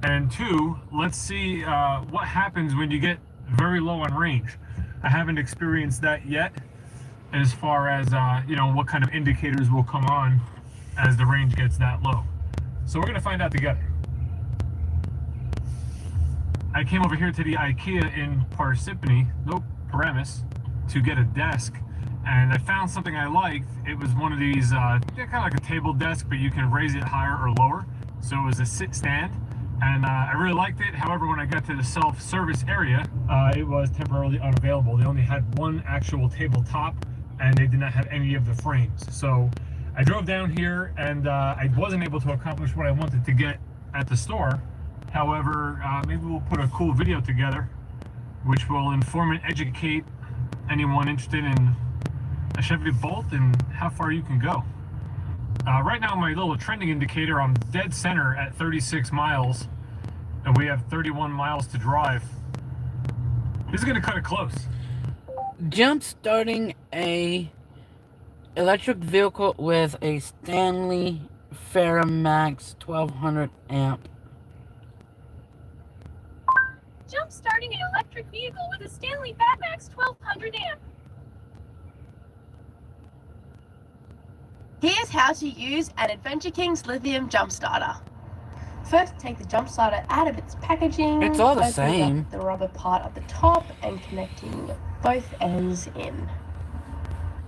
And two, let's see what happens when you get very low on range. I haven't experienced that yet as far as, you know, what kind of indicators will come on as the range gets that low. So we're gonna find out together. I came over here to the IKEA in Paramus to get a desk, and I found something I liked. It was one of these, kind of like a table desk, but you can raise it higher or lower. So it was a sit stand, and I really liked it. However, when I got to the self-service area, it was temporarily unavailable. They only had one actual tabletop, and they did not have any of the frames. So I drove down here and I wasn't able to accomplish what I wanted to get at the store. However, maybe we'll put a cool video together which will inform and educate anyone interested in a Chevy Bolt and how far you can go. Right now, my little trending indicator, I'm dead center at 36 miles, and we have 31 miles to drive. This is going to cut it close. Jump starting a electric vehicle with a Stanley Ferromax 1200 amp. Jump starting an electric vehicle with a Stanley Fatmax 1200 amp. Here's how to use an Adventure King's lithium jump starter. First, take the jump starter out of its packaging. It's all the opening same. up the rubber part at the top and connecting both ends in.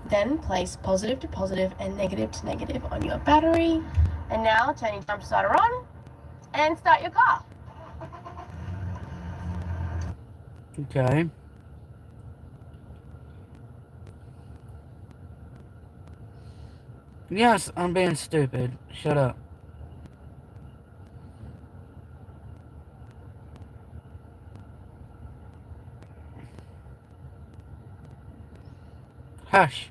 Then place positive to positive and negative to negative on your battery. And now turn your jump starter on and start your car. Okay. Yes, I'm being stupid. Shut up. Hush.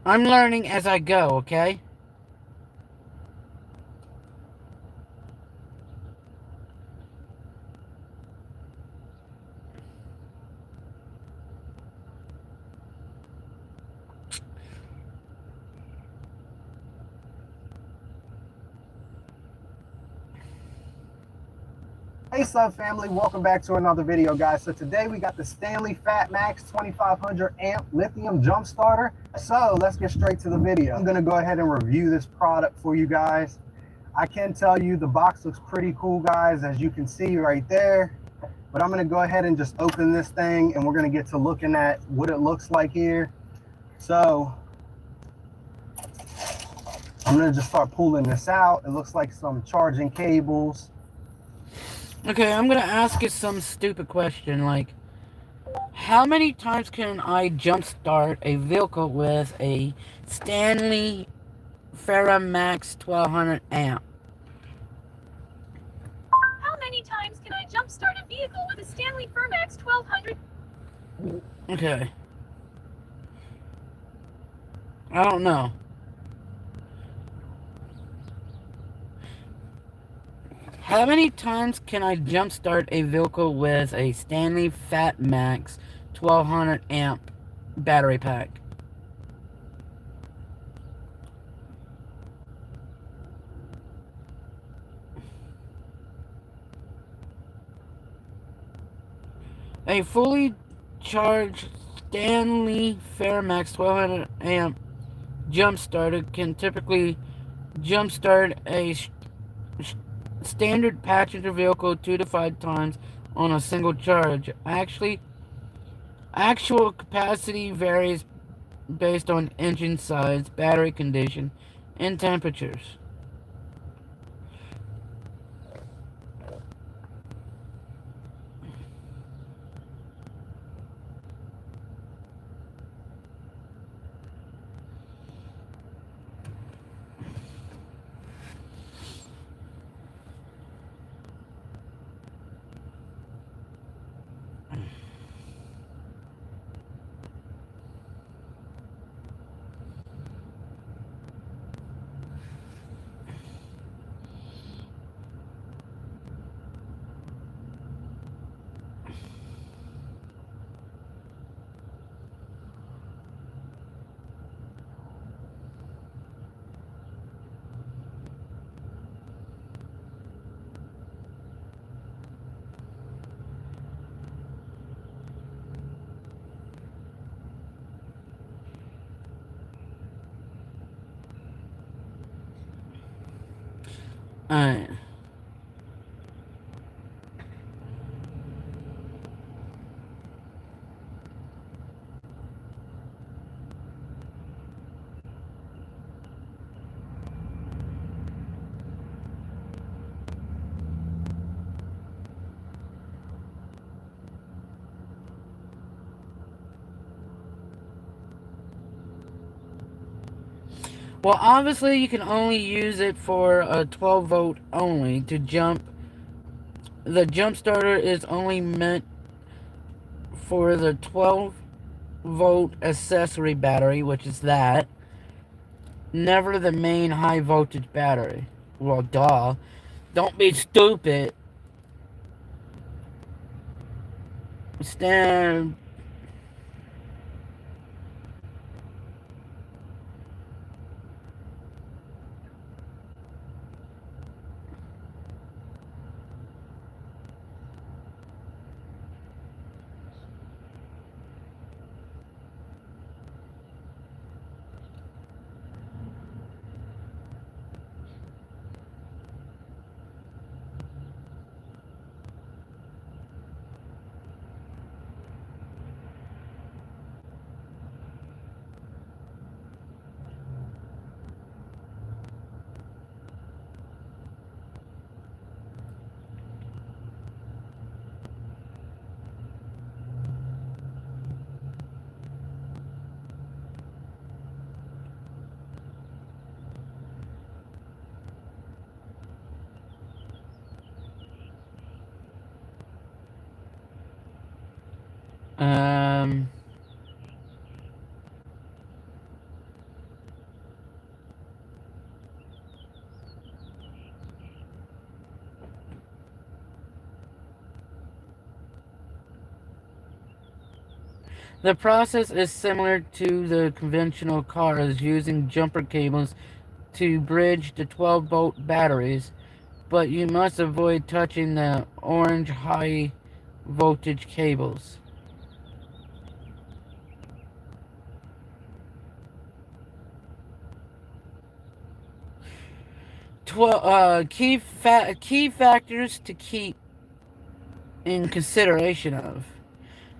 I'm learning as I go, okay? Hey sub family, welcome back to another video guys. So today we got the Stanley Fatmax 2500 amp lithium jump starter. So let's get straight to the video. I'm gonna go ahead and review this product for you guys. I can tell you the box looks pretty cool guys, as you can see right there. But I'm gonna go ahead and just open this thing and we're gonna get to looking at what it looks like here. So I'm gonna just start pulling this out. It looks like some charging cables. Okay, I'm gonna ask you some stupid question, like, how many times can I jumpstart a vehicle with a Stanley Ferromax 1200 amp? How many times can I jumpstart a vehicle with a Stanley Ferromax 1200? Okay. I don't know. How many times can I jumpstart a vehicle with a Stanley Fatmax 1200 amp battery pack? A fully charged Stanley Ferromax 1200 amp jump starter can typically jumpstart a standard passenger vehicle 2 to 5 times on a single charge. Actual capacity varies based on engine size, battery condition, and temperatures. Alright. Well, obviously you can only use it for a 12 volt only to jump. The jump starter is only meant for the 12 volt accessory battery, which is that. Never the main high voltage battery. Well, duh. Don't be stupid. Stand. Um. The process is similar to the conventional cars using jumper cables to bridge the 12 volt batteries, but you must avoid touching the orange high voltage cables. Key factors to keep in consideration of.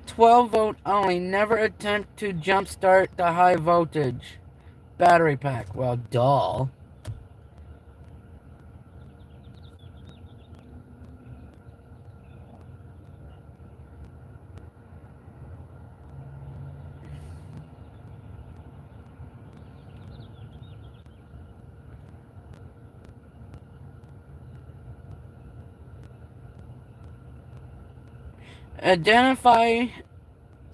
12 volt only. Never attempt to jumpstart the high voltage battery pack. Well, duh. Identify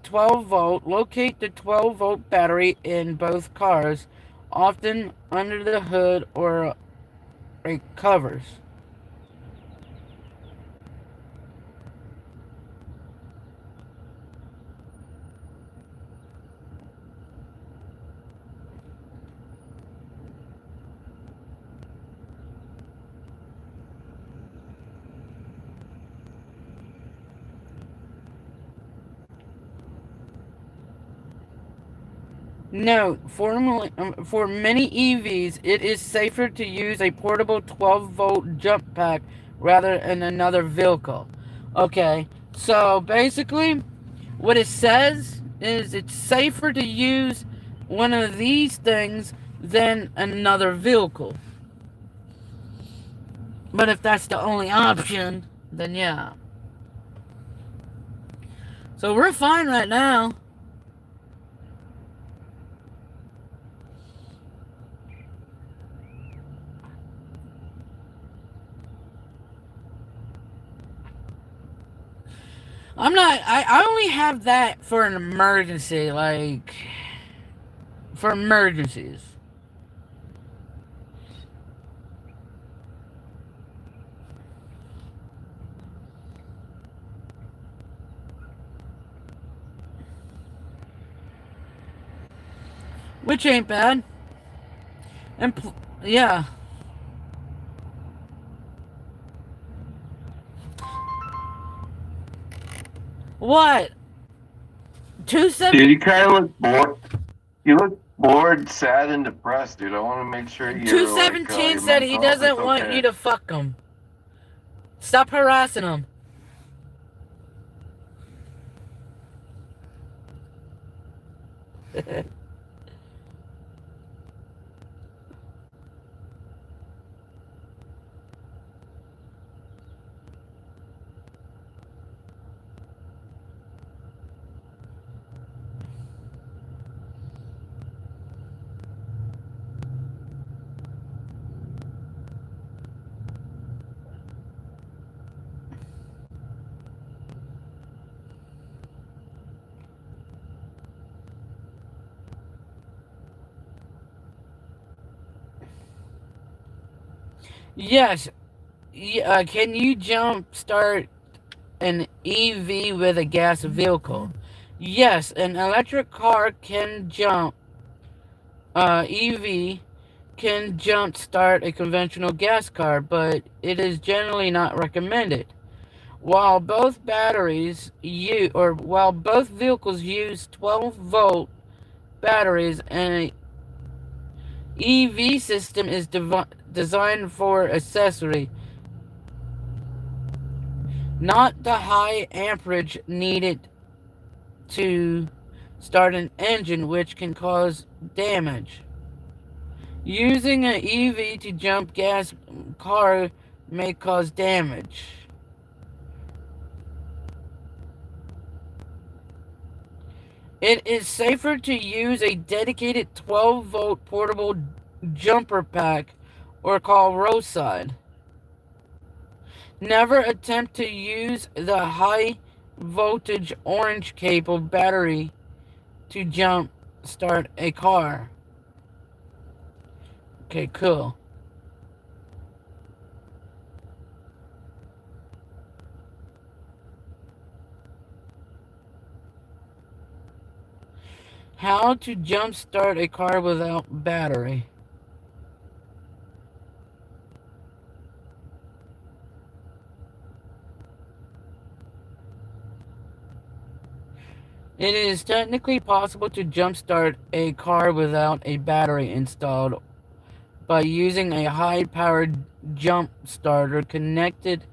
12 volt. Locate the 12 volt battery in both cars, often under the hood or covers. Note, for many EVs, it is safer to use a portable 12 volt jump pack rather than another vehicle. Okay, so basically, what it says is it's safer to use one of these things than another vehicle. But if that's the only option, then yeah. So we're fine right now. I only have that for an emergency, like, for emergencies. Which ain't bad. And, yeah. What? Dude, you kind of look bored. You look bored, sad, and depressed, dude. I want to make sure you're 217 your said he mental health is doesn't want okay. you to fuck him. Stop harassing him. Yes. Can you jump start an EV with a gas vehicle? Yes, an electric car can jump. EV can jump start a conventional gas car, but it is generally not recommended. While both vehicles use 12-volt batteries, an EV system is designed for accessory, not the high amperage needed to start an engine, which can cause damage. Using an EV to jump gas car may cause damage. It is safer to use a dedicated 12-volt portable jumper pack or call roadside. Never attempt to use the high voltage orange cable battery to jump start a car. Okay, cool. How to jump start a car without battery. It is technically possible to jumpstart a car without a battery installed by using a high-powered jump starter connected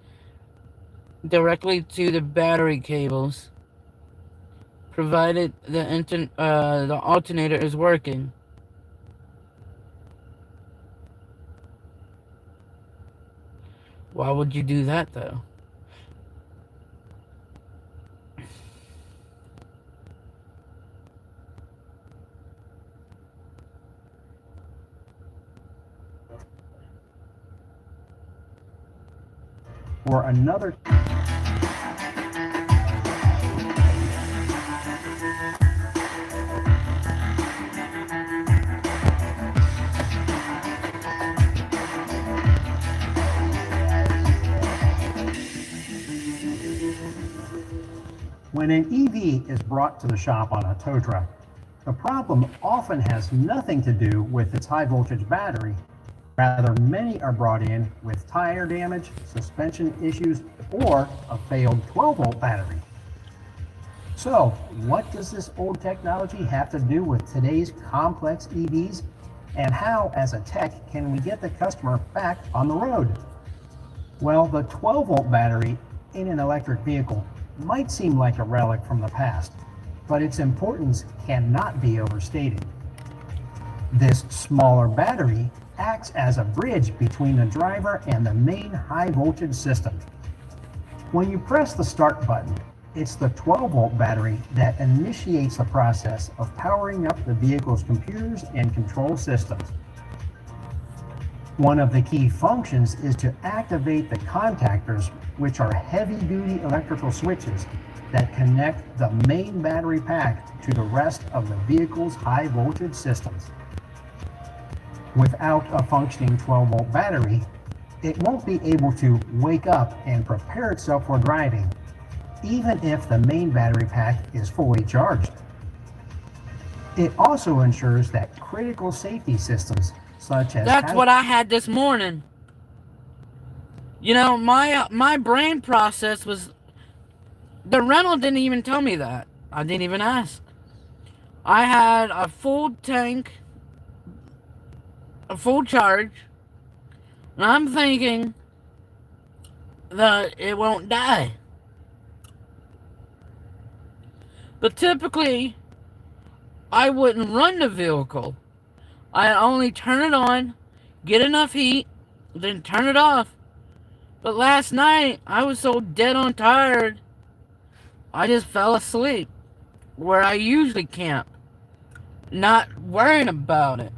directly to the battery cables, provided the alternator is working. Why would you do that, though? Or another. When an EV is brought to the shop on a tow truck, the problem often has nothing to do with its high voltage battery. Rather, many are brought in with tire damage, suspension issues, or a failed 12-volt battery. So, what does this old technology have to do with today's complex EVs? And how, as a tech, can we get the customer back on the road? Well, the 12-volt battery in an electric vehicle might seem like a relic from the past, but its importance cannot be overstated. This smaller battery acts as a bridge between the driver and the main high voltage system. When you press the start button, it's the 12-volt battery that initiates the process of powering up the vehicle's computers and control systems. One of the key functions is to activate the contactors, which are heavy-duty electrical switches that connect the main battery pack to the rest of the vehicle's high-voltage systems. Without a functioning 12-volt battery, it won't be able to wake up and prepare itself for driving, even if the main battery pack is fully charged. It also ensures that critical safety systems, such as... That's what I had this morning. You know, my brain process was... The rental didn't even tell me that. I didn't even ask. I had a full tank, a full charge, and I'm thinking that it won't die. But typically, I wouldn't run the vehicle. I only turn it on, get enough heat, then turn it off. But last night, I was so dead on tired, I just fell asleep where I usually camp, not worrying about it.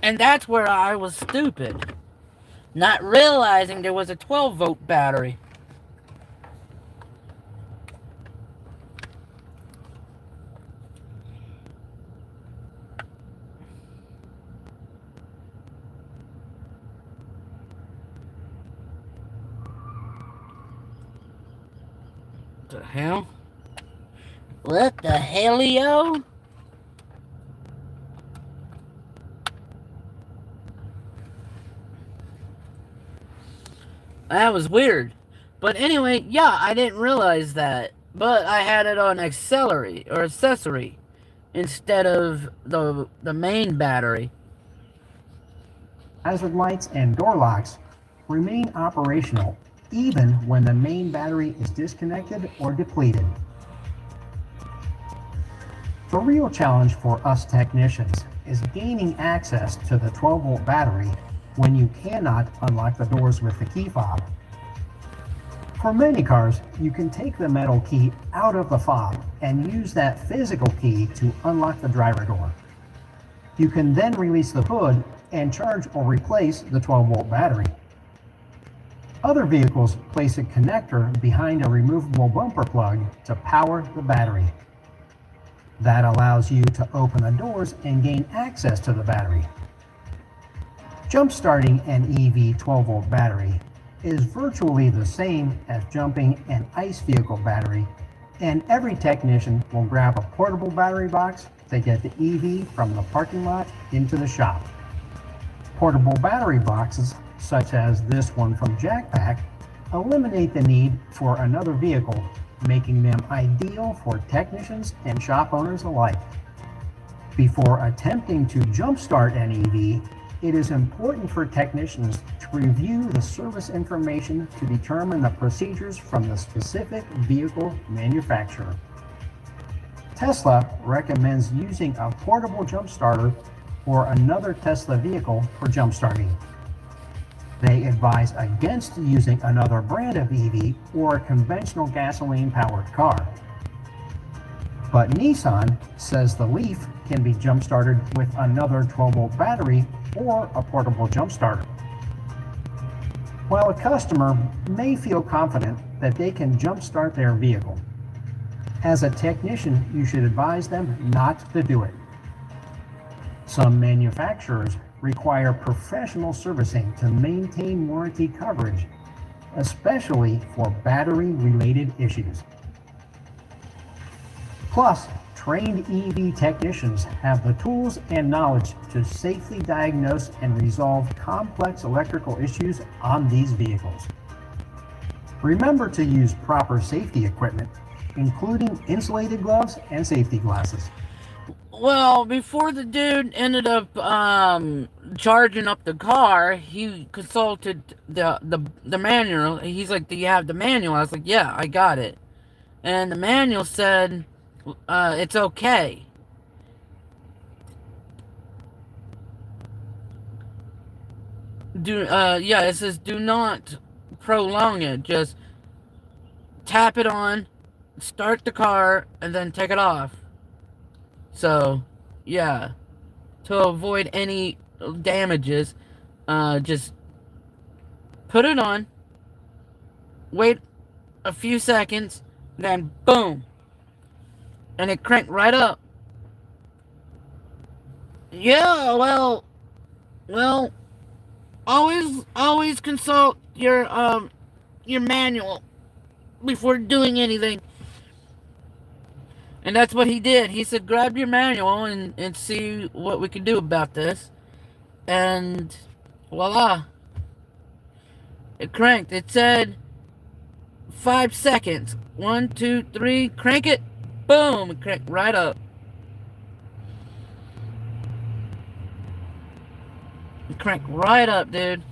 And that's where I was stupid. not realizing there was a 12-volt battery. What the hell? What the hellio? That was weird. But anyway, yeah, I didn't realize that. But I had it on accessory instead of the main battery. Hazard lights and door locks remain operational even when the main battery is disconnected or depleted. The real challenge for us technicians is gaining access to the 12-volt battery when you cannot unlock the doors with the key fob. For many cars, you can take the metal key out of the fob and use that physical key to unlock the driver door. You can then release the hood and charge or replace the 12-volt battery. Other vehicles place a connector behind a removable bumper plug to power the battery. That allows you to open the doors and gain access to the battery. Jump-starting an EV 12-volt battery is virtually the same as jumping an ICE vehicle battery, and every technician will grab a portable battery box to get the EV from the parking lot into the shop. Portable battery boxes, such as this one from JackPack, eliminate the need for another vehicle, making them ideal for technicians and shop owners alike. Before attempting to jumpstart an EV, it is important for technicians to review the service information to determine the procedures from the specific vehicle manufacturer. Tesla recommends using a portable jump starter or another Tesla vehicle for jump starting. They advise against using another brand of EV or a conventional gasoline-powered car. But Nissan says the Leaf can be jump-started with another 12-volt battery or a portable jump starter. While a customer may feel confident that they can jump-start their vehicle, as a technician, you should advise them not to do it. Some manufacturers require professional servicing to maintain warranty coverage, especially for battery-related issues. Plus, trained EV technicians have the tools and knowledge to safely diagnose and resolve complex electrical issues on these vehicles. Remember to use proper safety equipment, including insulated gloves and safety glasses. Well, before the dude ended up charging up the car, he consulted the manual. He's like, "Do you have the manual?" I was like, "Yeah, I got it." And the manual said, "It's okay." Yeah, it says, "Do not prolong it. Just tap it on, start the car, and then take it off." So, yeah, to avoid any damages, just put it on, wait a few seconds, then boom, and it cranked right up. Yeah, well, always consult your manual before doing anything. And that's what he did. He said, grab your manual and see what we can do about this. And voila. It cranked. It said 5 seconds. 1, 2, 3, crank it. Boom. It cranked right up. It cranked right up, dude.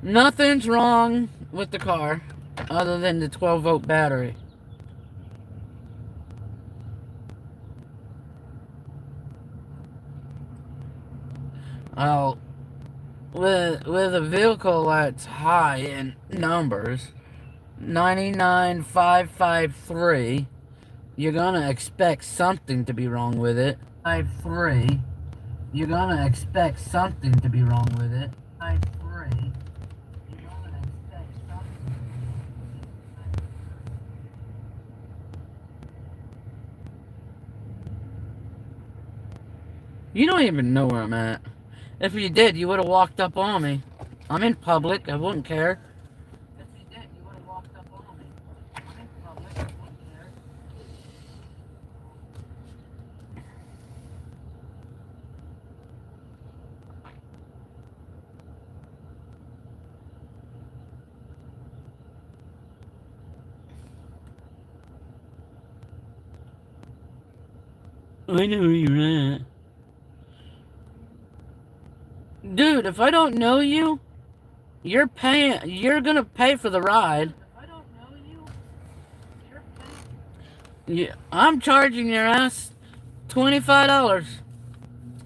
Nothing's wrong with the car other than the 12-volt battery. Well, with a vehicle that's high in numbers, 99,553, you're gonna expect something to be wrong with it. Type 3, you're gonna expect something to be wrong with it. Type 3, you're gonna expect something. You don't even know where I'm at. If you did, you would have walked up on me. I'm in public, I wouldn't care. If you did, you would have walked up on me. I'm in public, I wouldn't care. I know where you're at. Dude, if I don't know you, you're gonna pay for the ride. Yeah, I'm charging your ass $25.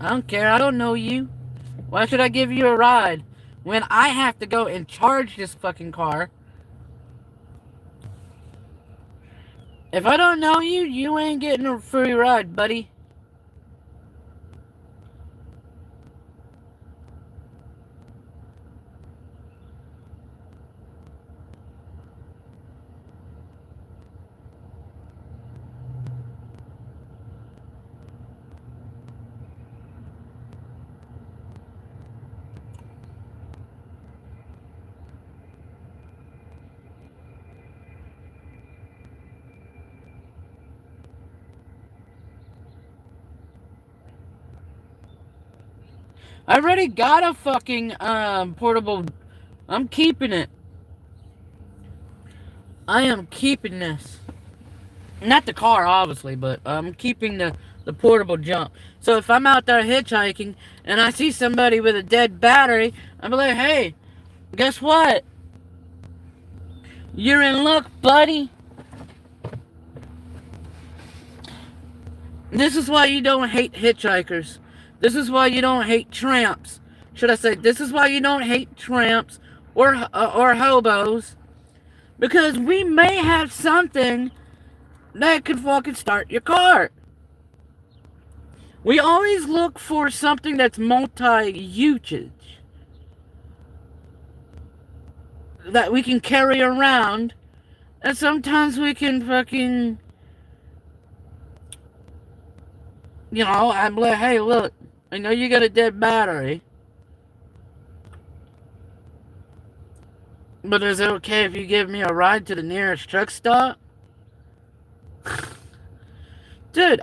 I don't care, I don't know you. Why should I give you a ride when I have to go and charge this fucking car? If I don't know you, you ain't getting a free ride, buddy. I already got a fucking portable. I'm keeping it. I am keeping this. Not the car, obviously, but I'm keeping the portable jump. So if I'm out there hitchhiking and I see somebody with a dead battery, I'm like, hey, guess what? You're in luck, buddy. This is why you don't hate hitchhikers. This is why you don't hate tramps. Should I say, this is why you don't hate tramps or hobos. Because we may have something that could fucking start your car. We always look for something that's multi-usage. That we can carry around. And sometimes we can fucking... You know, I'm like, hey, look. I know you got a dead battery. But is it okay if you give me a ride to the nearest truck stop? Dude,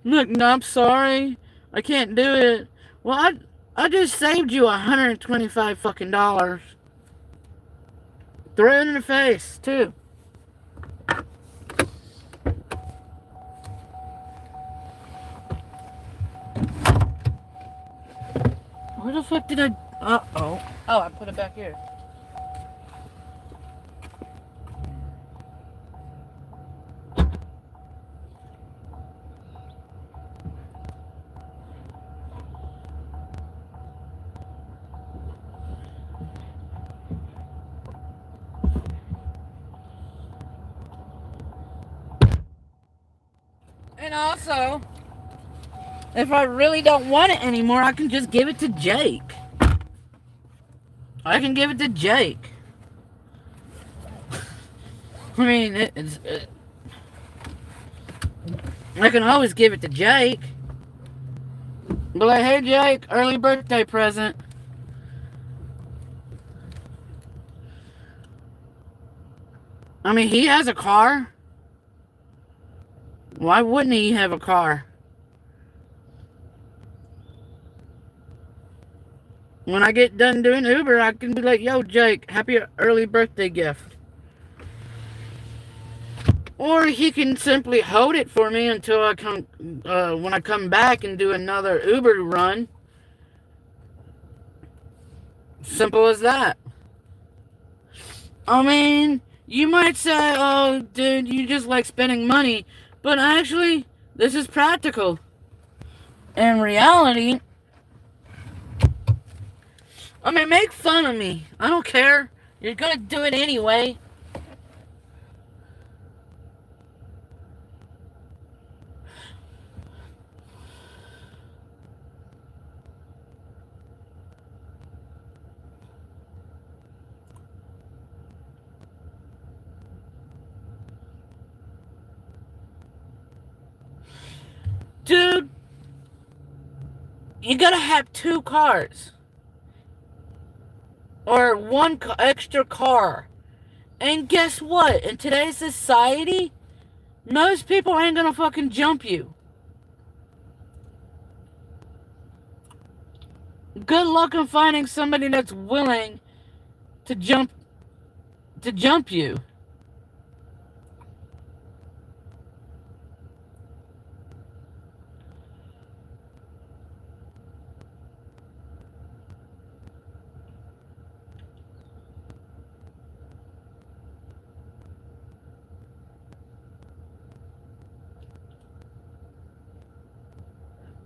look, no, I'm sorry. I can't do it. Well, I just saved you $125 fucking dollars. Throw it in the face, too. Where the fuck did I... Uh-oh. Oh, I put it back here. And also, if I really don't want it anymore, I can just give it to Jake. I can give it to Jake. I mean, I can always give it to Jake. Be like, hey Jake, early birthday present. I mean, he has a car. Why wouldn't he have a car? When I get done doing Uber, I can be like, yo, Jake, happy early birthday gift. Or he can simply hold it for me until I come, when I come back and do another Uber run. Simple as that. I mean, you might say, oh, dude, you just like spending money. But actually, this is practical. In reality, I mean, make fun of me. I don't care. You're gonna do it anyway. You gotta have 2 cars. Or 1 extra car. And guess what? In today's society, most people ain't gonna fucking jump you. Good luck in finding somebody that's willing to jump you.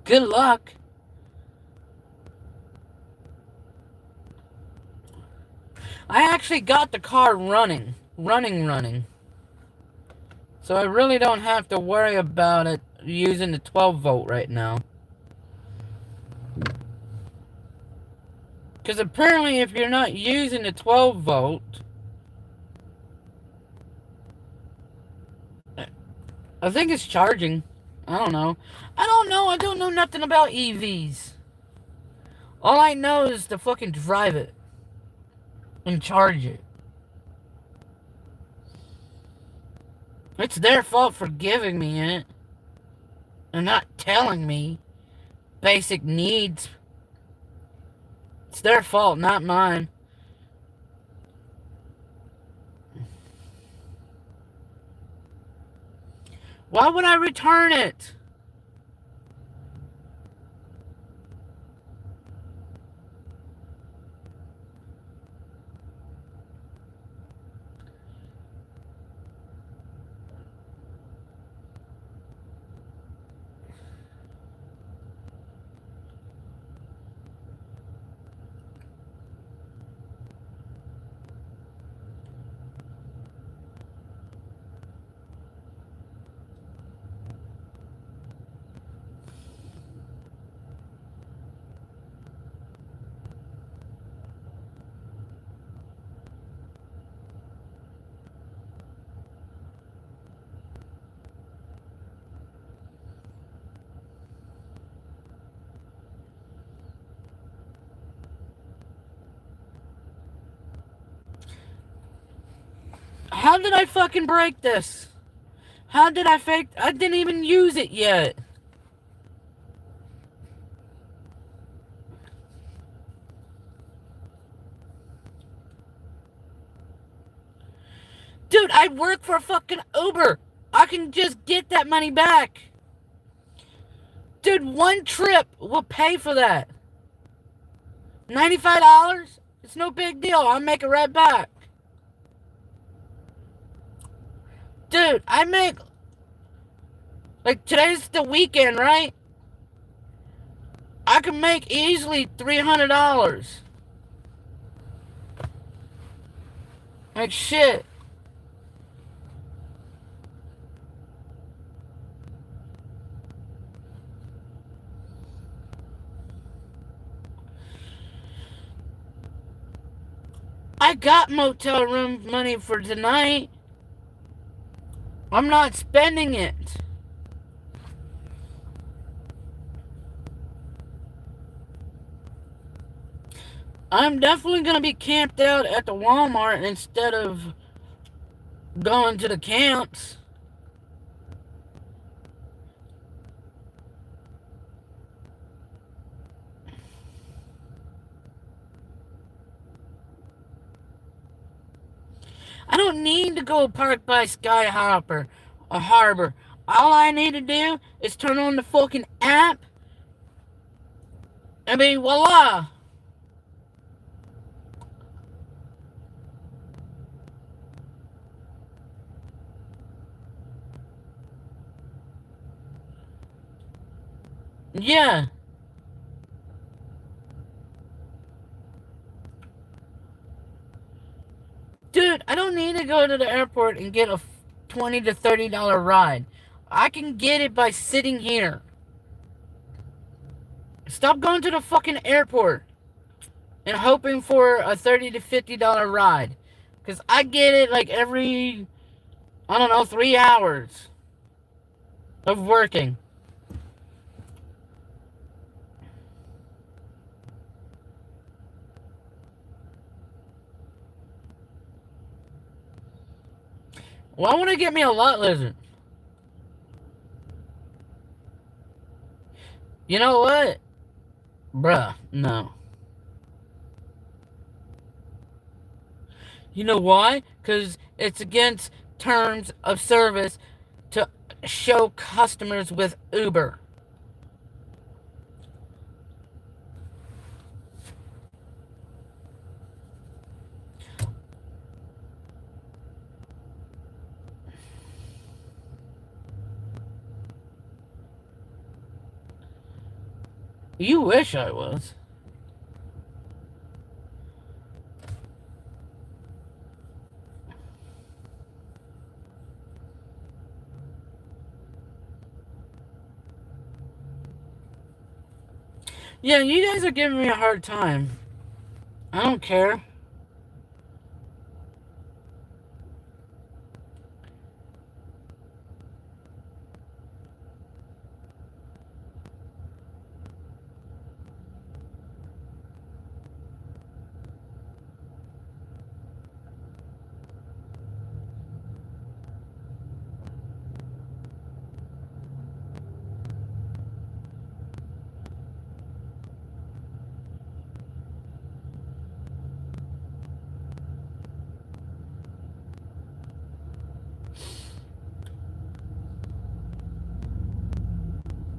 Good luck. I actually got the car running. So I really don't have to worry about it using the 12 volt right now. Because apparently if you're not using the 12 volt, I think it's charging. I don't know. I don't know nothing about EVs. All I know is to fucking drive it. And charge it. It's their fault for giving me it. And not telling me basic needs. It's their fault, not mine. Why would I return it? How did I fucking break this? How did I fake? I didn't even use it yet. Dude, I work for fucking Uber. I can just get that money back. Dude, 1 trip will pay for that. $95? It's no big deal. I'll make it right back. Dude, I make... Like, today's the weekend, right? I can make easily $300. Like, shit. I got motel room money for tonight. I'm not spending it. I'm definitely going to be camped out at the Walmart instead of going to the camps. I don't need to go park by Skyhopper or Harbor. All I need to do is turn on the fucking app. I mean, voila. Yeah. Dude, I don't need to go to the airport and get a $20 to $30 ride. I can get it by sitting here. Stop going to the fucking airport and hoping for a $30 to $50 ride. Because I get it like every, I don't know, 3 hours of working. Well, I want to get me a lot lizard. You know what? Bruh, no. You know why? Because it's against terms of service to show customers with Uber. You wish I was. Yeah, you guys are giving me a hard time. I don't care.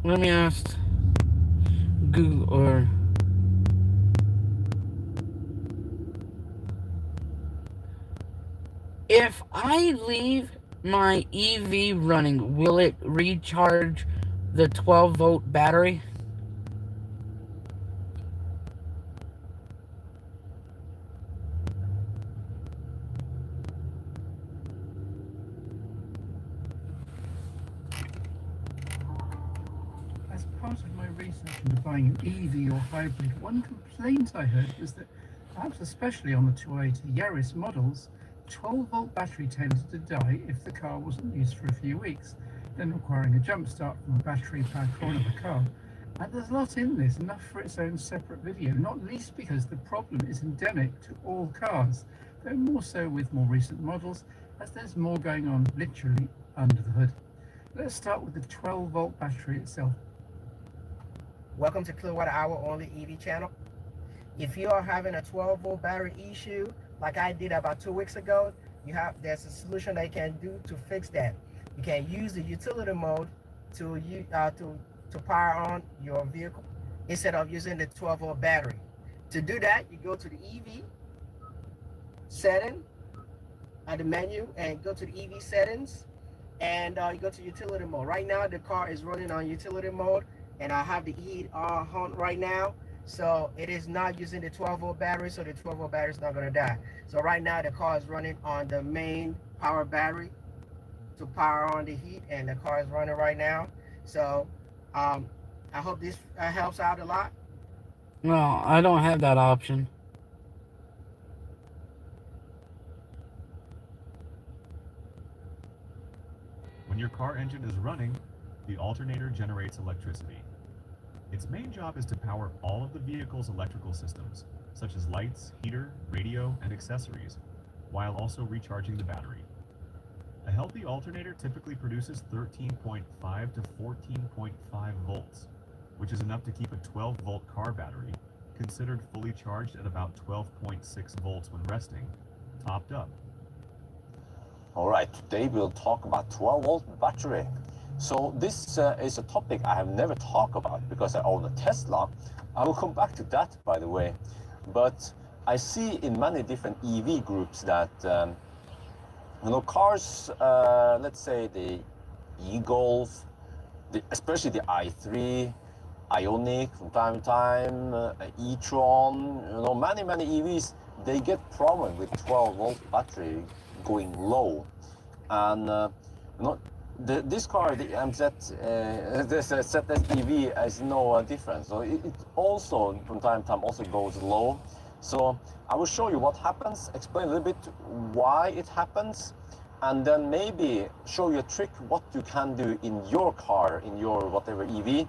Let me ask Google or if I leave my EV running, will it recharge the 12-volt battery? As part of my research into buying an EV or hybrid, one complaint I heard was that, perhaps especially on the 280 Yaris models, 12-volt battery tended to die if the car wasn't used for a few weeks, then requiring a jump start from a battery-powered corner of the car. And there's a lot in this, enough for its own separate video, not least because the problem is endemic to all cars, though more so with more recent models, as there's more going on literally under the hood. Let's start with the 12-volt battery itself. Welcome to Clearwater Hour Only EV channel. If you are having a 12-volt battery issue, like I did about 2 weeks ago, there's a solution that you can do to fix that. You can use the utility mode to power on your vehicle instead of using the 12-volt battery. To do that, you go to the EV setting at the menu and go to the EV settings, and you go to utility mode. Right now, the car is running on utility mode, and I have the heat on right now, so it is not using the 12-volt battery, so the 12-volt battery is not going to die. So right now, the car is running on the main power battery to power on the heat, and the car is running right now. So I hope this helps out a lot. No, I don't have that option. When your car engine is running, the alternator generates electricity. Its main job is to power all of the vehicle's electrical systems, such as lights, heater, radio, and accessories, while also recharging the battery. A healthy alternator typically produces 13.5 to 14.5 volts, which is enough to keep a 12-volt car battery, considered fully charged at about 12.6 volts when resting, topped up. Alright, today we'll talk about 12-volt battery. So this is a topic I have never talked about because I own a Tesla. I will come back to that, by the way. But I see in many different EV groups that cars, let's say the e-Golf, especially the i3, Ioniq from time to time, e-tron, many EVs, they get problem with 12-volt battery going low. And this car, the MZ, this ZS EV is no difference. So it also from time to time also goes low. So I will show you what happens, explain a little bit why it happens, and then maybe show you a trick what you can do in your car, in your whatever EV,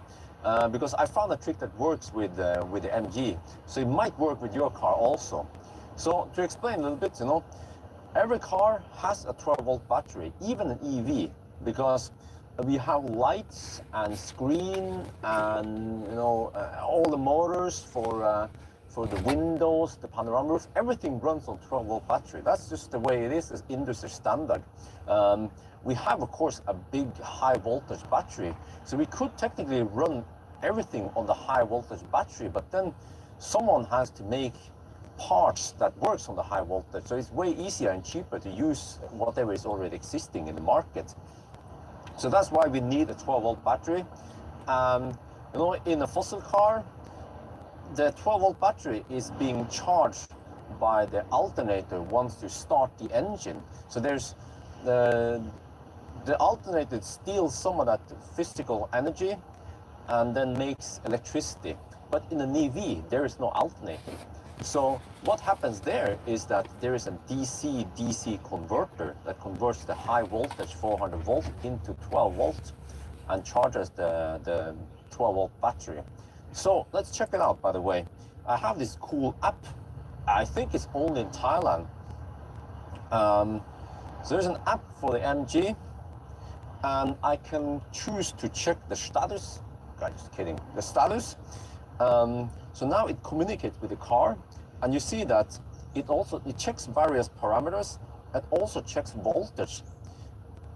because I found a trick that works with the MG. So it might work with your car also. So to explain a little bit, every car has a 12-volt battery, even an EV, because we have lights and screen and all the motors for the windows, the panorama roof, everything runs on 12-volt battery. That's just the way it is as industry standard. We have, of course, a big high voltage battery, so we could technically run everything on the high voltage battery, but then someone has to make parts that works on the high voltage, so it's way easier and cheaper to use whatever is already existing in the market. So that's why we need a 12-volt battery. In a fossil car, the 12-volt battery is being charged by the alternator once you start the engine. So there's the alternator steals some of that physical energy and then makes electricity. But in an EV, there is no alternator. So what happens there is that there is a DC-DC converter that converts the high voltage 400 volt into 12 volt and charges the 12 volt battery. So let's check it out, by the way. I have this cool app. I think it's only in Thailand. So there's an app for the MG, and I can choose to check the status. Just kidding. The status. So now it communicates with the car, and you see that it checks various parameters. It also checks voltage.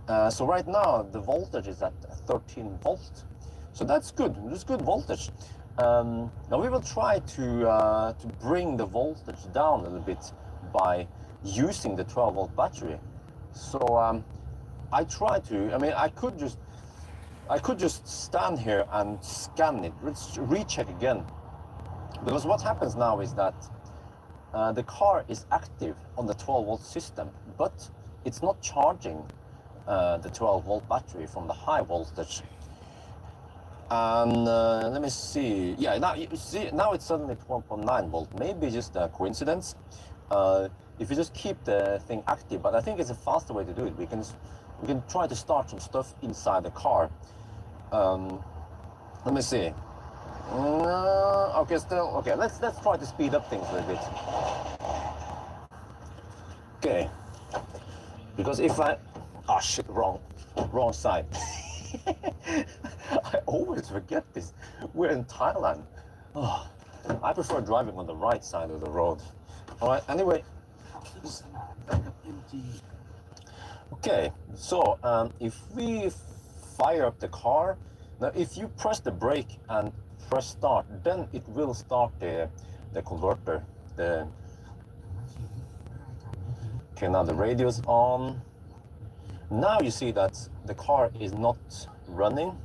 So right now the voltage is at 13 volt. So that's good. It's good voltage. Now we will try to bring the voltage down a little bit by using the 12-volt battery. So I try to. I mean, I could just stand here and scan it. Let's recheck again. Because what happens now is that the car is active on the 12-volt system, but it's not charging the 12-volt battery from the high voltage. And let me see. Yeah, now you see, now it's suddenly 12.9 volt. Maybe just a coincidence. If you just keep the thing active, but I think it's a faster way to do it. We can try to start some stuff inside the car. Let me see. Okay, still okay. Let's try to speed up things a little bit. Okay, because if oh shit, wrong side. I always forget this. We're in Thailand. Oh, I prefer driving on the right side of the road. All right. Anyway. Okay. So if we fire up the car, now if you press the brake and press start, then it will start the converter. Okay, now the radio's on. Now you see that the car is not running.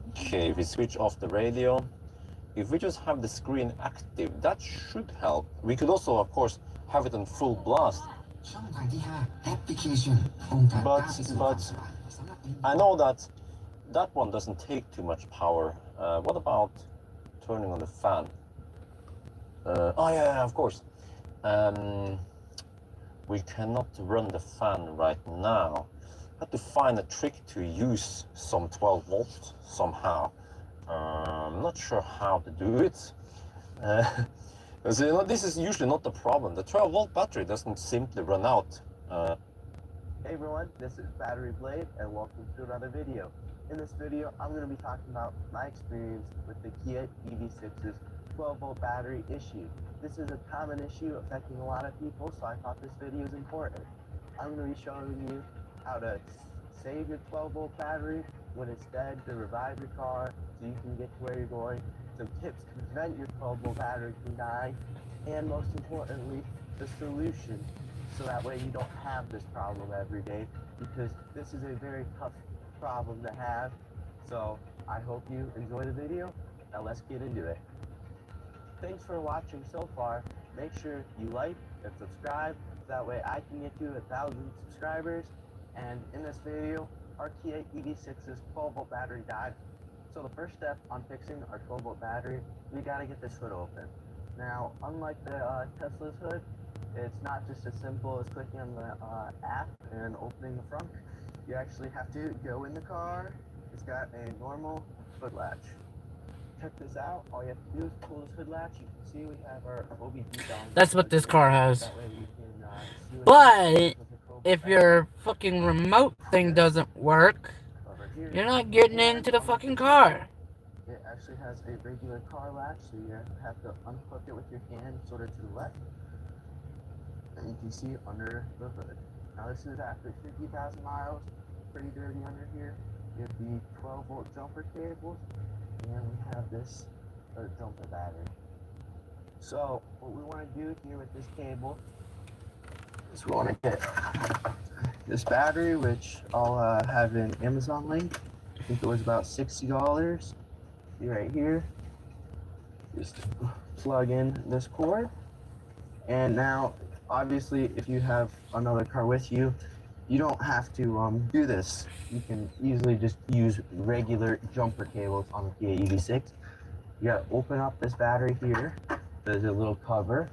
Okay, if we switch off the radio, if we just have the screen active, that should help. We could also, of course, have it on full blast. But I know that one doesn't take too much power. What about turning on the fan? Oh yeah, of course. We cannot run the fan right now. I have to find a trick to use some 12 volt somehow. I'm not sure how to do it. So, this is usually not the problem. The 12 volt battery doesn't simply run out. Hey everyone, this is Battery Blade and welcome to another video. In this video, I'm going to be talking about my experience with the Kia EV6's 12 volt battery issue. This is a common issue affecting a lot of people, so I thought this video is important. I'm going to be showing you how to save your 12 volt battery when it's dead, to revive your car so you can get to where you're going, some tips to prevent your 12 volt battery from dying, and most importantly, the solution so that way you don't have this problem every day, because this is a very tough problem to have. So I hope you enjoy the video. Now let's get into it. Thanks for watching so far. Make sure you like and subscribe, so that way I can get to 1,000 subscribers. And in this video, our Kia EV6's 12 volt battery died. So the first step on fixing our 12 volt battery, we gotta get this hood open. Now, unlike the Tesla's hood, it's not just as simple as clicking on the app and opening the front. You actually have to go in the car. It's got a normal foot latch. check this out. All you have to do is pull this hood latch. You can see we have our OBD down. That's what this car has. That way we can see But if your fucking remote thing doesn't work, you're not getting into the fucking car. It actually has a regular car latch, so you have to unhook it with your hand sort of to the left. And you can see under the hood. Now this is after 50,000 miles, pretty dirty under here. You have the 12-volt jumper cables, and we have this jumper battery. So what we want to do here with this cable is we want to get this battery, which I'll have an Amazon link. I think it was about $60. See right here. Just plug in this cord, and now obviously if you have another car with you, you don't have to do this. You can easily just use regular jumper cables on the Kia EV6. You gotta open up this battery here. There's a little cover.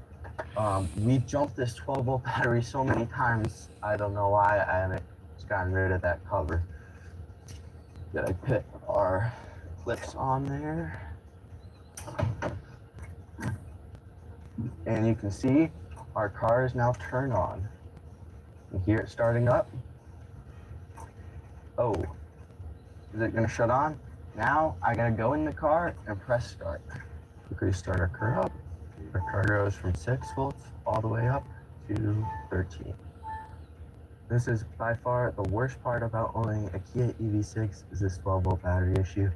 We jumped this 12-volt battery so many times, I don't know why I haven't just gotten rid of that cover. Gotta put our clips on there. And you can see our car is now turned on. You hear it starting up. Oh, is it gonna shut on? Now I gotta go in the car and press start. Quickly start our car up. Our car goes from 6 volts all the way up to 13. This is by far the worst part about owning a Kia EV6 is this 12-volt battery issue.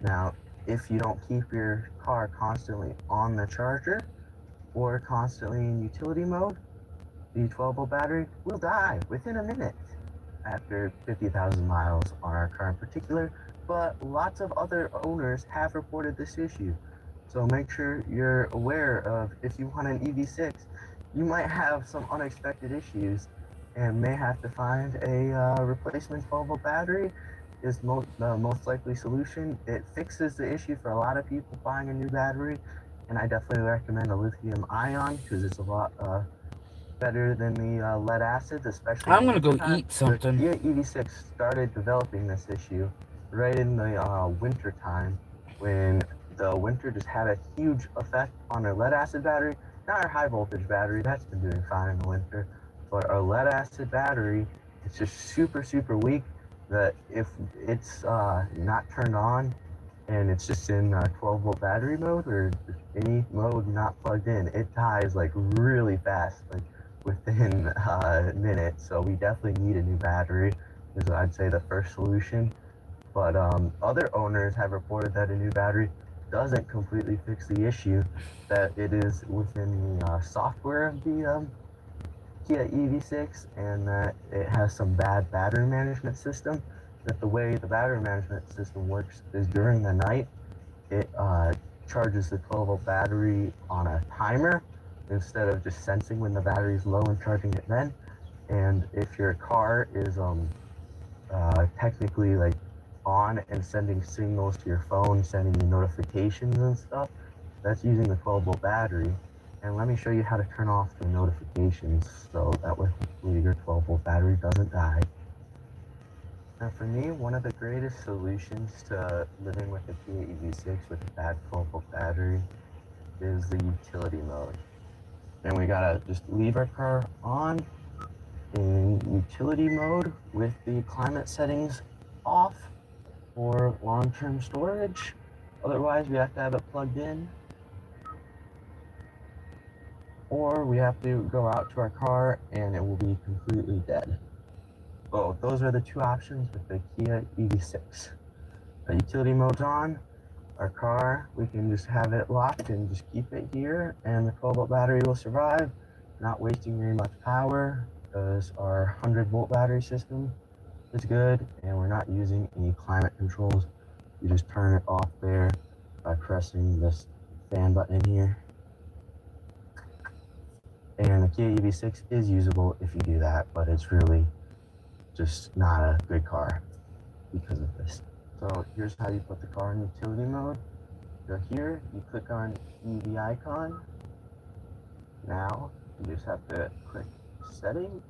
Now, if you don't keep your car constantly on the charger or constantly in utility mode, the 12-volt battery will die within a minute after 50,000 miles on our car in particular, but lots of other owners have reported this issue. So make sure you're aware of, if you want an EV6, you might have some unexpected issues and may have to find a replacement 12-volt battery is the most likely solution. It fixes the issue for a lot of people buying a new battery, and I definitely recommend a lithium ion because it's a lot better than the lead acid, especially I'm gonna in the go wintertime. eat something. The Kia EV6 started developing this issue right in the winter time, when the winter just had a huge effect on our lead acid battery. Not our high voltage battery, that's been doing fine in the winter, but our lead acid battery, it's just super, super weak, that if it's not turned on and it's just in 12-volt battery mode or any mode not plugged in, it dies like really fast, like within minutes. So we definitely need a new battery is, I'd say, the first solution. But other owners have reported that a new battery doesn't completely fix the issue, that it is within the software of the Kia EV6, and that it has some bad battery management system. That the way the battery management system works is during the night, it charges the 12-volt battery on a timer instead of just sensing when the battery is low and charging it then. And if your car is technically like on and sending signals to your phone, sending you notifications and stuff, that's using the 12-volt battery. And let me show you how to turn off the notifications so that way hopefully your 12-volt battery doesn't die. Now for me, one of the greatest solutions to living with a Kia EV6 with a bad 12-volt battery is the utility mode. And we gotta just leave our car on in utility mode with the climate settings off for long-term storage. Otherwise, we have to have it plugged in, or we have to go out to our car and it will be completely dead. So those are the two options with the Kia EV6. The utility mode's on. Our car, we can just have it locked and just keep it here, and the 12-volt battery will survive, not wasting very much power because our 100-volt battery system is good, and we're not using any climate controls. You just turn it off there by pressing this fan button here. And the Kia EV6 is usable if you do that, but it's really just not a good car because of this. So here's how you put the car in utility mode. Go here, you click on EV icon. Now you just have to click settings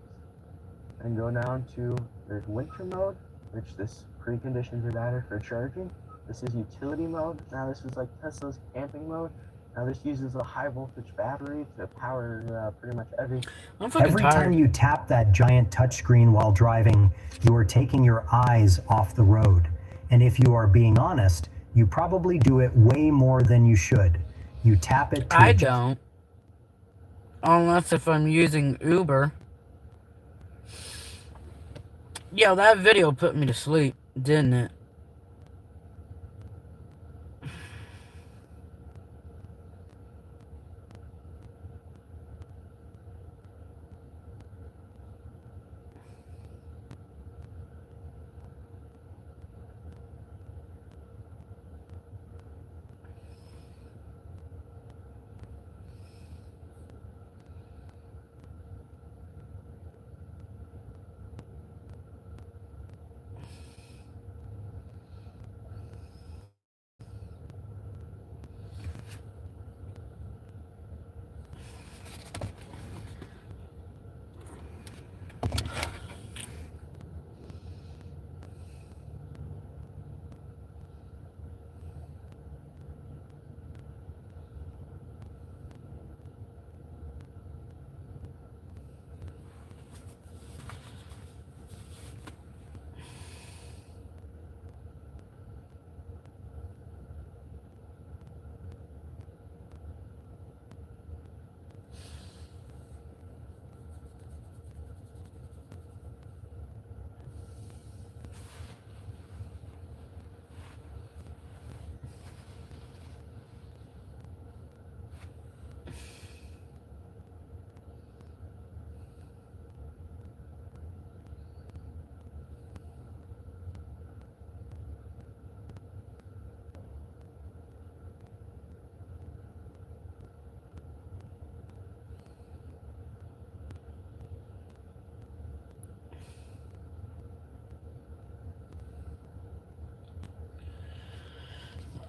and go down to there's winter mode, which this preconditions are better for charging. This is utility mode. Now this is like Tesla's camping mode. Now this uses a high voltage battery to power pretty much everything. Every time you tap that giant touchscreen while driving, you are taking your eyes off the road. And if you are being honest, you probably do it way more than you should. You tap it to I don't. Unless if I'm using Uber. Yo, that video put me to sleep, didn't it?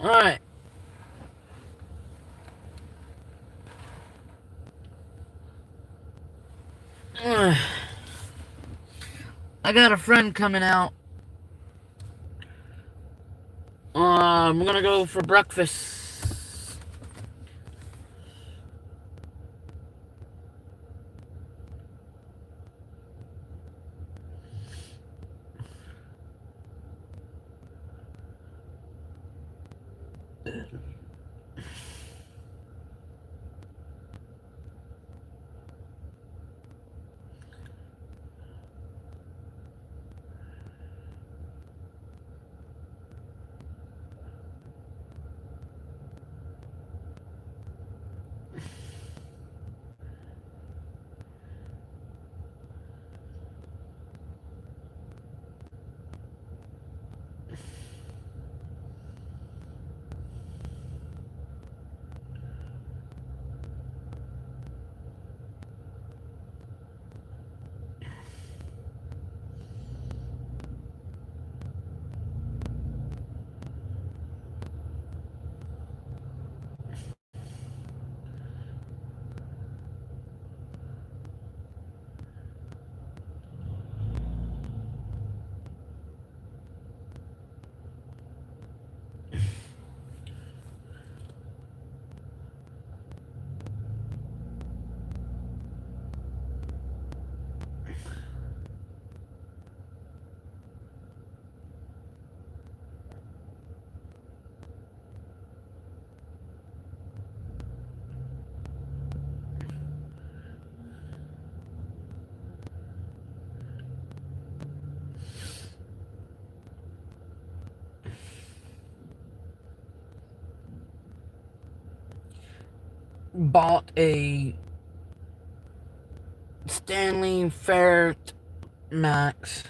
Alright. I got a friend coming out. I'm gonna go for breakfast. Bought a Stanley Ferret Max.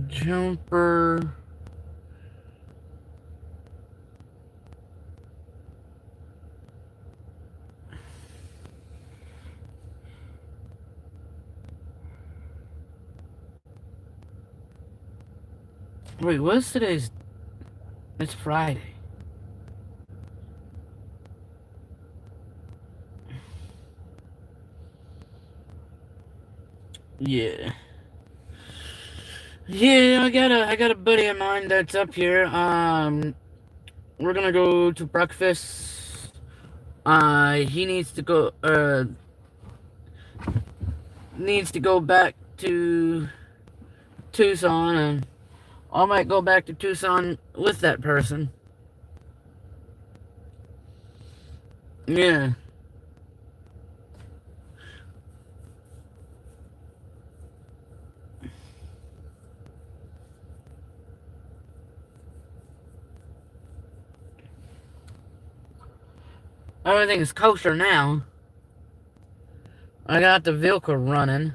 Jumper. Wait, what's today's It's Friday. Yeah. Yeah, I got a buddy of mine that's up here. We're gonna go to breakfast. He needs to go back to Tucson, and I might go back to Tucson with that person. Yeah. Everything is kosher now. I got the vehicle running.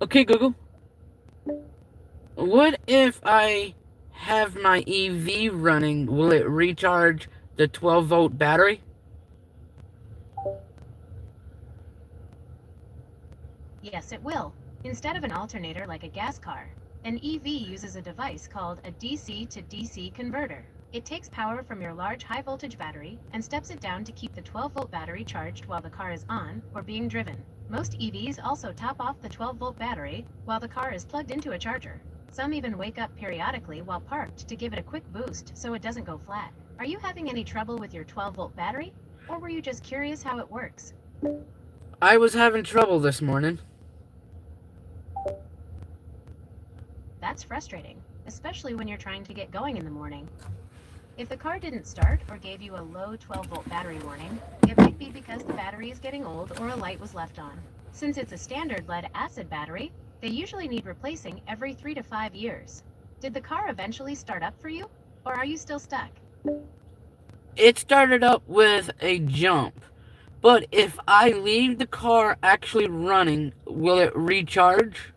Okay, Google. What if I have my EV running? Will it recharge the 12-volt battery? Yes, it will. Instead of an alternator like a gas car, an EV uses a device called a DC to DC converter. It takes power from your large high-voltage battery and steps it down to keep the 12-volt battery charged while the car is on or being driven. Most EVs also top off the 12-volt battery while the car is plugged into a charger. Some even wake up periodically while parked to give it a quick boost so it doesn't go flat. Are you having any trouble with your 12-volt battery? Or were you just curious how it works? I was having trouble this morning. That's frustrating, especially when you're trying to get going in the morning. If the car didn't start or gave you a low 12-volt battery warning, it might be because the battery is getting old or a light was left on. Since it's a standard lead-acid battery, they usually need replacing every 3 to 5 years. Did the car eventually start up for you, or are you still stuck? It started up with a jump, but if I leave the car actually running, will it recharge?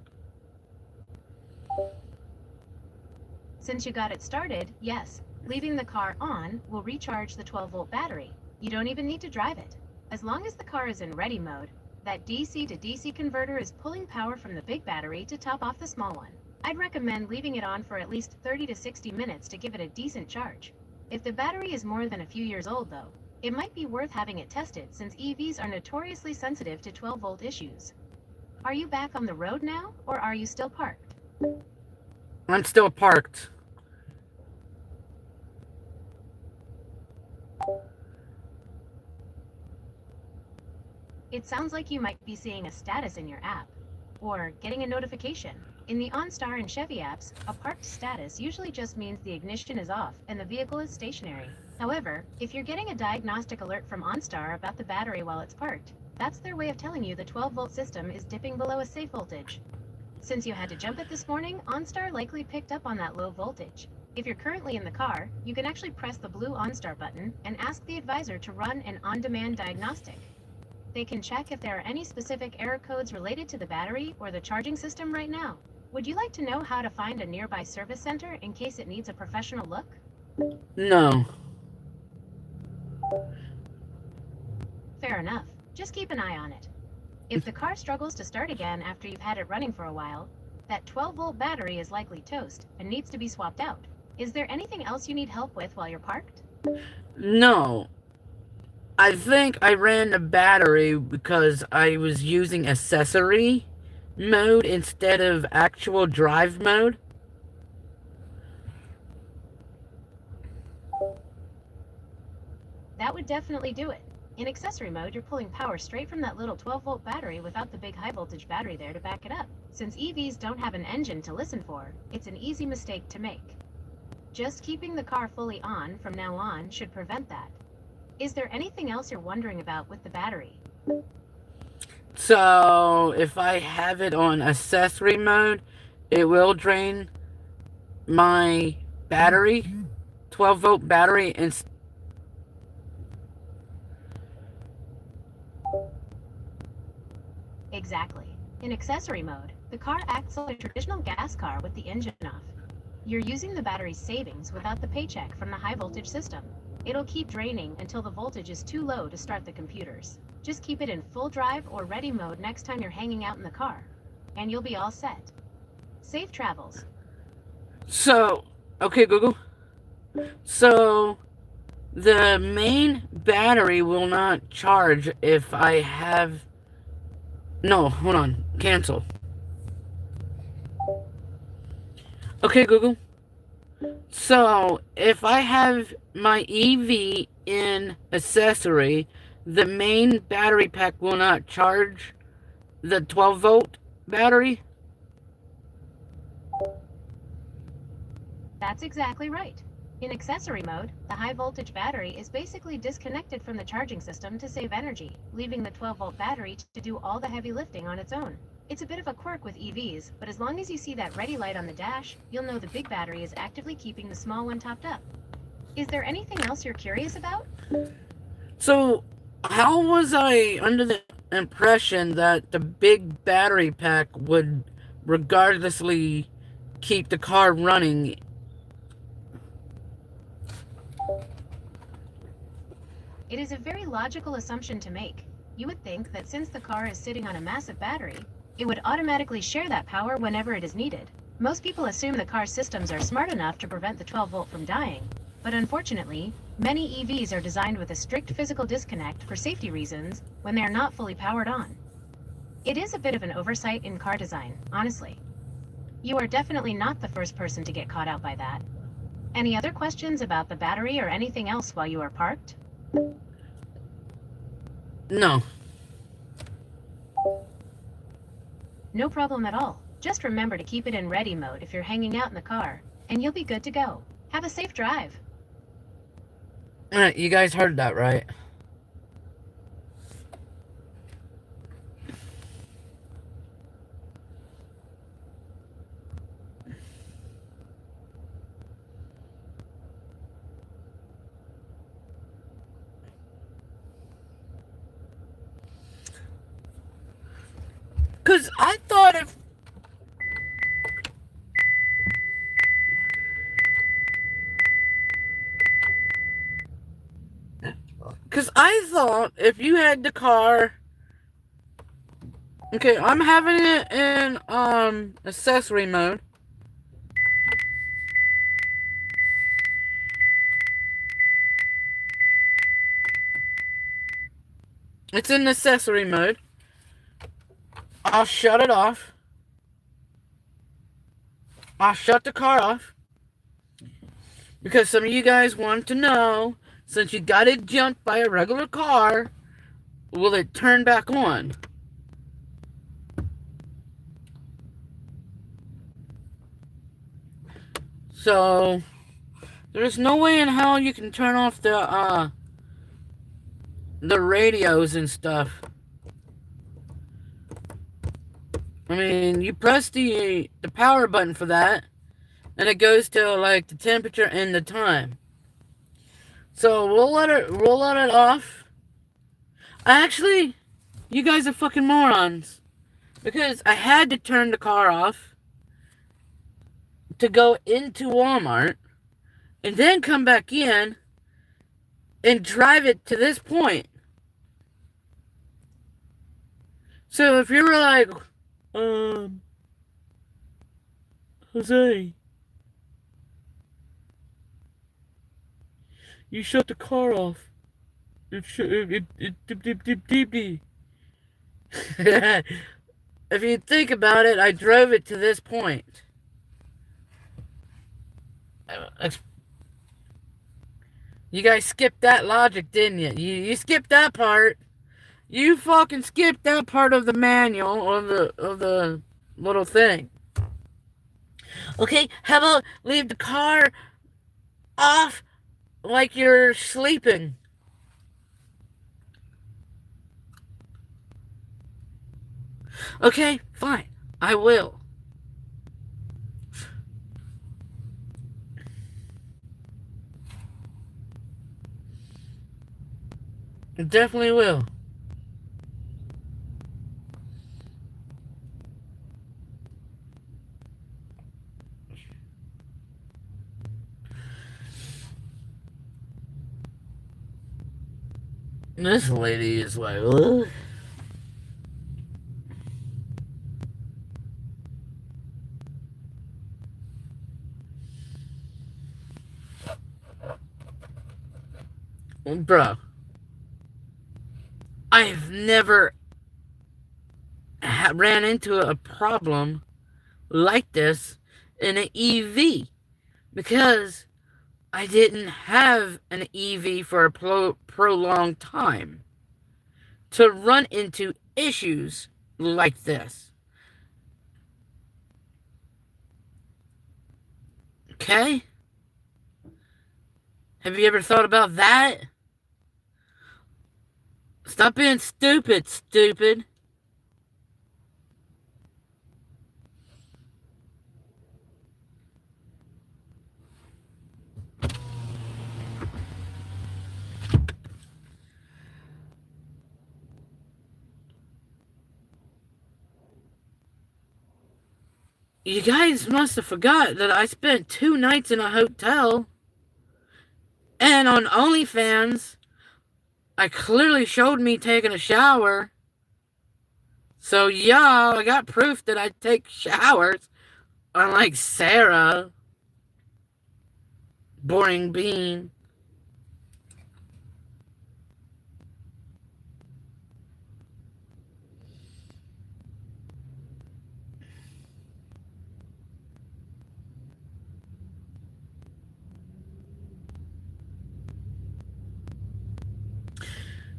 Since you got it started, yes. Leaving the car on will recharge the 12-volt battery. You don't even need to drive it. As long as the car is in ready mode, that DC to DC converter is pulling power from the big battery to top off the small one. I'd recommend leaving it on for at least 30 to 60 minutes to give it a decent charge. If the battery is more than a few years old though, it might be worth having it tested since EVs are notoriously sensitive to 12-volt issues. Are you back on the road now, or are you still parked? I'm still parked. It sounds like you might be seeing a status in your app, or getting a notification. In the OnStar and Chevy apps, a parked status usually just means the ignition is off and the vehicle is stationary. However, if you're getting a diagnostic alert from OnStar about the battery while it's parked, that's their way of telling you the 12-volt system is dipping below a safe voltage. Since you had to jump it this morning, OnStar likely picked up on that low voltage. If you're currently in the car, you can actually press the blue OnStar button and ask the advisor to run an on-demand diagnostic. They can check if there are any specific error codes related to the battery or the charging system right now. Would you like to know how to find a nearby service center in case it needs a professional look? No. Fair enough. Just keep an eye on it. If the car struggles to start again after you've had it running for a while, that 12-volt battery is likely toast and needs to be swapped out. Is there anything else you need help with while you're parked? No. I think I ran the battery because I was using accessory mode instead of actual drive mode. That would definitely do it. In accessory mode, you're pulling power straight from that little 12-volt battery without the big high-voltage battery there to back it up. Since EVs don't have an engine to listen for, it's an easy mistake to make. Just keeping the car fully on from now on should prevent that. Is there anything else you're wondering about with the battery? So, if I have it on accessory mode, it will drain my battery, 12-volt battery, and Exactly. In accessory mode, the car acts like a traditional gas car with the engine off. You're using the battery's savings without the paycheck from the high-voltage system. It'll keep draining until the voltage is too low to start the computers. Just keep it in full drive or ready mode next time you're hanging out in the car, and you'll be all set. Safe travels. So, okay, Google. So, the main battery will not charge if I have... No, hold on. Cancel. Okay, Google. So, if I have my EV in accessory, the main battery pack will not charge the 12-volt battery? That's exactly right. In accessory mode, the high voltage battery is basically disconnected from the charging system to save energy, leaving the 12-volt battery to do all the heavy lifting on its own. It's a bit of a quirk with EVs, but as long as you see that ready light on the dash, you'll know the big battery is actively keeping the small one topped up. Is there anything else you're curious about? So, how was I under the impression that the big battery pack would regardlessly keep the car running? It is a very logical assumption to make. You would think that since the car is sitting on a massive battery, it would automatically share that power whenever it is needed. Most people assume the car systems are smart enough to prevent the 12-volt from dying, but unfortunately, many EVs are designed with a strict physical disconnect for safety reasons when they are not fully powered on. It is a bit of an oversight in car design, honestly. You are definitely not the first person to get caught out by that. Any other questions about the battery or anything else while you are parked? No. No problem at all. Just remember to keep it in ready mode if you're hanging out in the car, and you'll be good to go. Have a safe drive. You guys heard that, right? Because I thought if... Because I thought if you had the car... Okay, I'm having it in, accessory mode. It's in accessory mode. I'll shut it off. I'll shut the car off. Because some of you guys want to know, since you got it jumped by a regular car, will it turn back on? So, there's no way in hell you can turn off the radios and stuff. I mean, you press the power button for that, and it goes to, like, the temperature and the time. So, we'll let it off. Actually, you guys are fucking morons. Because I had to turn the car off to go into Walmart, and then come back in and drive it to this point. So if you're like, Jose, you shut the car off. If you think about it, I drove it to this point. You guys skipped that logic, didn't you? You skipped that part. You fucking skipped that part of the manual of the little thing. Okay, how about leave the car off like you're sleeping? Okay, fine. I will. I definitely will. This lady is like, ugh. Bro, I've never ran into a problem like this in an EV because I didn't have an EV for a prolonged time to run into issues like this. Okay? Have you ever thought about that? Stop being stupid, stupid. You guys must have forgot that I spent 2 nights in a hotel. And on OnlyFans, I clearly showed me taking a shower. So yeah, I got proof that I take showers. Unlike Sarah. Boring bean.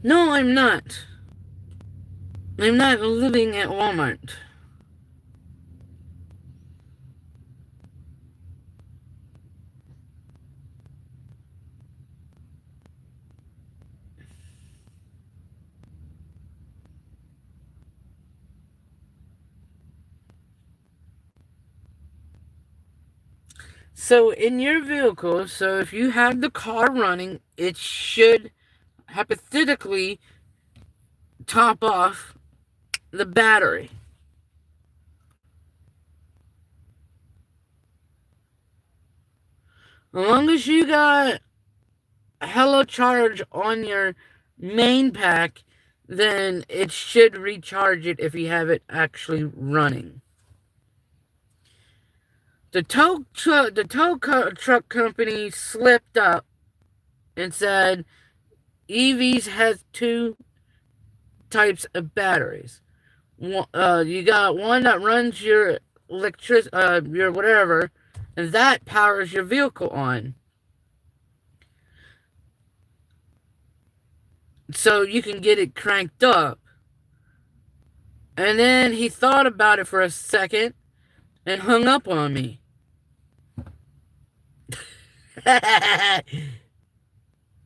No, I'm not. I'm not living at Walmart. So in your vehicle, so if you have the car running, it should hypothetically top off the battery. As long as you got Hello Charge on your main pack, then it should recharge it if you have it actually running. The tow truck company slipped up and said EVs has 2 types of batteries. You got one that runs your your whatever, and that powers your vehicle on. So you can get it cranked up. And then he thought about it for a second and hung up on me.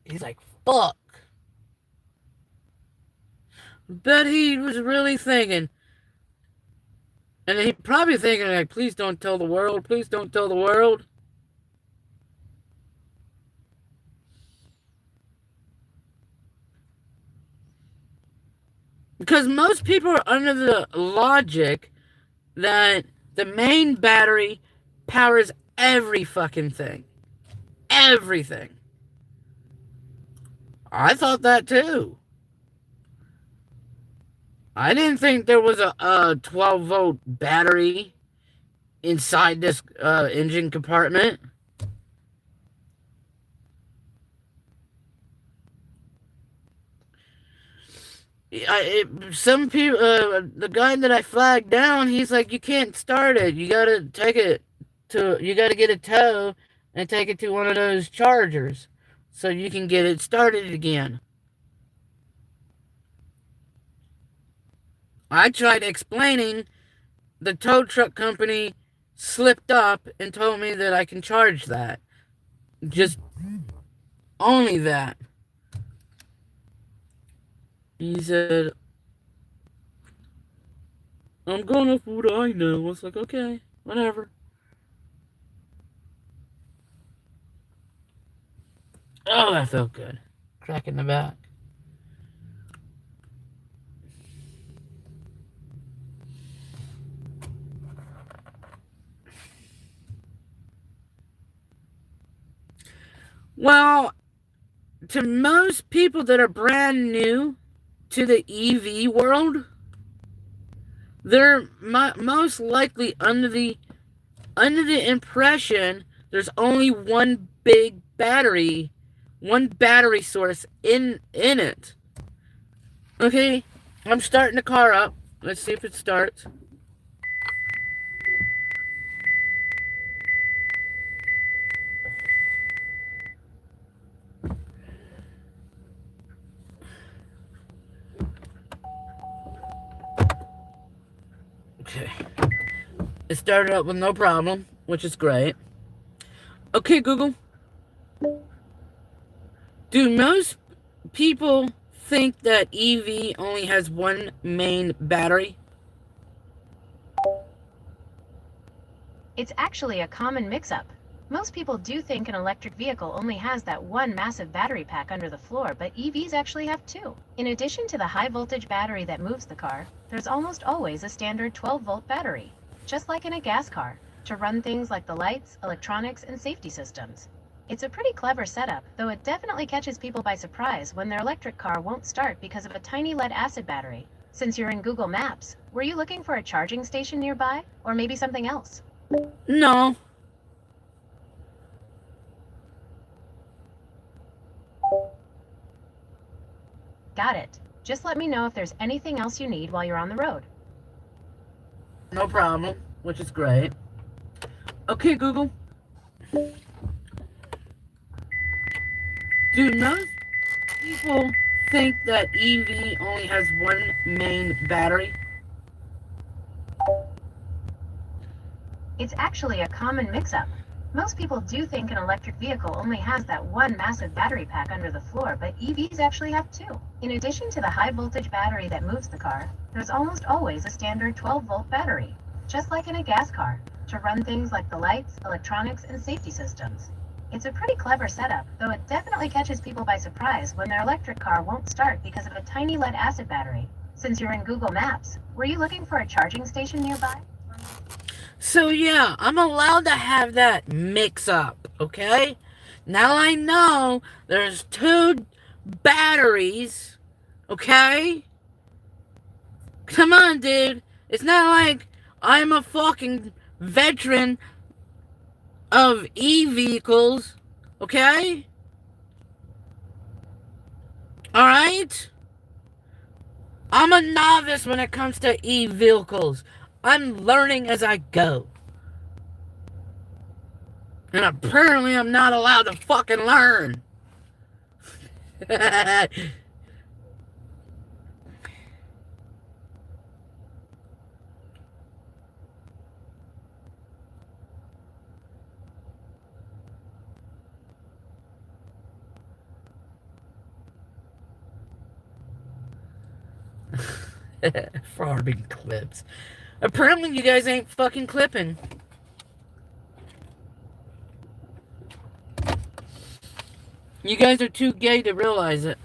He's like, fuck. Bet he was really thinking. And he probably thinking, like, please don't tell the world. Please don't tell the world. Because most people are under the logic that the main battery powers every fucking thing. Everything. I thought that too. I didn't think there was a 12-volt battery inside this engine compartment. Some people, the guy that I flagged down, he's like, you can't start it. You gotta take it you gotta get a tow and take it to one of those chargers so you can get it started again. I tried explaining. The tow truck company slipped up and told me that I can charge that. Just only that. He said, I'm going off what I know. I was like, okay, whatever. Oh, that felt good. Crack in the back. Well, to most people that are brand new to the EV world, they're most likely under the impression there's only one big battery one battery source in it. Okay, I'm starting the car up. Let's see if it starts. Okay. It started up with no problem, which is great. Okay, Google. Do most people think that EV only has one main battery? It's actually a common mix-up. Most people do think an electric vehicle only has that one massive battery pack under the floor, but EVs actually have two. In addition to the high-voltage battery that moves the car, there's almost always a standard 12-volt battery, just like in a gas car, to run things like the lights, electronics, and safety systems. It's a pretty clever setup, though it definitely catches people by surprise when their electric car won't start because of a tiny lead-acid battery. Since you're in Google Maps, were you looking for a charging station nearby, or maybe something else? No. Got it. Just let me know if there's anything else you need while you're on the road. No problem, which is great. Okay, Google. Do most people think that EV only has one main battery? It's actually a common mix-up. Most people do think an electric vehicle only has that one massive battery pack under the floor, but EVs actually have two. In addition to the high-voltage battery that moves the car, there's almost always a standard 12-volt battery, just like in a gas car, to run things like the lights, electronics, and safety systems. It's a pretty clever setup, though it definitely catches people by surprise when their electric car won't start because of a tiny lead-acid battery. Since you're in Google Maps, were you looking for a charging station nearby? So yeah, I'm allowed to have that mix-up, okay? Now I know there's two batteries, okay? Come on, dude. It's not like I'm a fucking veteran of e-vehicles, okay? Alright? I'm a novice when it comes to e-vehicles. I'm learning as I go. And apparently I'm not allowed to fucking learn. Farming clips. Apparently you guys ain't fucking clipping. You guys are too gay to realize it.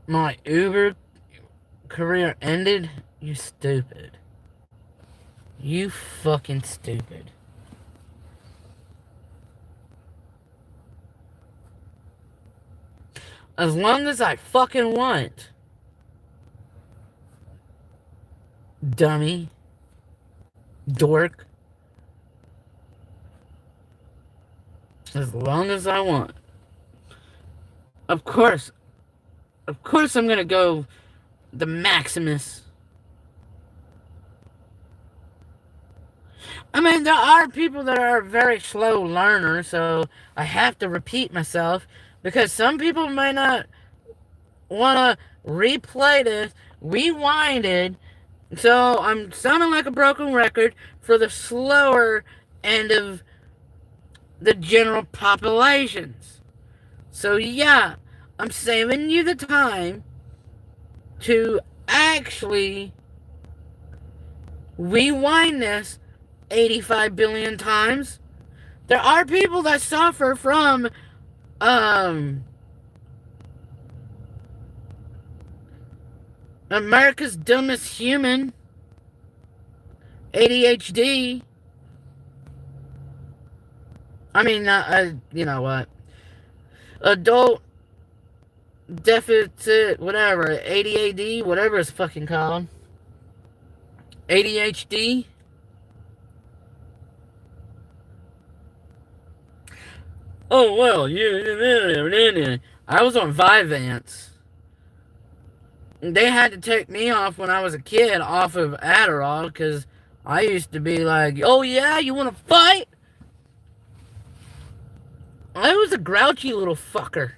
My Uber career ended? You stupid. You fucking stupid. As long as I fucking want. Dummy. Dork. As long as I want. Of course I'm gonna go the Maximus. I mean, there are people that are very slow learners, so I have to repeat myself because some people might not want to replay this, rewind it, so I'm sounding like a broken record for the slower end of the general populations. So yeah, I'm saving you the time to actually rewind this 85 billion times. There are people that suffer from America's Dumbest Human, ADHD. I mean, you know what? Adult deficit, whatever, ADAD, whatever it's fucking called. ADHD. Oh, well, yeah. I was on Vyvanse. They had to take me off when I was a kid off of Adderall because I used to be like, oh yeah, you want to fight? I was a grouchy little fucker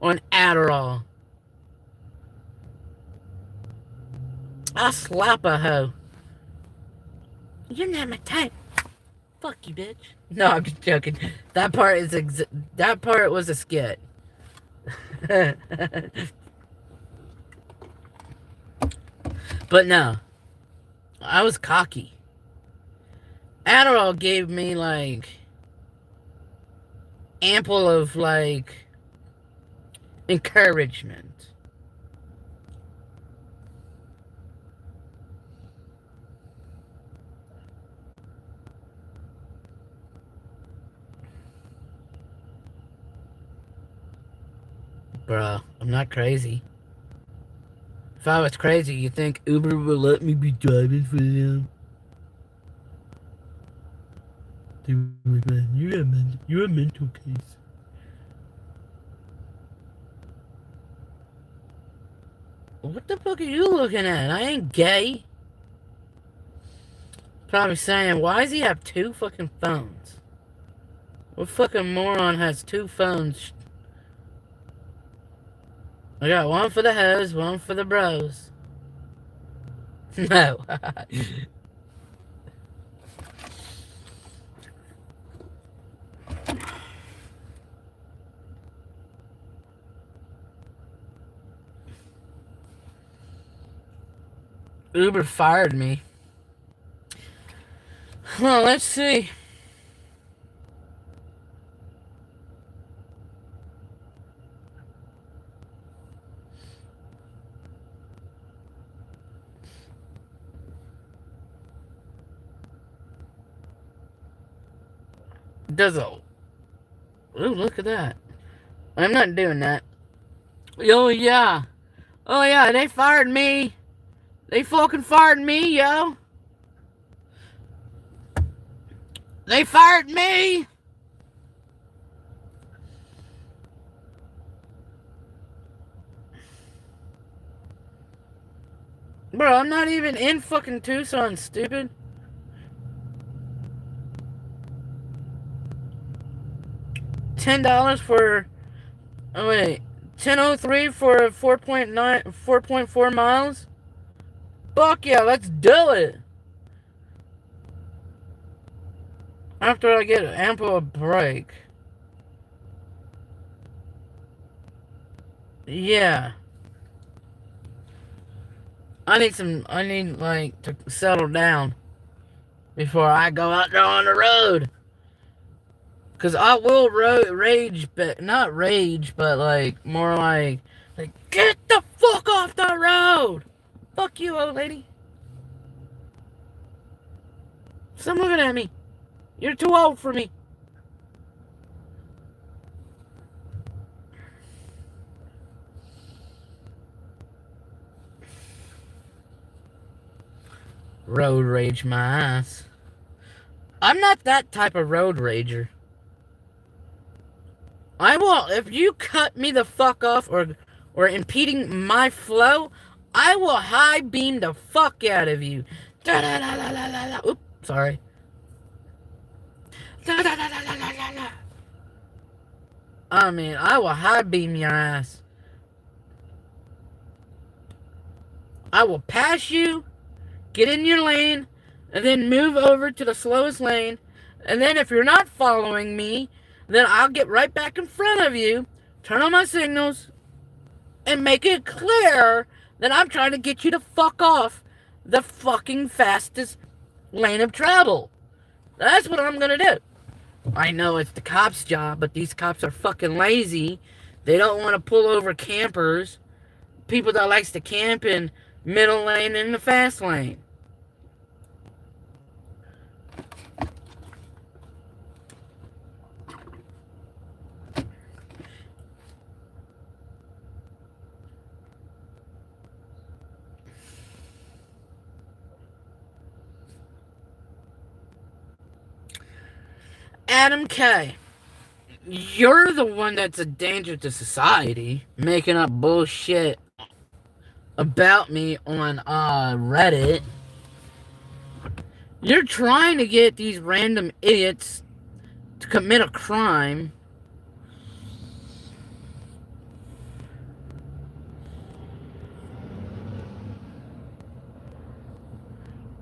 on Adderall. I slap a hoe. You're not my type. Fuck you, bitch. No, I'm just joking. That part was a skit. But no, I was cocky. Adderall gave me like ample of like encouragement. Bro, I'm not crazy. If I was crazy, you think Uber would let me be driving for them? You're a mental case. What the fuck are you looking at? I ain't gay. Probably saying, why does he have two fucking phones? What fucking moron has two phones? I got one for the hoes, one for the bros. No. Uber fired me. Well, let's see. Does a... Ooh, look at that. I'm not doing that. Oh, yeah. Oh, yeah, they fired me. They fucking fired me, yo. They fired me. Bro, I'm not even in fucking Tucson, stupid. $10 for... Oh, wait. $10.03 for 4.4 miles? Fuck yeah, let's do it. After I get ample break. Yeah. I need like to settle down before I go out there on the road. Cause I will rage, but not rage, but like more like get the fuck off the road. Fuck you, old lady. Stop looking at me. You're too old for me. Road rage my ass. I'm not that type of road rager. I will, if you cut me the fuck off or impeding my flow, I will high beam the fuck out of you. Da da da da da da. Oops, sorry. Da da da da da da da. I mean, I will high beam your ass. I will pass you, get in your lane, and then move over to the slowest lane. And then if you're not following me, then I'll get right back in front of you, turn on my signals, and make it clear that I'm trying to get you to fuck off the fucking fastest lane of travel. That's what I'm gonna do. I know it's the cops' job, but these cops are fucking lazy. They don't want to pull over campers, people that likes to camp in middle lane and the fast lane. Adam K., you're the one that's a danger to society, making up bullshit about me on Reddit. You're trying to get these random idiots to commit a crime.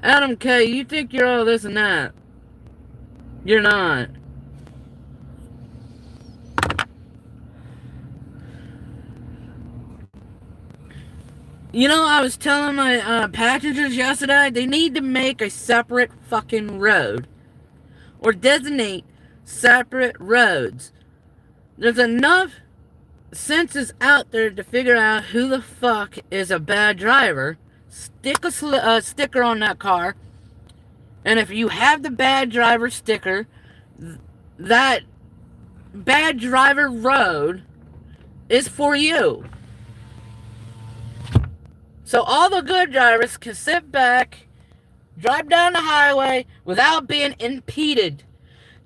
Adam K., you think you're all this and that. You're not. You know, I was telling my passengers yesterday, they need to make a separate fucking road. Or designate separate roads. There's enough senses out there to figure out who the fuck is a bad driver. Stick a sticker on that car. And if you have the bad driver sticker, that bad driver road is for you. So all the good drivers can sit back, drive down the highway without being impeded.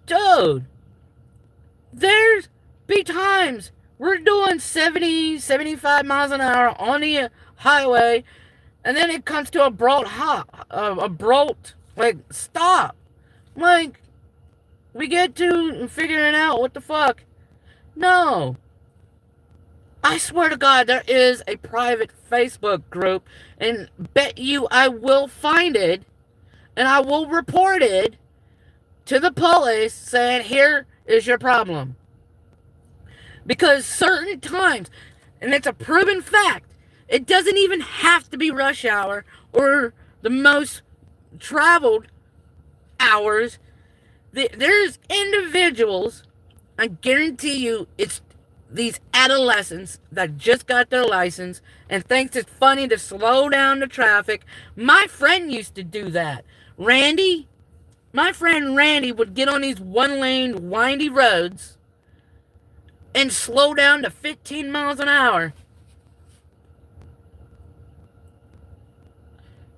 Dude, there's be times we're doing 70, 75 miles an hour on the highway, and then it comes to abrupt, like, stop. Like, we get to figuring out what the fuck. No. I swear to God, there is a private Facebook group, and bet you I will find it, and I will report it to the police saying, here is your problem. Because certain times, and it's a proven fact, it doesn't even have to be rush hour or the most traveled hours. There's individuals, I guarantee you, it's these adolescents that just got their license and thinks it's funny to slow down the traffic. My friend used to do that. My friend Randy would get on these one-lane windy roads and slow down to 15 miles an hour.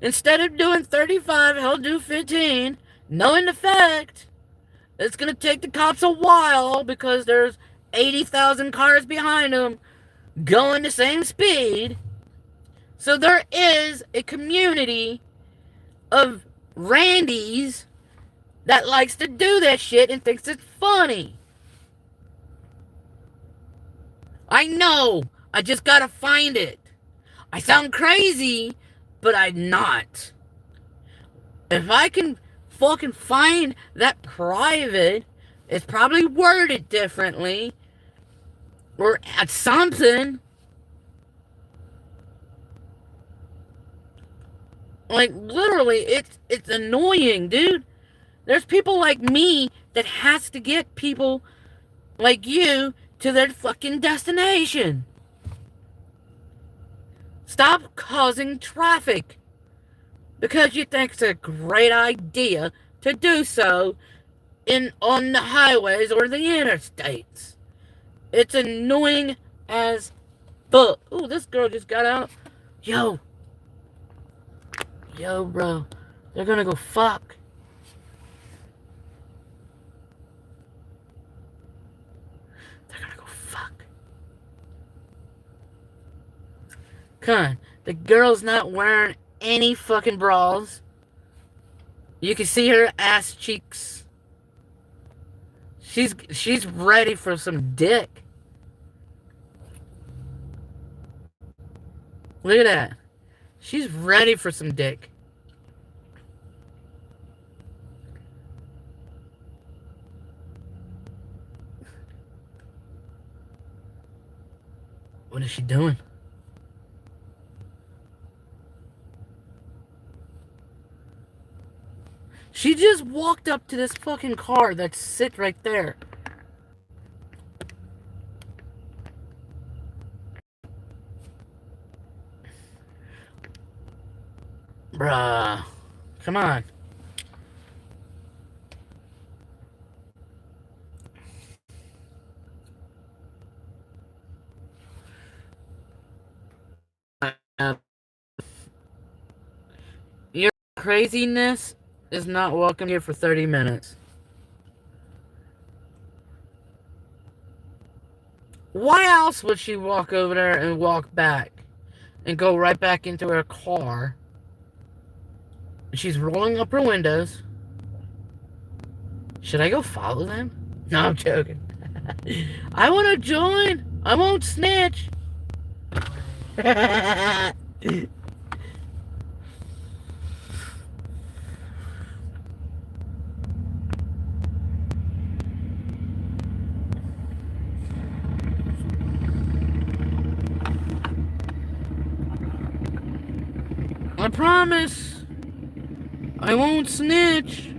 Instead of doing 35, he'll do 15, knowing the fact it's going to take the cops a while because there's 80,000 cars behind him going the same speed. So there is a community of Randys that likes to do that shit and thinks it's funny. I know. I just gotta find it. I sound crazy, but I'm not. If I can fucking find that private, it's probably worded differently. Or at something. Like, literally, it's annoying, dude. There's people like me that has to get people like you to their fucking destination. Stop causing traffic because you think it's a great idea to do so on the highways or the interstates. It's annoying as fuck. Ooh, this girl just got out. Yo, bro, they're gonna go fuck. Come on, the girl's not wearing any fucking bras. You can see her ass cheeks. She's ready for some dick. Look at that. She's ready for some dick. What is she doing? She just walked up to this fucking car that's sit right there. Bruh. Come on. Your craziness is not welcome here for 30 minutes. Why else would she walk over there and walk back and go right back into her car? She's rolling up her windows. Should I go follow them? No, I'm joking. I want to join. I won't snitch. I promise. I won't snitch.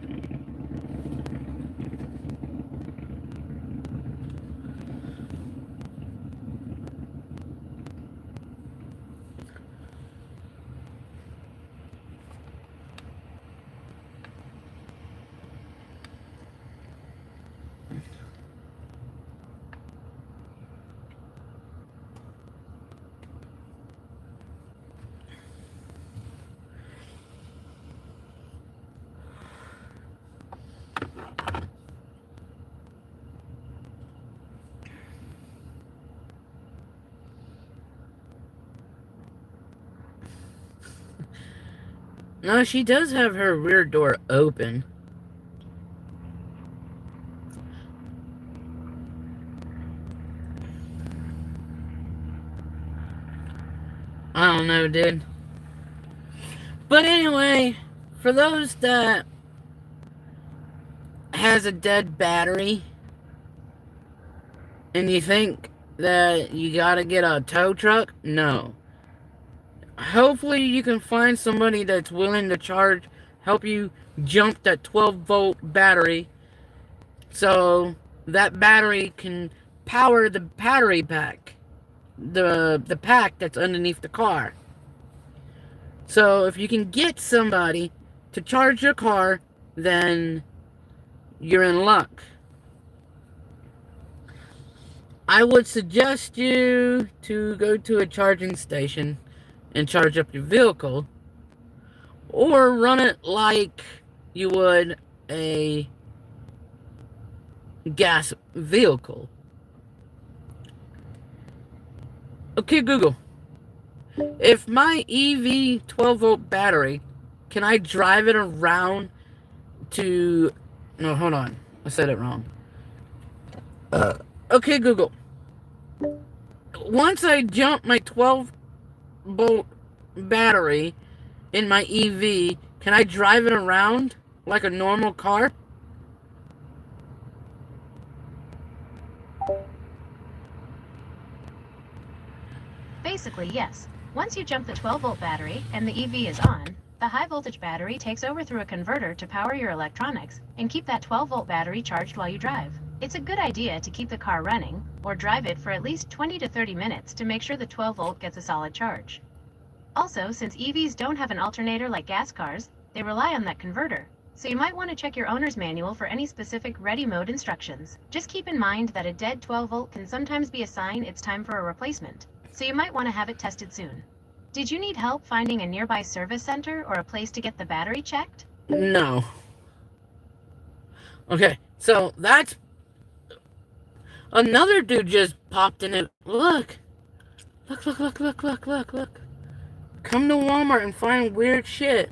No, she does have her rear door open. I don't know, dude. But anyway, for those that has a dead battery and you think that you gotta get a tow truck, no. Hopefully you can find somebody that's willing to help you jump that 12-volt battery so that battery can power the battery pack, the pack that's underneath the car. So if you can get somebody to charge your car, then you're in luck. I would suggest you to go to a charging station and charge up your vehicle, or run it like you would a gas vehicle. Okay, Google. If my EV 12-volt battery, can I drive it around to... No, hold on. I said it wrong. Okay, Google. Once I jump my 12-volt battery in my EV, can I drive it around like a normal car? Basically, yes. Once you jump the 12-volt battery and the EV is on, the high-voltage battery takes over through a converter to power your electronics and keep that 12-volt battery charged while you drive. It's a good idea to keep the car running, or drive it for at least 20 to 30 minutes to make sure the 12-volt gets a solid charge. Also, since EVs don't have an alternator like gas cars, they rely on that converter. So you might want to check your owner's manual for any specific ready mode instructions. Just keep in mind that a dead 12-volt can sometimes be a sign it's time for a replacement. So you might want to have it tested soon. Did you need help finding a nearby service center or a place to get the battery checked? No. Okay, so that's... Another dude just popped in it. Look. Look, look, look, look, look, look, look. Come to Walmart and find weird shit.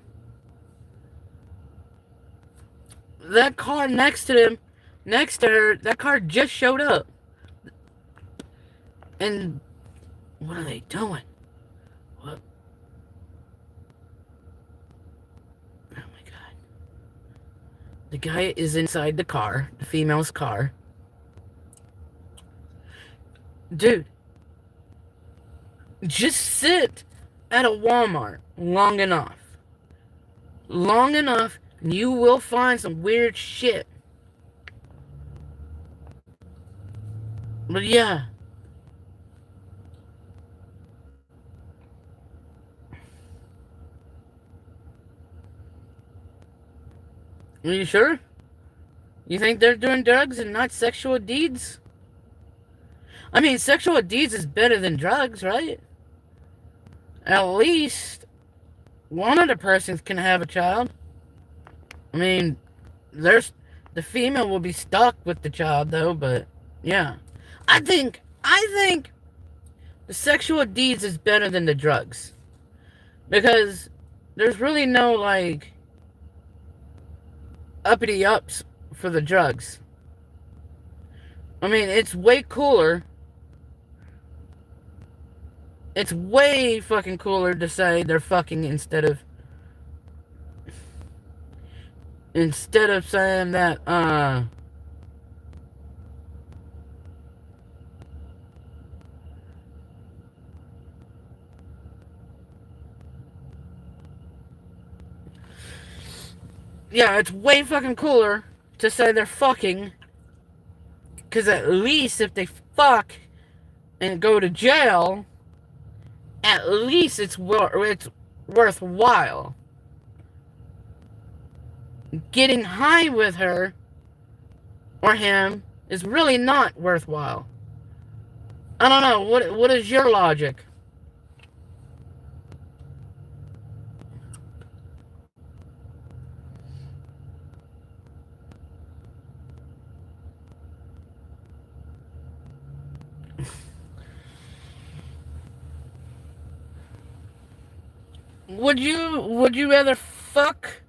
That car next to her, that car just showed up. And what are they doing? What? Oh my god. The guy is inside the car, the female's car. Dude, just sit at a Walmart long enough You will find some weird shit. But yeah. Are you sure? You think they're doing drugs and not sexual deeds? I mean, sexual deeds is better than drugs, right? At least one of the persons can have a child. I mean, the female will be stuck with the child though, but yeah. I think the sexual deeds is better than the drugs. Because there's really no like uppity ups for the drugs. I mean, it's way cooler. It's way fucking cooler to say they're fucking instead of saying that yeah, it's way fucking cooler to say they're fucking, because at least if they fuck and go to jail, at least it's worthwhile. Getting high with her or him is really not worthwhile. I don't know. What is your logic? Would you rather fuck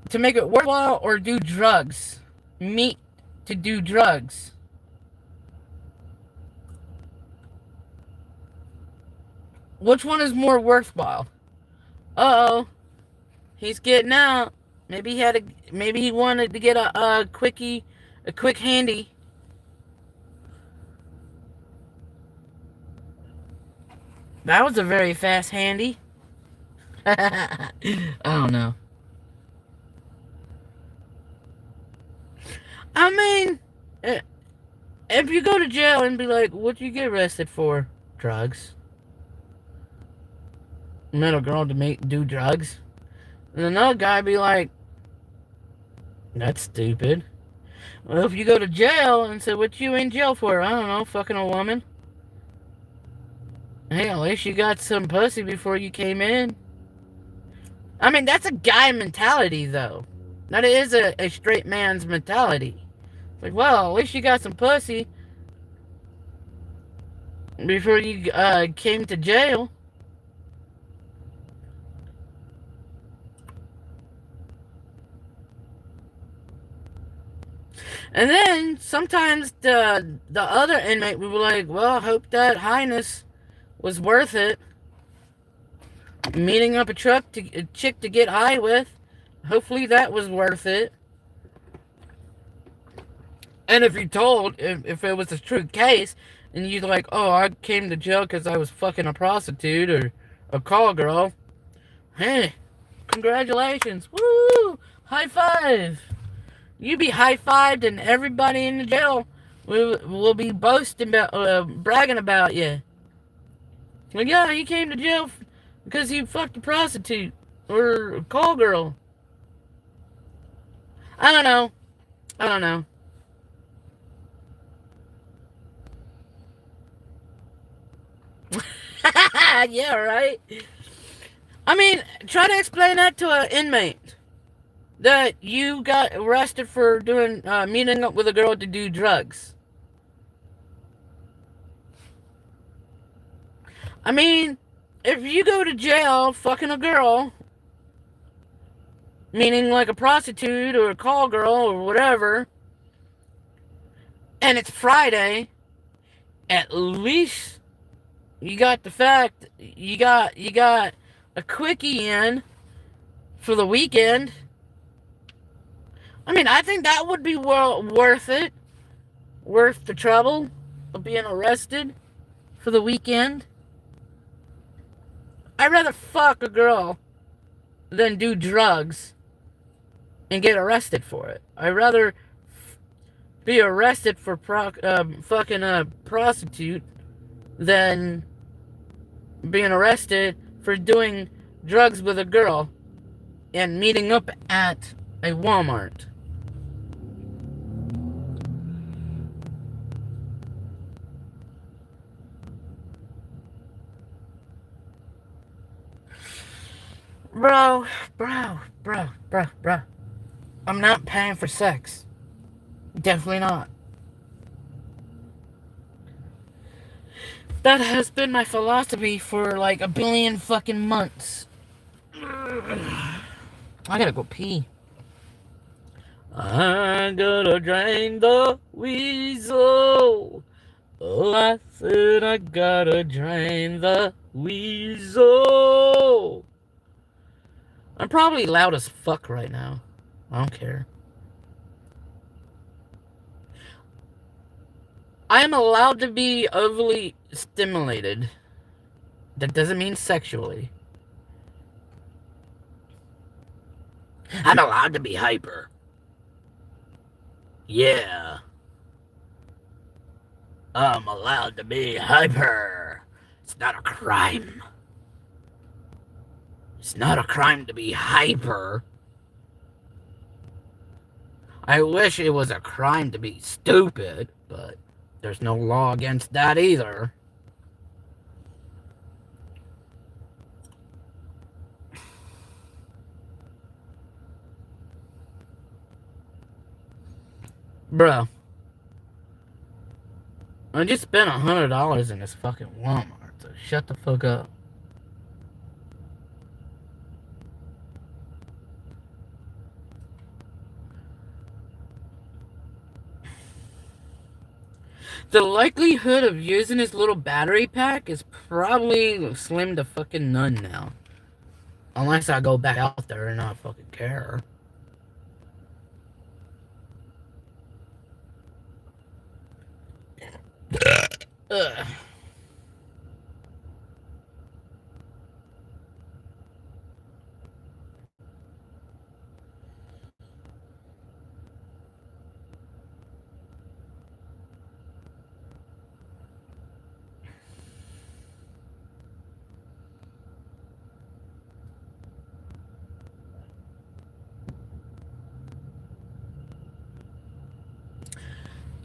to make it worthwhile or do drugs? Meet to do drugs. Which one is more worthwhile? Uh-oh. He's getting out. Maybe he wanted to get a quickie, a quick handy. That was a very fast handy. I don't know. I mean, if you go to jail and be like, what'd you get arrested for? Drugs. Met a girl to do drugs. And another guy be like, that's stupid. Well, if you go to jail and say, what you in jail for? I don't know, fucking a woman. Hey, at least you got some pussy before you came in. I mean, that's a guy mentality, though. That is a straight man's mentality. Like, well, at least you got some pussy before you came to jail. And then sometimes the other inmate would be like, well, I hope that highness was worth it. Meeting up a chick to get high with. Hopefully that was worth it. And if you told, if it was a true case, and you're like, oh, I came to jail because I was fucking a prostitute or a call girl. Hey, congratulations. Woo! High five. You be high-fived and everybody in the jail will be boasting about, bragging about you. Like, yeah, he came to jail because he fucked a prostitute or a call girl. I don't know. Yeah, right? I mean, try to explain that to an inmate. That you got arrested for doing, meeting up with a girl to do drugs. I mean, if you go to jail fucking a girl, meaning like a prostitute or a call girl or whatever, and it's Friday, at least you got the fact, you got a quickie in for the weekend. I mean, I think that would be worth it. Worth the trouble of being arrested for the weekend. I'd rather fuck a girl than do drugs. and get arrested for it. I'd rather be arrested for fucking a prostitute than being arrested for doing drugs with a girl and meeting up at a Walmart. Bro. I'm not paying for sex. Definitely not. That has been my philosophy for like a billion fucking months. I gotta go pee. I gotta drain the weasel. Oh, I said I gotta drain the weasel. I'm probably loud as fuck right now. I don't care. I am allowed to be overly stimulated. That doesn't mean sexually. I'm allowed to be hyper. Yeah. I'm allowed to be hyper. It's not a crime. It's not a crime to be hyper. I wish it was a crime to be stupid, but there's no law against that either. Bro. I just spent $100 in this fucking Walmart, so shut the fuck up. The likelihood of using this little battery pack is probably slim to fucking none now. Unless I go back out there and not fucking care. Ugh.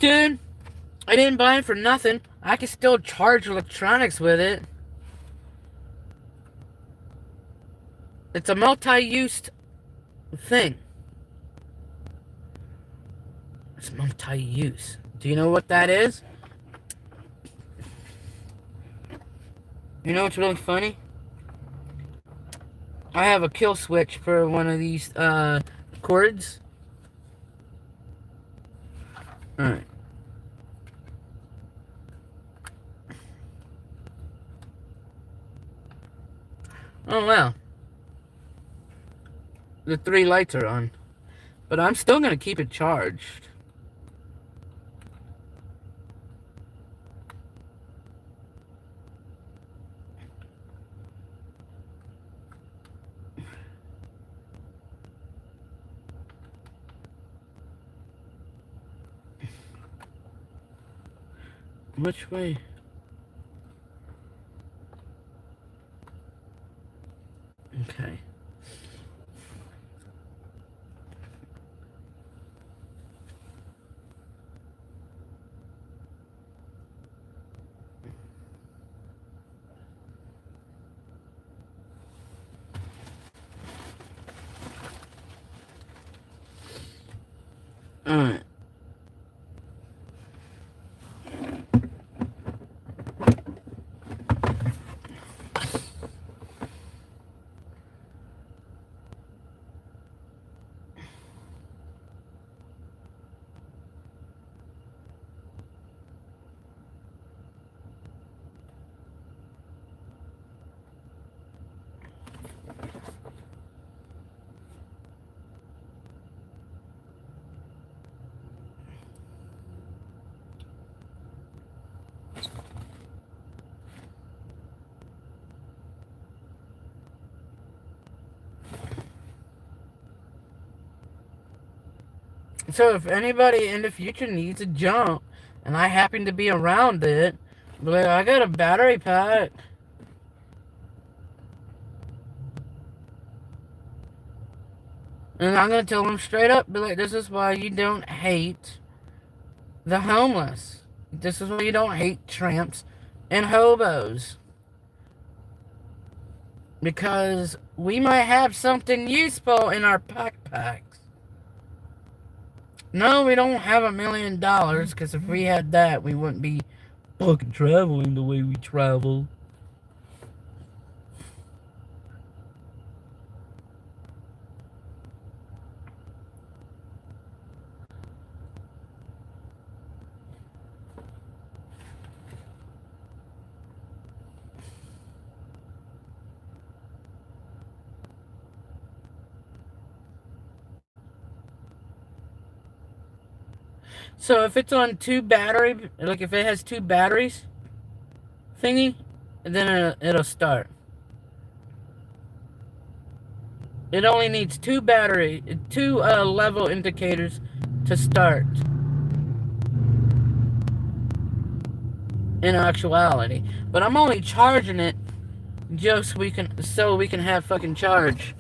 Dude, I didn't buy it for nothing. I can still charge electronics with it. It's a multi-use thing. It's multi-use. Do you know what that is? You know what's really funny? I have a kill switch for one of these cords. Alright. Oh wow. The 3 lights are on. But I'm still gonna keep it charged. Which way? Okay. Alright. So if anybody in the future needs a jump, and I happen to be around it, be like, I got a battery pack. And I'm going to tell them straight up, be like, this is why you don't hate the homeless. This is why you don't hate tramps and hobos. Because we might have something useful in our backpacks. No, we don't have $1 million, because if we had that, we wouldn't be fucking traveling the way we travel. So if it's on two battery, like if it has two batteries, thingy, then it'll start. It only needs two level indicators to start. In actuality, but I'm only charging it just so we can have fucking charge.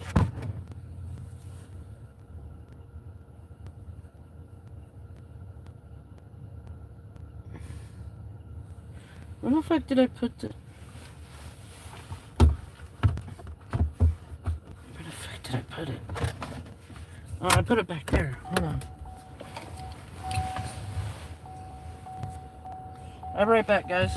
Where the fuck did I put the... Where the fuck did I put it? Oh, I put it back there. Hold on. I'll be right back, guys.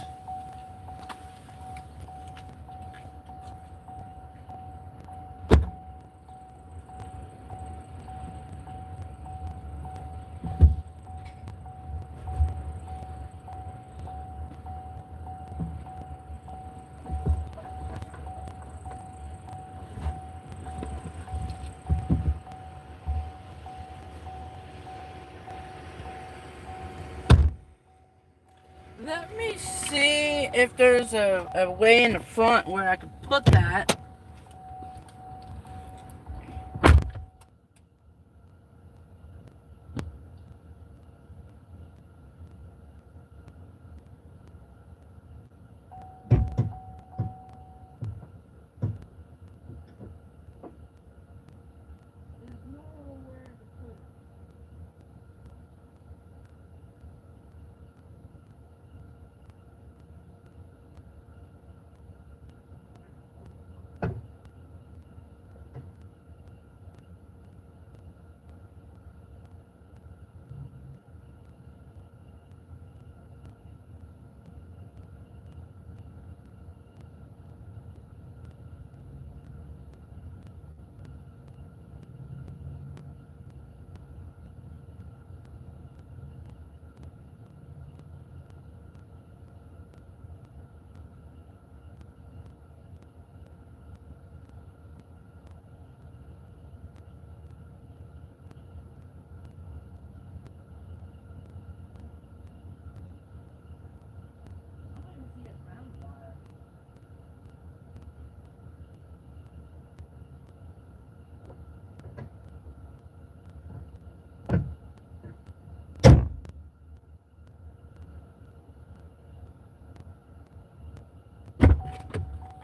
Let me see if there's a way in the front where I can put that.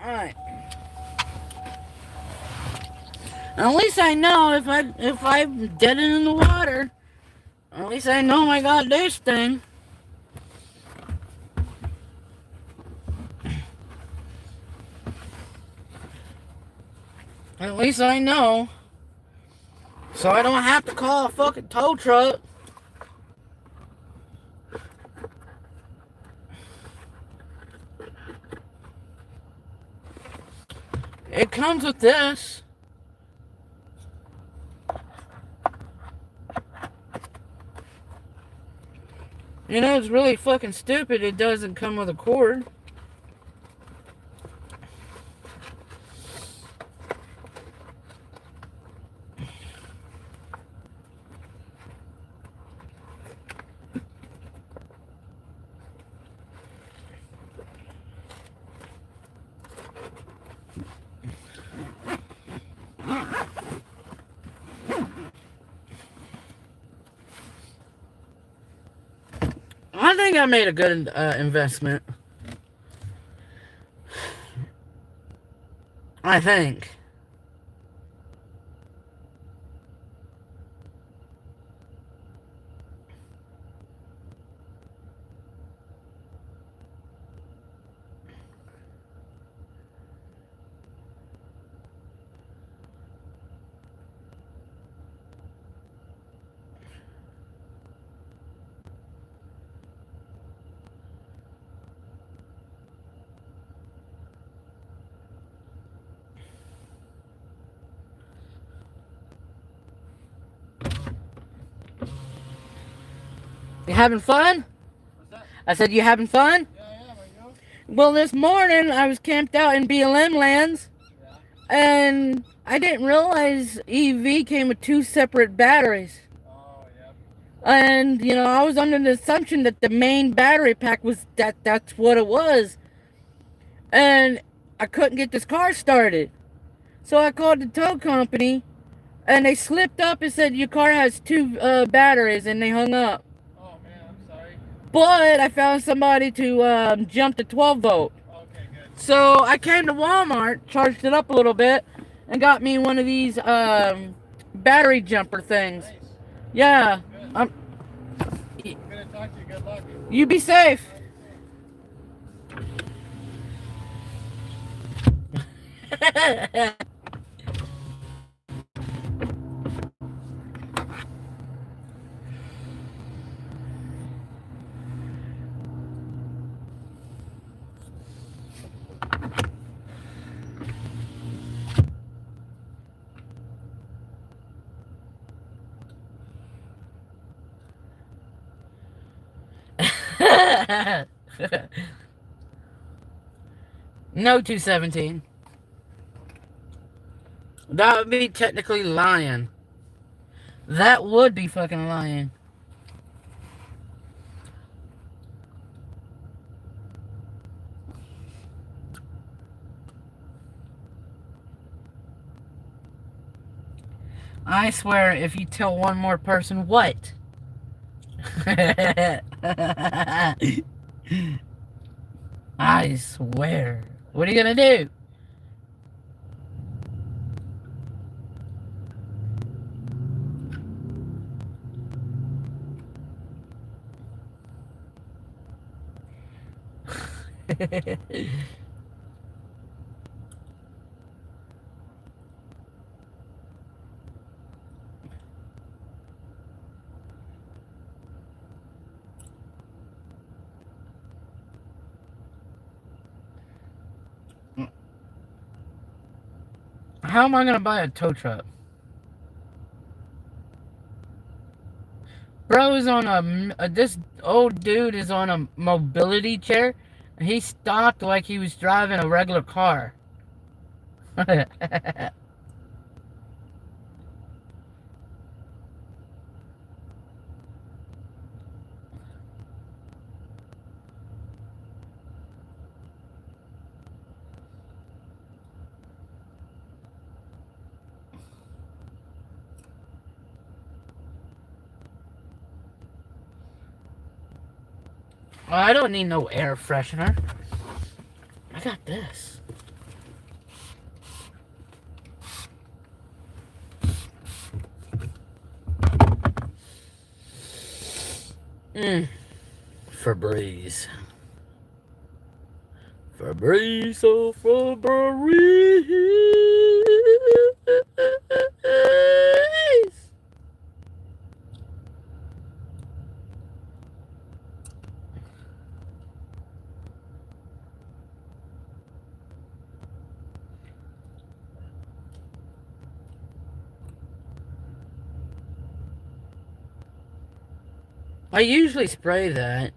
Alright. At least I know if I'm dead in the water. At least I know I got this thing. At least I know. So I don't have to call a fucking tow truck. It comes with this. You know, it's really fucking stupid it doesn't come with a cord. I think I made a good investment. I think. You having fun? I said, you having fun? Well, this morning I was camped out in BLM lands, and I didn't realize EV came with 2 separate batteries. And, you know, I was under the assumption that the main battery pack was that's what it was. And I couldn't get this car started. So I called the tow company, and they slipped up and said, your car has 2 batteries, and they hung up. Oh man, I'm sorry. But I found somebody to jump the 12 volt. Okay, good. So I came to Walmart, charged it up a little bit, and got me one of these battery jumper things. Nice. Yeah. Good. I'm gonna talk to you. Good luck. You be safe. No 217. That would be technically lying. That would be fucking lying. I swear, if you tell one more person what? I swear. What are you gonna do? How am I gonna buy a tow truck? Bro is on this old dude is on a mobility chair, and he stopped like he was driving a regular car. I don't need no air freshener. I got this. Febreze. Febreze, oh Febreze. I usually spray that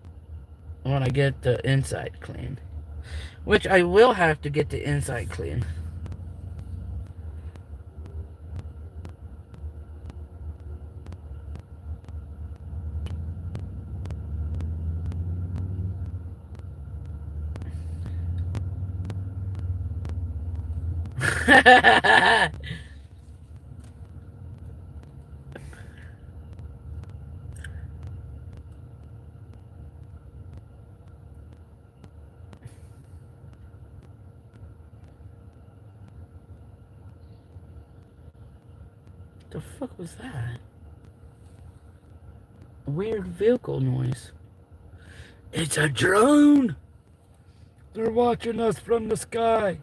when I get the inside clean. Which I will have to get the inside clean. The fuck was that? Weird vehicle noise. It's a drone! They're watching us from the sky.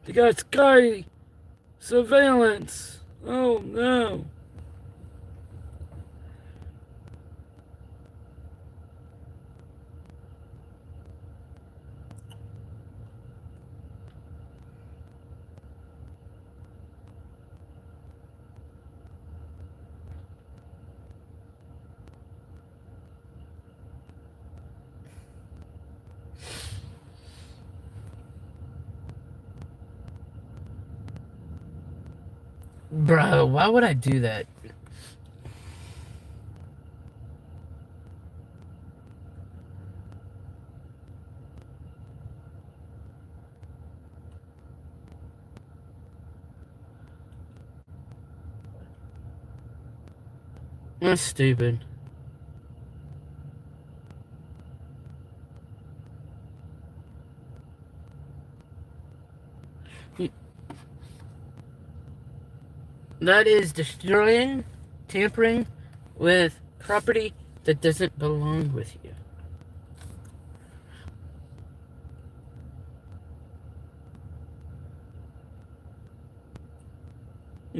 They got sky surveillance. Oh no. Bro, why would I do that? That's stupid. That is destroying, tampering with property that doesn't belong with you.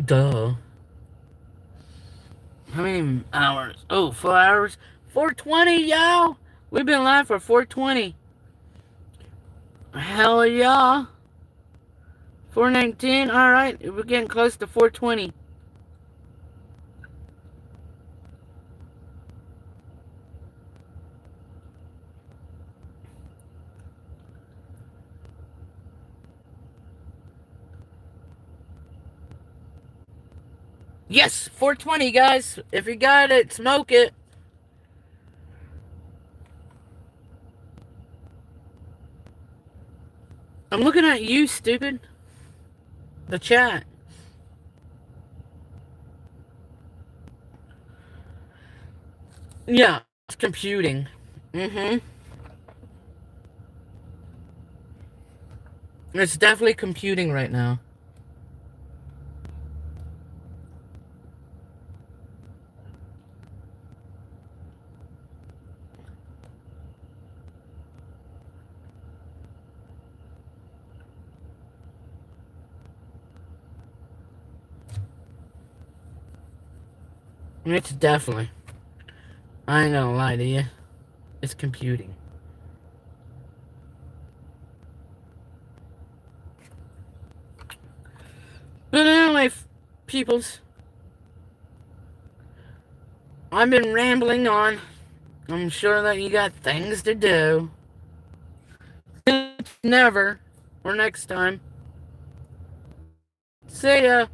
Duh. How many hours? Oh, 4 hours? 420, yo! We've been live for 420. Hell yeah. 419, alright. We're getting close to 420. Yes, 420, guys. If you got it, smoke it. I'm looking at you, stupid. The chat. Yeah, it's computing. It's definitely computing right now. It's definitely. I ain't gonna lie to you. It's computing. But anyway, peoples. I've been rambling on. I'm sure that you got things to do. Never. Or next time. See ya.